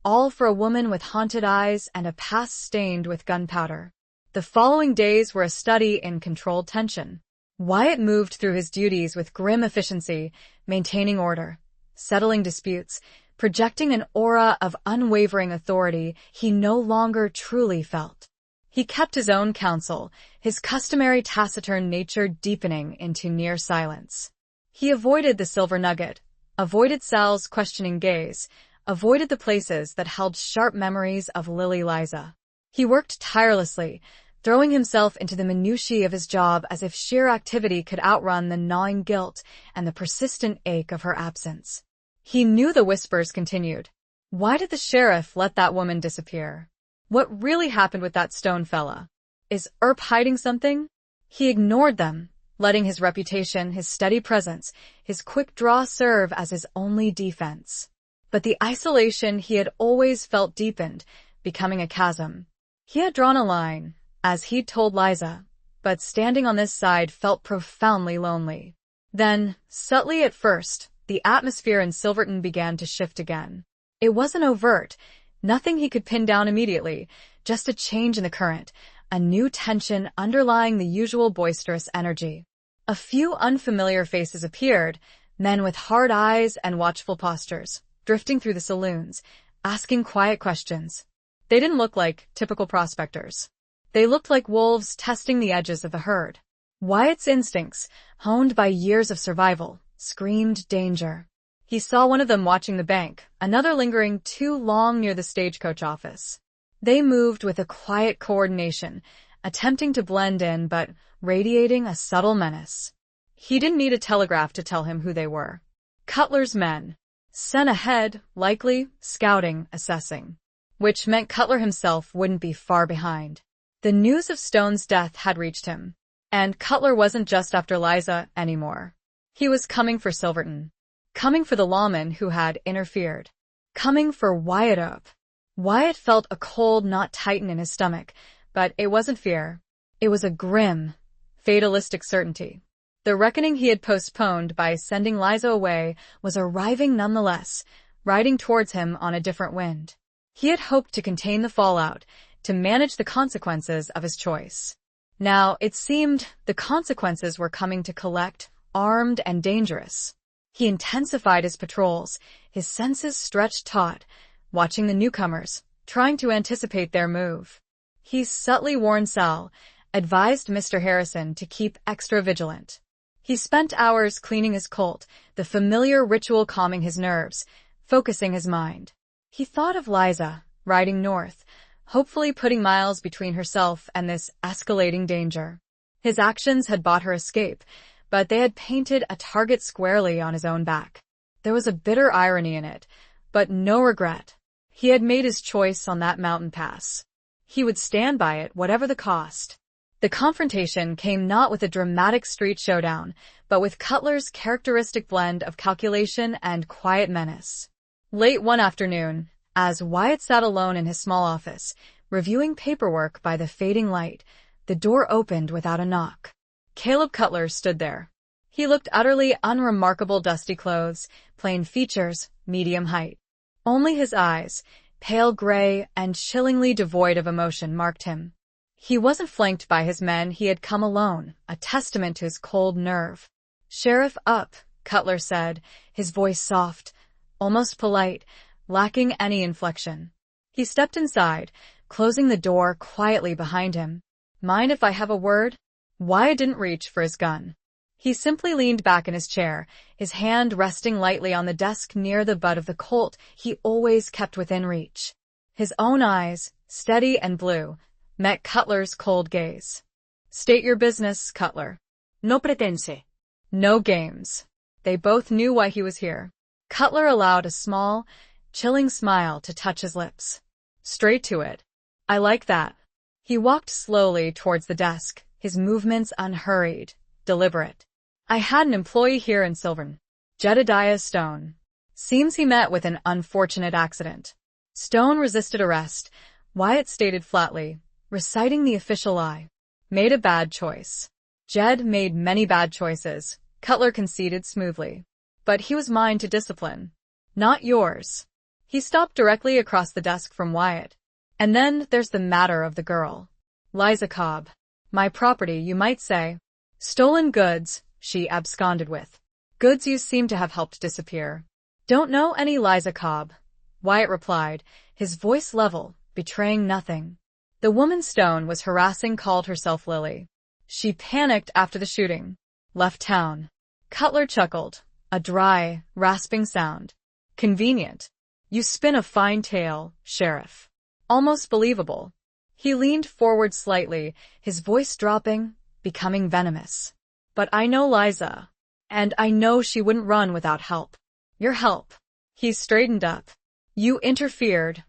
all for a woman with haunted eyes and a past stained with gunpowder. The following days were a study in controlled tension. Wyatt moved through his duties with grim efficiency, maintaining order, settling disputes, projecting an aura of unwavering authority he no longer truly felt. He kept his own counsel, his customary taciturn nature deepening into near silence. He avoided the silver nugget, avoided Sal's questioning gaze, avoided the places that held sharp memories of Lily Liza. He worked tirelessly, throwing himself into the minutiae of his job as if sheer activity could outrun the gnawing guilt and the persistent ache of her absence. He knew the whispers continued. Why did the sheriff let that woman disappear? What really happened with that Stone fella? Is Earp hiding something? He ignored them, letting his reputation, his steady presence, his quick draw serve as his only defense. But the isolation he had always felt deepened, becoming a chasm. He had drawn a line, as he'd told Liza, but standing on this side felt profoundly lonely. Then, subtly at first, the atmosphere in Silverton began to shift again. It wasn't overt, nothing he could pin down immediately, just a change in the current, a new tension underlying the usual boisterous energy. A few unfamiliar faces appeared, men with hard eyes and watchful postures, drifting through the saloons, asking quiet questions. They didn't look like typical prospectors. They looked like wolves testing the edges of the herd. Wyatt's instincts, honed by years of survival, screamed danger. He saw one of them watching the bank, another lingering too long near the stagecoach office. They moved with a quiet coordination, attempting to blend in but radiating a subtle menace. He didn't need a telegraph to tell him who they were. Cutler's men. Sent ahead, likely, scouting, assessing. Which meant Cutler himself wouldn't be far behind. The news of Stone's death had reached him. And Cutler wasn't just after Liza anymore. He was coming for Silverton. Coming for the lawman who had interfered. Coming for Wyatt Earp. Wyatt felt a cold knot tighten in his stomach, but it wasn't fear. It was a grim, fatalistic certainty. The reckoning he had postponed by sending Liza away was arriving nonetheless, riding towards him on a different wind. He had hoped to contain the fallout, to manage the consequences of his choice. Now, it seemed the consequences were coming to collect, armed and dangerous. He intensified his patrols, his senses stretched taut, watching the newcomers, trying to anticipate their move. He subtly warned Sal, advised Mr. Harrison to keep extra vigilant. He spent hours cleaning his Colt, the familiar ritual calming his nerves, focusing his mind. He thought of Liza, riding north, hopefully putting miles between herself and this escalating danger. His actions had bought her escape, but they had painted a target squarely on his own back. There was a bitter irony in it, but no regret. He had made his choice on that mountain pass. He would stand by it, whatever the cost. The confrontation came not with a dramatic street showdown, but with Cutler's characteristic blend of calculation and quiet menace. Late one afternoon, as Wyatt sat alone in his small office, reviewing paperwork by the fading light, the door opened without a knock. Caleb Cutler stood there. He looked utterly unremarkable, dusty clothes, plain features, medium height. Only his eyes, pale gray and chillingly devoid of emotion, marked him. He wasn't flanked by his men, he had come alone, a testament to his cold nerve. "Sheriff up," Cutler said, his voice soft, almost polite, lacking any inflection. He stepped inside, closing the door quietly behind him. "Mind if I have a word?" Wyatt didn't reach for his gun. He simply leaned back in his chair, his hand resting lightly on the desk near the butt of the Colt he always kept within reach. His own eyes, steady and blue, met Cutler's cold gaze. "State your business, Cutler." No pretense. No games. They both knew why he was here. Cutler allowed a small, chilling smile to touch his lips. "Straight to it. I like that." He walked slowly towards the desk, his movements unhurried, deliberate. "I had an employee here in Silverton, Jedediah Stone. Seems he met with an unfortunate accident." Stone resisted arrest, Wyatt stated flatly, reciting the official lie. "Made a bad choice." "Jed made many bad choices," Cutler conceded smoothly. "But he was mine to discipline. Not yours." He stopped directly across the desk from Wyatt. And then there's the matter of the girl. Liza Cobb. My property, you might say. Stolen goods, she absconded with. Goods you seem to have helped disappear. Don't know any Liza Cobb, Wyatt replied, his voice level, betraying nothing. The woman Stone was harassing called herself Lily. She panicked after the shooting. Left town. Cutler chuckled, a dry, rasping sound. Convenient. You spin a fine tale, Sheriff. Almost believable. He leaned forward slightly, his voice dropping, becoming venomous. But I know Liza. And I know she wouldn't run without help. Your help. He straightened up. You interfered,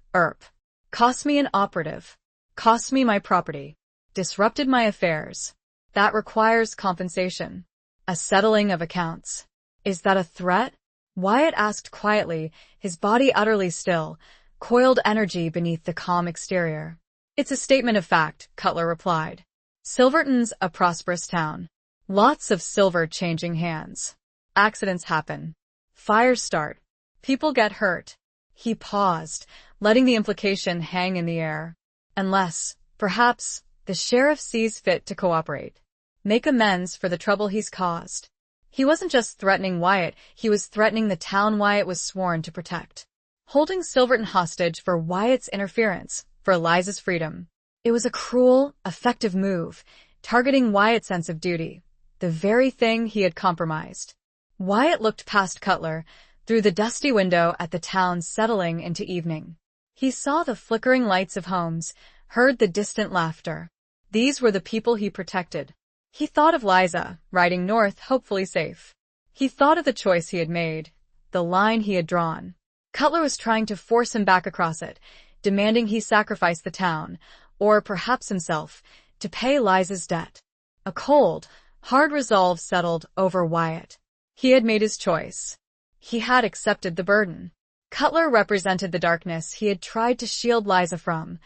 Cost me an operative. Cost me my property. Disrupted my affairs. That requires compensation. A settling of accounts. Is that a threat? Wyatt asked quietly, his body utterly still, coiled energy beneath the calm exterior. It's a statement of fact, Cutler replied. Silverton's a prosperous town. Lots of silver changing hands. Accidents happen. Fires start. People get hurt. He paused, letting the implication hang in the air. Unless, perhaps, the sheriff sees fit to cooperate. Make amends for the trouble he's caused. He wasn't just threatening Wyatt, he was threatening the town Wyatt was sworn to protect. Holding Silverton hostage for Wyatt's interference, for Liza's freedom. It was a cruel, effective move, targeting Wyatt's sense of duty, the very thing he had compromised. Wyatt looked past Cutler, through the dusty window at the town settling into evening. He saw the flickering lights of homes, heard the distant laughter. These were the people he protected. He thought of Liza, riding north, hopefully safe. He thought of the choice he had made, the line he had drawn. Cutler was trying to force him back across it, demanding he sacrifice the town, or perhaps himself, to pay Liza's debt. A cold, hard resolve settled over Wyatt. He had made his choice. He had accepted the burden. Cutler represented the darkness he had tried to shield Liza from,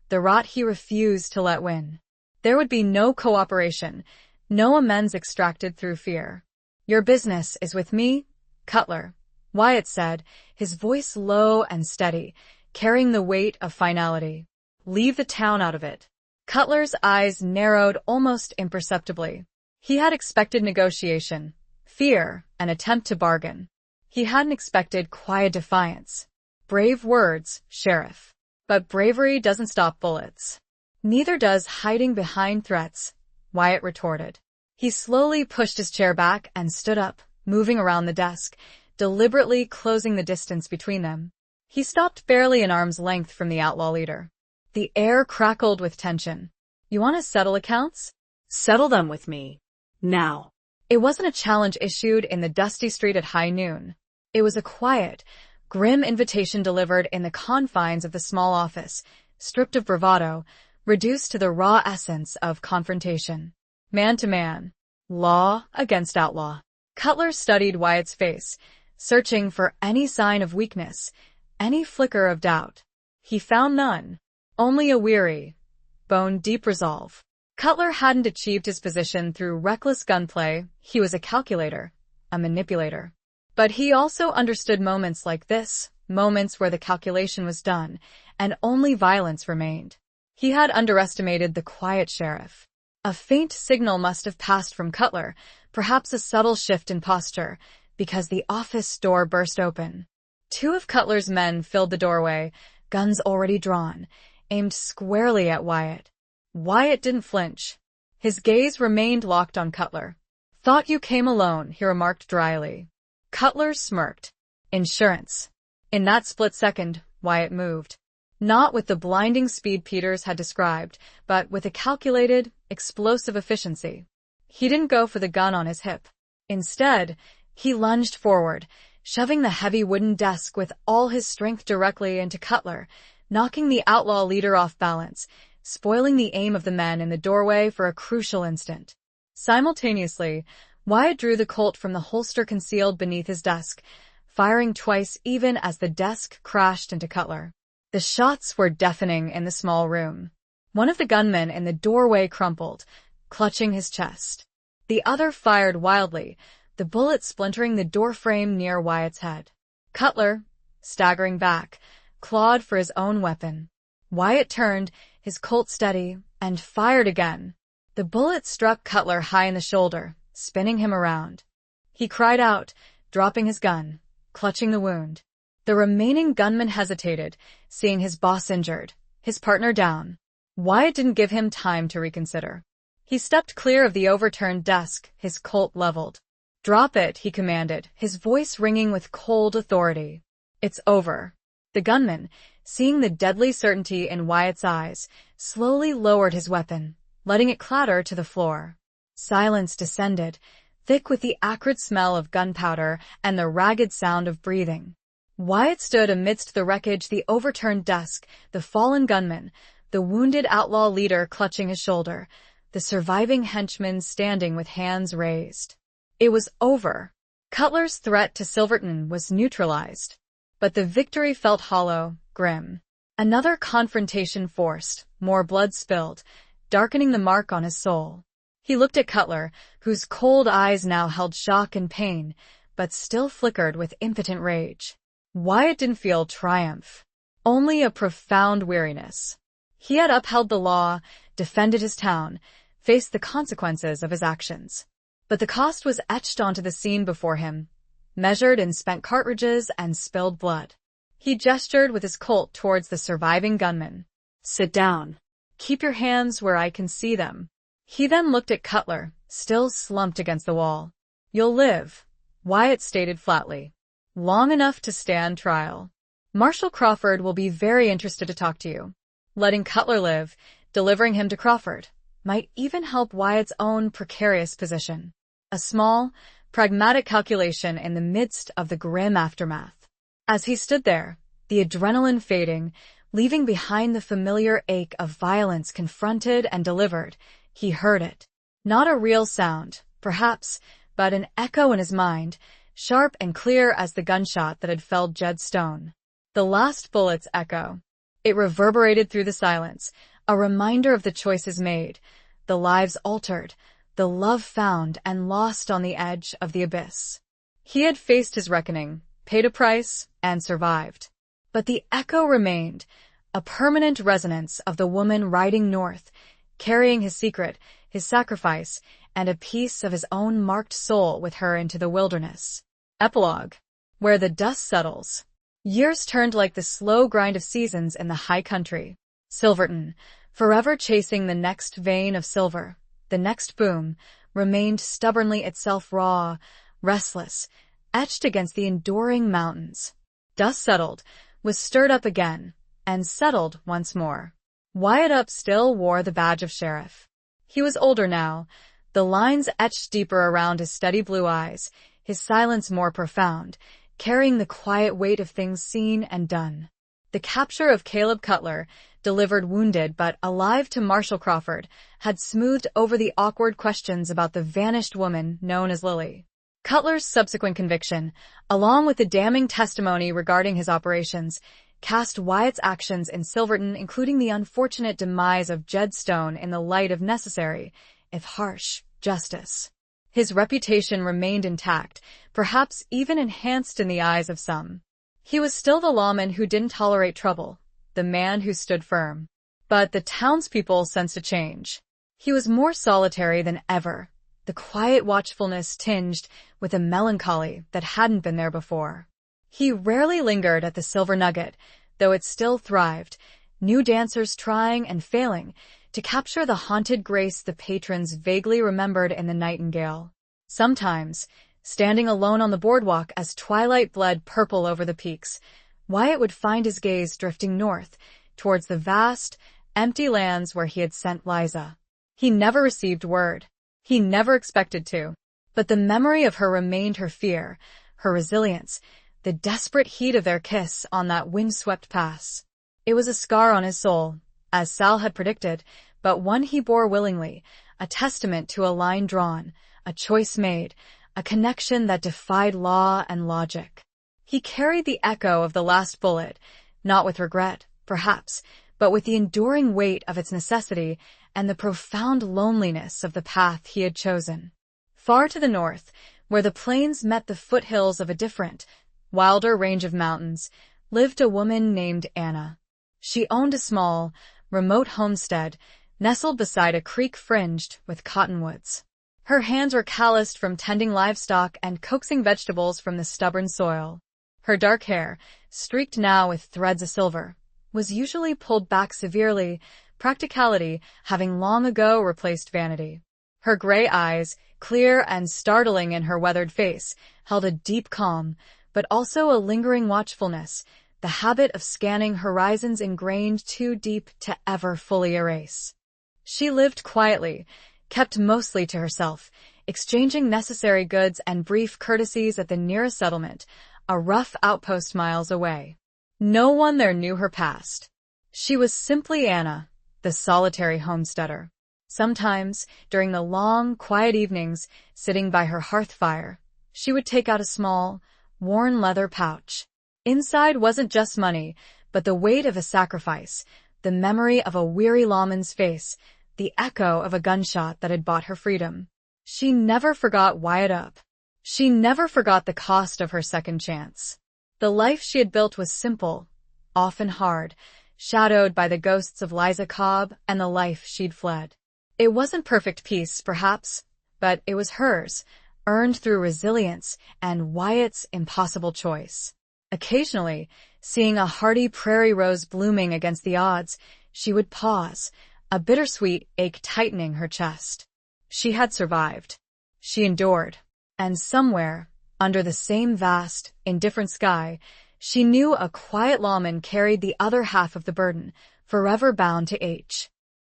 the rot he refused to let win. There would be no cooperation, no amends extracted through fear. Your business is with me, Cutler, Wyatt said, his voice low and steady, carrying the weight of finality. Leave the town out of it. Cutler's eyes narrowed almost imperceptibly. He had expected negotiation, fear, an attempt to bargain. He hadn't expected quiet defiance. Brave words, Sheriff. But bravery doesn't stop bullets. Neither does hiding behind threats, Wyatt retorted. He slowly pushed his chair back and stood up, moving around the desk, deliberately closing the distance between them. He stopped barely an arm's length from the outlaw leader. The air crackled with tension. You want to settle accounts? Settle them with me. Now. It wasn't a challenge issued in the dusty street at high noon. It was a quiet, grim invitation delivered in the confines of the small office, stripped of bravado, reduced to the raw essence of confrontation. Man to man. Law against outlaw. Cutler studied Wyatt's face, searching for any sign of weakness, any flicker of doubt. He found none. Only a weary, bone-deep resolve. Cutler hadn't achieved his position through reckless gunplay. He was a calculator, a manipulator. But he also understood moments like this, moments where the calculation was done, and only violence remained. He had underestimated the quiet sheriff. A faint signal must have passed from Cutler, perhaps a subtle shift in posture, because the office door burst open. Two of Cutler's men filled the doorway, guns already drawn, aimed squarely at Wyatt. Wyatt didn't flinch. His gaze remained locked on Cutler. Thought you came alone, he remarked dryly. Cutler smirked. Insurance. In that split second, Wyatt moved. Not with the blinding speed Peters had described, but with a calculated, explosive efficiency. He didn't go for the gun on his hip. Instead, he lunged forward, shoving the heavy wooden desk with all his strength directly into Cutler, knocking the outlaw leader off balance, spoiling the aim of the men in the doorway for a crucial instant. Simultaneously, Wyatt drew the Colt from the holster concealed beneath his desk, firing twice even as the desk crashed into Cutler. The shots were deafening in the small room. One of the gunmen in the doorway crumpled, clutching his chest. The other fired wildly, the bullet splintering the doorframe near Wyatt's head. Cutler, staggering back, clawed for his own weapon. Wyatt turned, his Colt steady, and fired again. The bullet struck Cutler high in the shoulder, spinning him around. He cried out, dropping his gun, clutching the wound. The remaining gunman hesitated, seeing his boss injured, his partner down. Wyatt didn't give him time to reconsider. He stepped clear of the overturned desk, his Colt leveled. "Drop it," he commanded, his voice ringing with cold authority. "It's over." The gunman, seeing the deadly certainty in Wyatt's eyes, slowly lowered his weapon, letting it clatter to the floor. Silence descended, thick with the acrid smell of gunpowder and the ragged sound of breathing. Wyatt stood amidst the wreckage, the overturned desk, the fallen gunman, the wounded outlaw leader clutching his shoulder, the surviving henchman standing with hands raised. It was over. Cutler's threat to Silverton was neutralized. But the victory felt hollow, grim. Another confrontation forced, more blood spilled, darkening the mark on his soul. He looked at Cutler, whose cold eyes now held shock and pain, but still flickered with impotent rage. Wyatt didn't feel triumph, only a profound weariness. He had upheld the law, defended his town, faced the consequences of his actions. But the cost was etched onto the scene before him, measured in spent cartridges and spilled blood. He gestured with his Colt towards the surviving gunman. "Sit down. Keep your hands where I can see them." He then looked at Cutler, still slumped against the wall. "You'll live," Wyatt stated flatly. "Long enough to stand trial. Marshal Crawford will be very interested to talk to you." Letting Cutler live, delivering him to Crawford, might even help Wyatt's own precarious position. A small, pragmatic calculation in the midst of the grim aftermath. As he stood there, the adrenaline fading, leaving behind the familiar ache of violence confronted and delivered, he heard it. Not a real sound, perhaps, but an echo in his mind, sharp and clear as the gunshot that had felled Jed Stone. The last bullet's echo. It reverberated through the silence, a reminder of the choices made, the lives altered, the love found and lost on the edge of the abyss. He had faced his reckoning, paid a price, and survived. But the echo remained, a permanent resonance of the woman riding north, carrying his secret, his sacrifice, and a piece of his own marked soul with her into the wilderness. Epilogue. Where the dust settles. Years turned like the slow grind of seasons in the high country. Silverton, forever chasing the next vein of silver, the next boom, remained stubbornly itself, raw, restless, etched against the enduring mountains. Dust settled, was stirred up again, and settled once more. Wyatt still wore the badge of sheriff. He was older now, the lines etched deeper around his steady blue eyes, his silence more profound, carrying the quiet weight of things seen and done. The capture of Caleb Cutler, delivered wounded but alive to Marshal Crawford, had smoothed over the awkward questions about the vanished woman known as Lily. Cutler's subsequent conviction, along with the damning testimony regarding his operations, cast Wyatt's actions in Silverton, including the unfortunate demise of Jed Stone, in the light of necessary, if harsh, justice. His reputation remained intact, perhaps even enhanced in the eyes of some. He was still the lawman who didn't tolerate trouble, the man who stood firm. But the townspeople sensed a change. He was more solitary than ever, the quiet watchfulness tinged with a melancholy that hadn't been there before. He rarely lingered at the Silver Nugget, though it still thrived, new dancers trying and failing to capture the haunted grace the patrons vaguely remembered in the Nightingale. Sometimes, standing alone on the boardwalk as twilight bled purple over the peaks, Wyatt would find his gaze drifting north, towards the vast, empty lands where he had sent Liza. He never received word. He never expected to. But the memory of her remained, her fear, her resilience, the desperate heat of their kiss on that wind-swept pass. It was a scar on his soul, as Sal had predicted, but one he bore willingly, a testament to a line drawn, a choice made, a connection that defied law and logic. He carried the echo of the last bullet, not with regret, perhaps, but with the enduring weight of its necessity and the profound loneliness of the path he had chosen. Far to the north, where the plains met the foothills of a different, wilder range of mountains, lived a woman named Anna. She owned a small, remote homestead nestled beside a creek fringed with cottonwoods. Her hands were calloused from tending livestock and coaxing vegetables from the stubborn soil. Her dark hair, streaked now with threads of silver, was usually pulled back severely, practicality having long ago replaced vanity. Her gray eyes, clear and startling in her weathered face, held a deep calm, but also a lingering watchfulness, the habit of scanning horizons ingrained too deep to ever fully erase. She lived quietly, kept mostly to herself, exchanging necessary goods and brief courtesies at the nearest settlement, a rough outpost miles away. No one there knew her past. She was simply Anna, the solitary homesteader. Sometimes, during the long, quiet evenings, sitting by her hearth fire, she would take out a small, worn leather pouch. Inside wasn't just money, but the weight of a sacrifice, the memory of a weary lawman's face, the echo of a gunshot that had bought her freedom. She never forgot Wyatt Up. She never forgot the cost of her second chance. The life she had built was simple, often hard, shadowed by the ghosts of Liza Cobb and the life she'd fled. It wasn't perfect peace, perhaps, but it was hers, earned through resilience and Wyatt's impossible choice. Occasionally, seeing a hardy prairie rose blooming against the odds, she would pause, a bittersweet ache tightening her chest. She had survived. She endured. And somewhere, under the same vast, indifferent sky, she knew a quiet lawman carried the other half of the burden, forever bound to H.